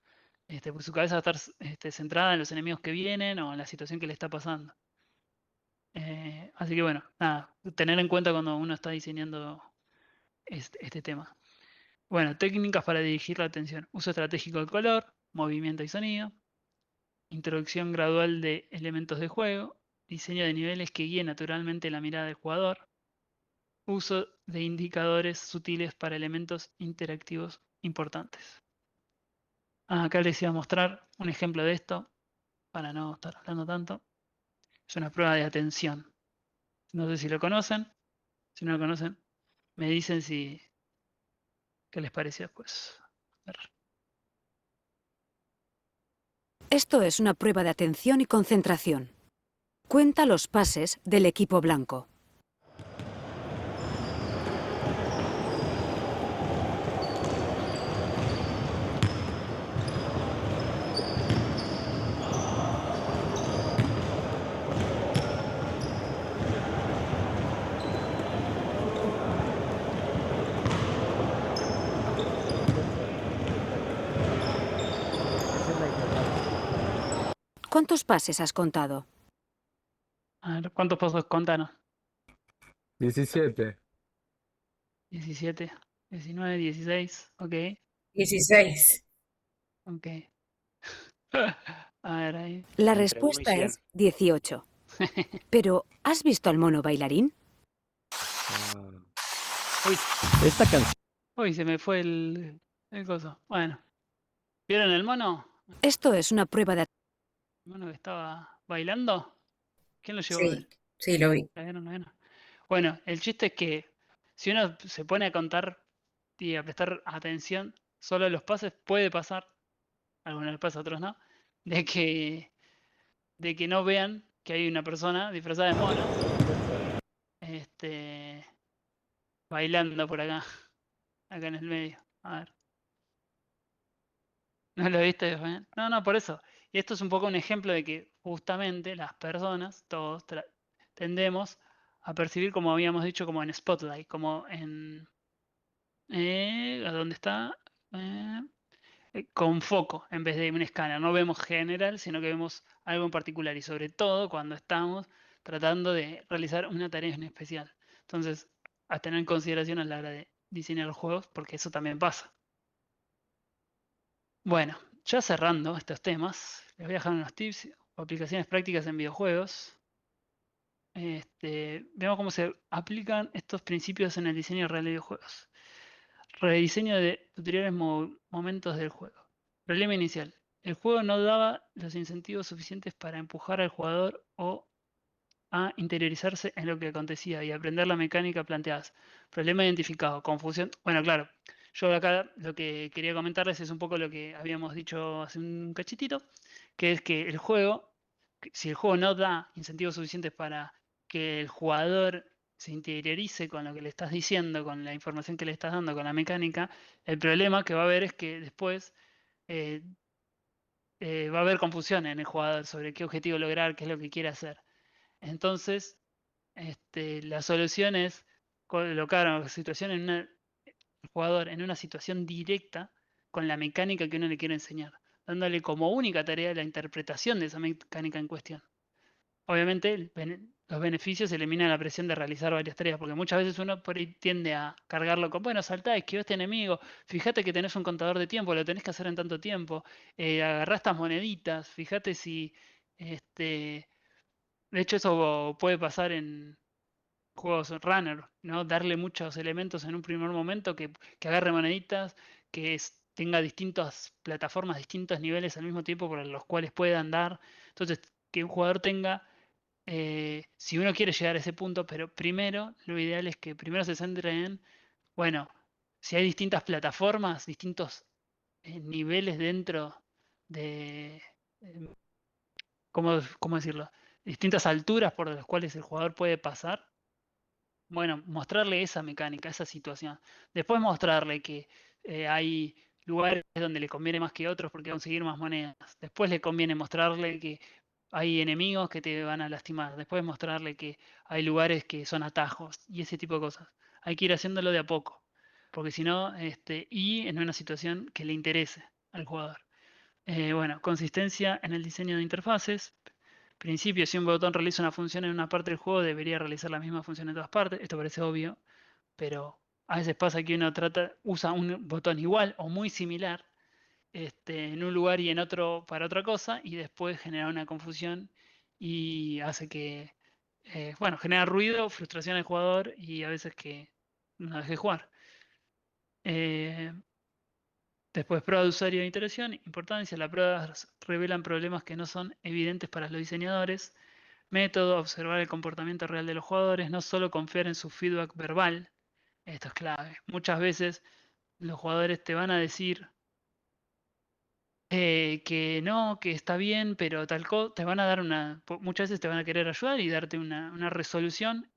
Speaker 1: Pues su cabeza va a estar centrada en los enemigos que vienen o en la situación que le está pasando. Así que bueno, nada, tener en cuenta cuando uno está diseñando este tema. Bueno, técnicas para dirigir la atención. Uso estratégico del color, movimiento y sonido. Introducción gradual de elementos de juego. Diseño de niveles que guíe naturalmente la mirada del jugador. Uso de indicadores sutiles para elementos interactivos importantes. Acá les iba a mostrar un ejemplo de esto, para no estar hablando tanto. Es una prueba de atención. No sé si lo conocen. Si no lo conocen, me dicen qué les parece después. A ver.
Speaker 3: Esto es una prueba de atención y concentración. Cuenta los pases del equipo blanco. ¿Cuántos pases has contado?
Speaker 1: A ver, ¿cuántos pasos contanos?
Speaker 2: 17.
Speaker 1: 17, 19, 16. Ok,
Speaker 4: 16.
Speaker 1: ok. A ver ahí.
Speaker 3: La
Speaker 5: Entre 1 y
Speaker 3: respuesta
Speaker 5: 100.
Speaker 3: es 18. Pero, ¿has visto al mono bailarín?
Speaker 5: Ah,
Speaker 1: Uy,
Speaker 5: esta canción.
Speaker 1: uy, se me fue el coso. Bueno, ¿vieron el mono?
Speaker 3: Esto es una prueba de...
Speaker 1: ¿El mono que estaba bailando? ¿Quién lo llevó a
Speaker 4: Sí,
Speaker 1: ver?
Speaker 4: sí, lo vi.
Speaker 1: ¿Lo vieron? ¿Lo vieron? Bueno, el chiste es que si uno se pone a contar y a prestar atención solo a los pases, puede pasar, algunos les pasa, a otros no, de que, de que no vean que hay una persona disfrazada de mono este, bailando por acá en el medio. A ver, ¿no lo viste, Fabián? No, no, por eso. Y esto es un poco un ejemplo de que justamente las personas, todos, tendemos a percibir, como habíamos dicho, como en Spotlight, como en... ¿a dónde está? Eh, con foco en vez de un escáner. No vemos general, sino que vemos algo en particular y sobre todo cuando estamos tratando de realizar una tarea en especial. Entonces, a tener en consideración a la hora de diseñar los juegos, porque eso también pasa. Bueno, ya cerrando estos temas, les voy a dejar unos tips o aplicaciones prácticas en videojuegos. Vemos cómo se aplican estos principios en el diseño real de videojuegos. Rediseño de tutoriales momentos del juego. Problema inicial. El juego no daba los incentivos suficientes para empujar al jugador o a interiorizarse en lo que acontecía y aprender la mecánica planteadas. Problema identificado, confusión. Bueno, claro, yo acá lo que quería comentarles es un poco lo que habíamos dicho hace un cachitito, que es que el juego, si el juego no da incentivos suficientes para que el jugador se interiorice con lo que le estás diciendo, con la información que le estás dando, con la mecánica, el problema que va a haber es que después eh, va a haber confusión en el jugador sobre qué objetivo lograr, qué es lo que quiere hacer. Entonces, la solución es colocar a la situación el jugador en una situación directa con la mecánica que uno le quiere enseñar, dándole como única tarea la interpretación de esa mecánica en cuestión. Obviamente, los beneficios eliminan la presión de realizar varias tareas, porque muchas veces uno por ahí tiende a cargarlo con, bueno, saltá, esquivá a este enemigo, fíjate que tenés un contador de tiempo, lo tenés que hacer en tanto tiempo, agarrá estas moneditas, fíjate si, de hecho eso puede pasar en juegos runner, ¿no? Darle muchos elementos en un primer momento que agarre moneditas, que tenga distintas plataformas, distintos niveles al mismo tiempo por los cuales pueda andar. Entonces, que un jugador tenga, si uno quiere llegar a ese punto, pero primero lo ideal es que primero se centre en, bueno, si hay distintas plataformas, distintos niveles dentro de, em, ¿cómo decirlo? Distintas alturas por las cuales el jugador puede pasar. Bueno, mostrarle esa mecánica, esa situación. Después mostrarle que hay lugares donde le conviene más que otros porque conseguir más monedas. Después le conviene mostrarle que hay enemigos que te van a lastimar. Después mostrarle que hay lugares que son atajos y ese tipo de cosas. Hay que ir haciéndolo de a poco. Porque si no, y en una situación que le interese al jugador. Bueno, consistencia en el diseño de interfaces. Principio, si un botón realiza una función en una parte del juego, debería realizar la misma función en todas partes. Esto parece obvio, pero a veces pasa que uno usa un botón igual o muy similar en un lugar y en otro para otra cosa, y después genera una confusión y hace que, bueno, genera ruido, frustración al jugador y a veces que no deje jugar. Eh, Después, prueba de usuario de interacción. Importancia, las pruebas revelan problemas que no son evidentes para los diseñadores. Método, observar el comportamiento real de los jugadores, no solo confiar en su feedback verbal. Esto es clave. Muchas veces los jugadores te van a decir que no, que está bien, pero tal cosa, te van a dar muchas veces te van a querer ayudar y darte una resolución.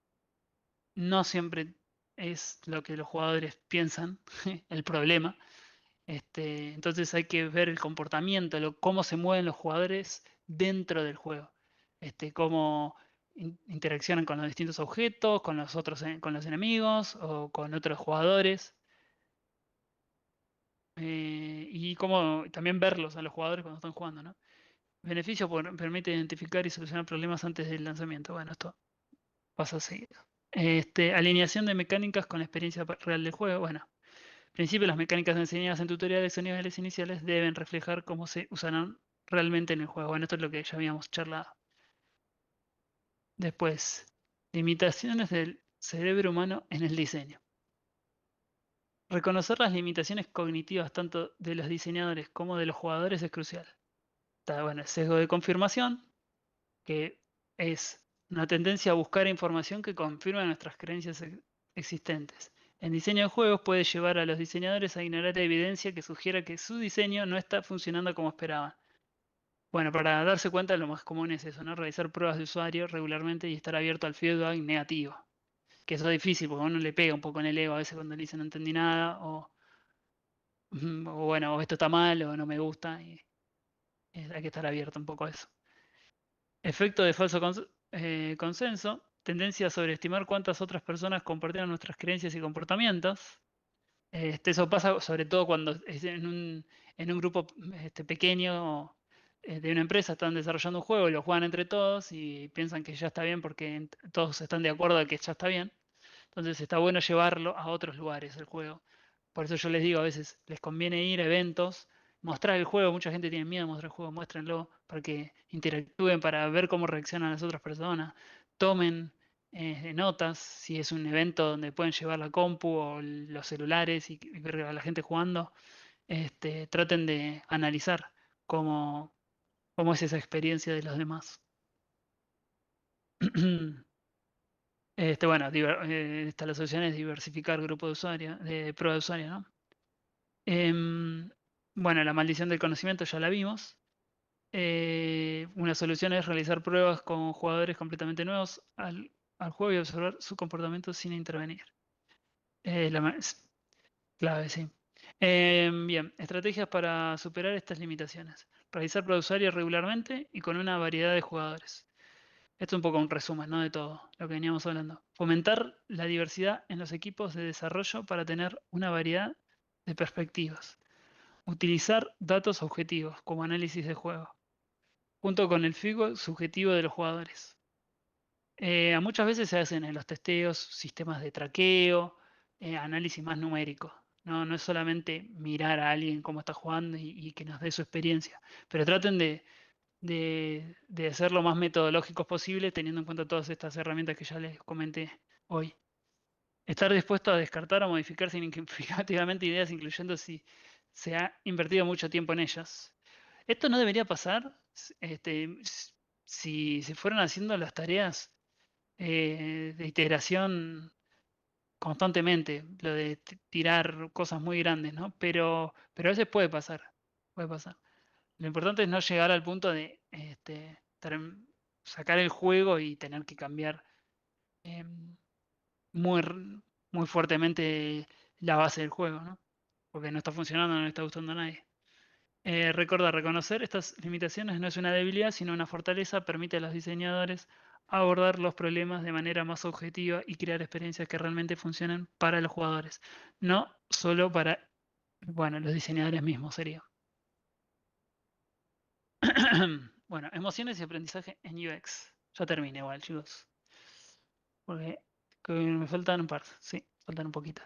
Speaker 1: No siempre es lo que los jugadores piensan, el problema. Entonces hay que ver el comportamiento, cómo se mueven los jugadores dentro del juego, cómo interaccionan con los distintos objetos, con los otros, con los enemigos o con otros jugadores, y cómo también verlos a los jugadores cuando están jugando, ¿no? Beneficio permite identificar y solucionar problemas antes del lanzamiento. Bueno, esto pasa seguido. Alineación de mecánicas con la experiencia real del juego. Bueno, en principio, las mecánicas enseñadas en tutoriales o niveles iniciales deben reflejar cómo se usarán realmente en el juego. Bueno, esto es lo que ya habíamos charlado. Después, limitaciones del cerebro humano en el diseño. Reconocer las limitaciones cognitivas tanto de los diseñadores como de los jugadores es crucial. Está, bueno, el sesgo de confirmación, que es una tendencia a buscar información que confirme nuestras creencias existentes. En diseño de juegos puede llevar a los diseñadores a ignorar evidencia que sugiera que su diseño no está funcionando como esperaban. Bueno, para darse cuenta lo más común es eso, ¿no? Realizar pruebas de usuario regularmente y estar abierto al feedback negativo. Que eso es difícil porque uno le pega un poco en el ego a veces cuando le dicen no entendí nada o bueno, o esto está mal o no me gusta y hay que estar abierto un poco a eso. Efecto de falso consenso, tendencia a sobreestimar cuántas otras personas compartieron nuestras creencias y comportamientos. Eso pasa sobre todo cuando es en un grupo pequeño de una empresa, están desarrollando un juego y lo juegan entre todos y piensan que ya está bien porque todos están de acuerdo de que ya está bien. Entonces está bueno llevarlo a otros lugares el juego. Por eso yo les digo, a veces les conviene ir a eventos, mostrar el juego. Mucha gente tiene miedo de mostrar el juego, muéstrenlo para que interactúen, para ver cómo reaccionan las otras personas. Tomen notas, si es un evento donde pueden llevar la compu o los celulares y ver a la gente jugando. traten de analizar cómo es esa experiencia de los demás. Bueno, la solución es diversificar grupo de usuarios, de prueba de usuario, ¿no? Bueno, la maldición del conocimiento ya la vimos. Una solución es realizar pruebas con jugadores completamente nuevos al juego y observar su comportamiento sin intervenir. Es clave, sí. Bien, estrategias para superar estas limitaciones. Realizar pruebas de usuario regularmente y con una variedad de jugadores. Esto es un poco un resumen, ¿no? De todo lo que veníamos hablando. Fomentar la diversidad en los equipos de desarrollo para tener una variedad de perspectivas. Utilizar datos objetivos como análisis de juego, junto con el feedback subjetivo de los jugadores. Muchas veces se hacen en los testeos sistemas de traqueo, análisis más numérico. No es solamente mirar a alguien cómo está jugando y que nos dé su experiencia, pero traten de ser lo más metodológicos posible teniendo en cuenta todas estas herramientas que ya les comenté hoy. Estar dispuesto a descartar o modificar significativamente ideas, incluyendo si se ha invertido mucho tiempo en ellas. Esto no debería pasar si se fueran haciendo las tareas de iteración constantemente, lo de tirar cosas muy grandes, ¿no? Pero a veces puede pasar, puede pasar. Lo importante es no llegar al punto de sacar el juego y tener que cambiar em, muy, muy fuertemente la base del juego, ¿no? Porque no está funcionando, no le está gustando a nadie. Recordar, reconocer estas limitaciones no es una debilidad, sino una fortaleza, permite a los diseñadores abordar los problemas de manera más objetiva y crear experiencias que realmente funcionen para los jugadores, no solo para, bueno, los diseñadores mismos sería. Bueno, emociones y aprendizaje en UX. Ya terminé igual, chicos. Porque me faltan un par. Sí, faltan un poquito.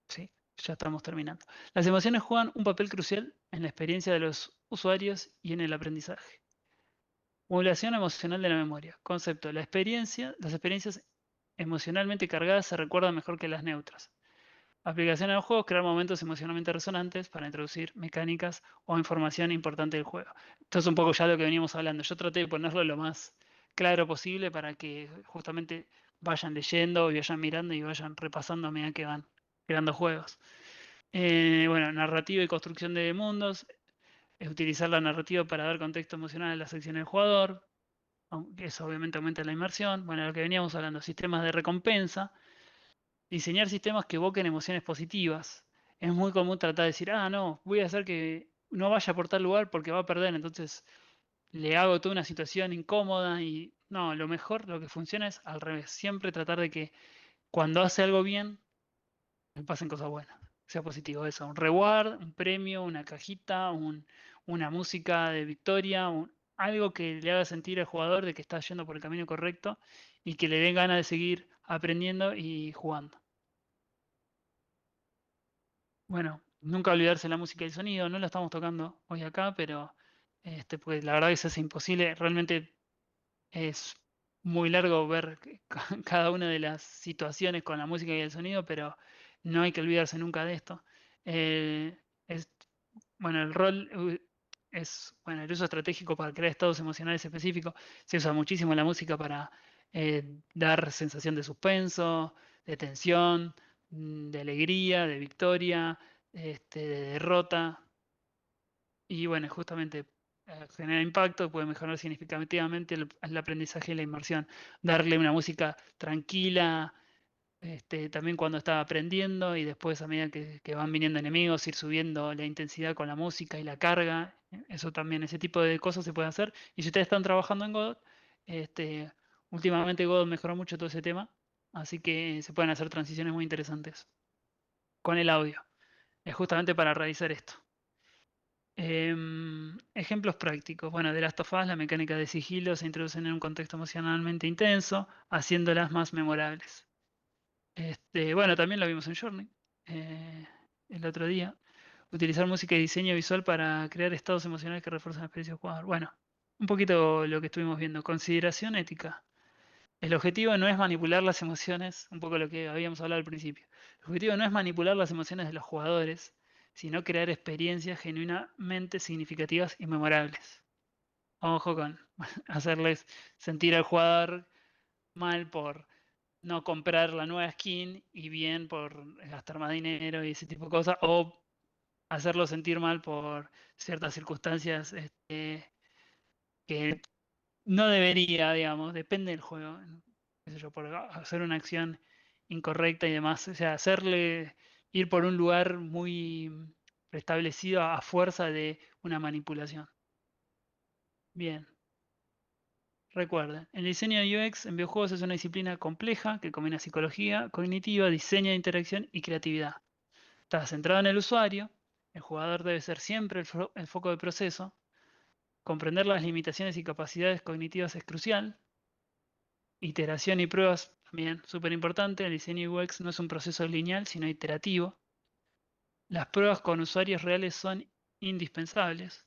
Speaker 1: Sí, ya estamos terminando. Las emociones juegan un papel crucial en la experiencia de los usuarios y en el aprendizaje. Modulación emocional de la memoria. Concepto. Las experiencias emocionalmente cargadas se recuerdan mejor que las neutras. Aplicación a los juegos, crear momentos emocionalmente resonantes para introducir mecánicas o información importante del juego. Esto es un poco ya lo que veníamos hablando. Yo traté de ponerlo lo más claro posible para que justamente vayan leyendo, vayan mirando y vayan repasando a medida que van creando juegos. Bueno, narrativa y construcción de mundos. Es utilizar la narrativa para dar contexto emocional a las acciones del jugador. Aunque eso obviamente aumenta la inmersión. Bueno, lo que veníamos hablando, sistemas de recompensa. Diseñar sistemas que evoquen emociones positivas. Es muy común tratar de decir, no, voy a hacer que no vaya por tal lugar porque va a perder, entonces le hago toda una situación incómoda y no, lo mejor, lo que funciona es al revés, siempre tratar de que cuando hace algo bien, le pasen cosas buenas, sea positivo eso, un reward, un premio, una cajita, una música de victoria, algo que le haga sentir al jugador de que está yendo por el camino correcto y que le dé ganas de seguir aprendiendo y jugando. Bueno, nunca olvidarse la música y el sonido, no lo estamos tocando hoy acá, pero pues la verdad que eso es imposible. Realmente es muy largo ver cada una de las situaciones con la música y el sonido, pero no hay que olvidarse nunca de esto. Eh, es, bueno, el rol es, bueno, el uso estratégico para crear estados emocionales específicos. Se usa muchísimo la música para dar sensación de suspenso, de tensión, de alegría, de victoria, de derrota. Y bueno, justamente genera impacto, puede mejorar significativamente el aprendizaje y la inmersión. Darle una música tranquila, también cuando está aprendiendo y después a medida que van viniendo enemigos, ir subiendo la intensidad con la música y la carga. Eso también, ese tipo de cosas se puede hacer. Y si ustedes están trabajando en Godot, últimamente Godot mejoró mucho todo ese tema, así que se pueden hacer transiciones muy interesantes con el audio. Es justamente para realizar esto. Ejemplos prácticos. Bueno, de Last of Us, la mecánica de sigilo se introducen en un contexto emocionalmente intenso, haciéndolas más memorables. Bueno, también lo vimos en Journey el otro día. Utilizar música y diseño visual para crear estados emocionales que refuerzan la experiencia del jugador. Bueno, un poquito lo que estuvimos viendo. Consideración ética. El objetivo no es manipular las emociones, un poco lo que habíamos hablado al principio. El objetivo no es manipular las emociones de los jugadores, sino crear experiencias genuinamente significativas y memorables. Ojo con hacerles sentir al jugador mal por no comprar la nueva skin y bien por gastar más dinero y ese tipo de cosas, o hacerlo sentir mal por ciertas circunstancias que no debería, digamos, depende del juego, ¿no? Qué sé yo, por hacer una acción incorrecta y demás, o sea, hacerle ir por un lugar muy preestablecido a fuerza de una manipulación. Bien. Recuerden, el diseño de UX en videojuegos es una disciplina compleja que combina psicología cognitiva, diseño de interacción y creatividad. Está centrado en el usuario, el jugador debe ser siempre el foco del proceso, comprender las limitaciones y capacidades cognitivas es crucial, iteración y pruebas también súper importante, el diseño UX no es un proceso lineal sino iterativo, las pruebas con usuarios reales son indispensables.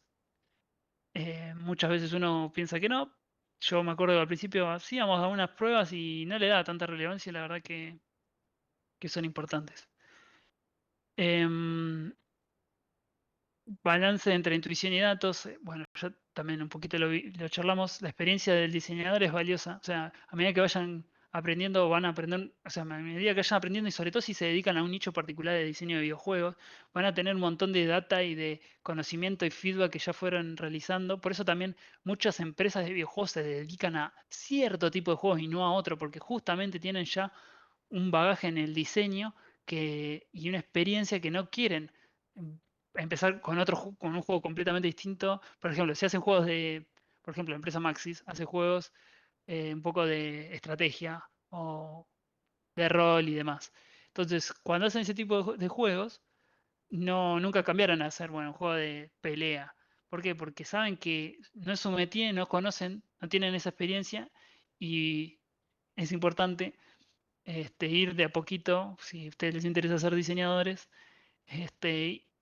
Speaker 1: Muchas veces uno piensa que no. Yo me acuerdo que al principio hacíamos algunas pruebas y no le da tanta relevancia, la verdad que son importantes. Em, Balance entre intuición y datos. Bueno, ya también un poquito lo charlamos. La experiencia del diseñador es valiosa. O sea, a medida que vayan aprendiendo, van a aprender, o sea, a medida que vayan aprendiendo y sobre todo si se dedican a un nicho particular de diseño de videojuegos, van a tener un montón de data y de conocimiento y feedback que ya fueron realizando. Por eso también muchas empresas de videojuegos se dedican a cierto tipo de juegos y no a otro, porque justamente tienen ya un bagaje en el diseño y una experiencia que no quieren em, empezar con con un juego completamente distinto. Por ejemplo, si hacen juegos por ejemplo, la empresa Maxis hace juegos un poco de estrategia o de rol y demás. Entonces, cuando hacen ese tipo de juegos, nunca cambiaron a hacer, bueno, un juego de pelea. ¿Por qué? Porque saben que no es su métier, no conocen, no tienen esa experiencia y es importante ir de a poquito, si a ustedes les interesa ser diseñadores,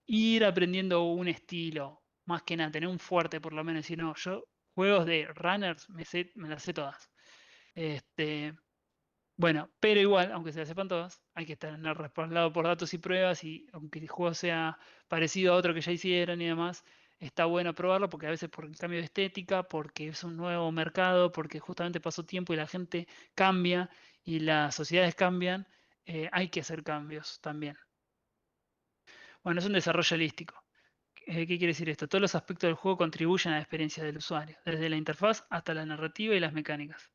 Speaker 1: ir aprendiendo un estilo, más que nada, tener un fuerte por lo menos, si no, yo juegos de runners me las sé todas. Este, bueno, pero igual, aunque se las sepan todas, hay que estar respaldado por datos y pruebas y aunque el juego sea parecido a otro que ya hicieron y demás, está bueno probarlo porque a veces por el cambio de estética, porque es un nuevo mercado, porque justamente pasó tiempo y la gente cambia y las sociedades cambian, hay que hacer cambios también. Bueno, es un desarrollo holístico. ¿Qué quiere decir esto? Todos los aspectos del juego contribuyen a la experiencia del usuario, desde la interfaz hasta la narrativa y las mecánicas.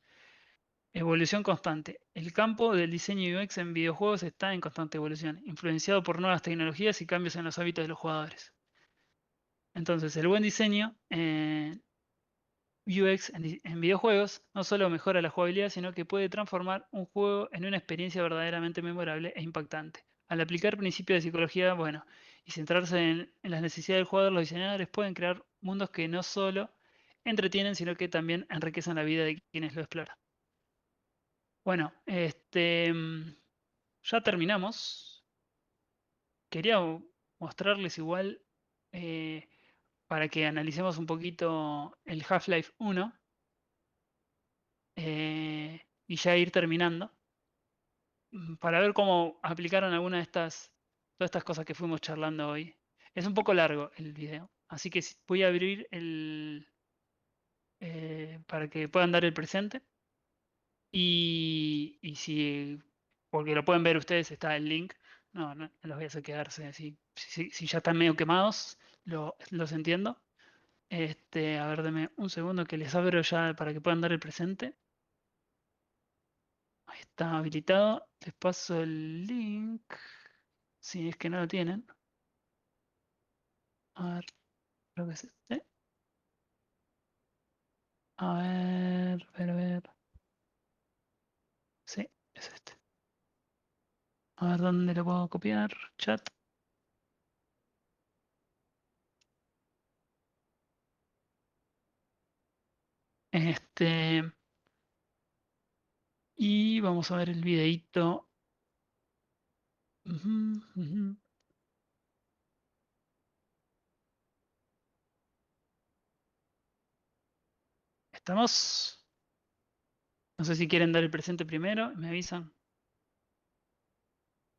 Speaker 1: Evolución constante. El campo del diseño UX en videojuegos está en constante evolución, influenciado por nuevas tecnologías y cambios en los hábitos de los jugadores. Entonces, el buen diseño UX en videojuegos no solo mejora la jugabilidad, sino que puede transformar un juego en una experiencia verdaderamente memorable e impactante. Al aplicar principios de psicología, bueno, y centrarse en las necesidades del jugador, los diseñadores pueden crear mundos que no solo entretienen, sino que también enriquecen la vida de quienes lo exploran. Bueno, ya terminamos. Quería mostrarles igual eh, para que analicemos un poquito el Half-Life 1 y ya ir terminando, para ver cómo aplicaron alguna de todas estas cosas que fuimos charlando hoy. Es un poco largo el video, así que voy a abrir para que puedan dar el presente. Y si, porque lo pueden ver ustedes, está el link. No los voy a hacer quedarse así. Si ya están medio quemados, los entiendo. A ver, denme un segundo que les abro ya para que puedan dar el presente. Ahí está habilitado. Les paso el link. Si es que no lo tienen. A ver, creo que es este. A ver. Sí, es este. A ver dónde lo puedo copiar. Chat. Este. Y vamos a ver el videíto. Ujú, ujú. ¿Estamos? No sé si quieren dar el presente primero, me avisan.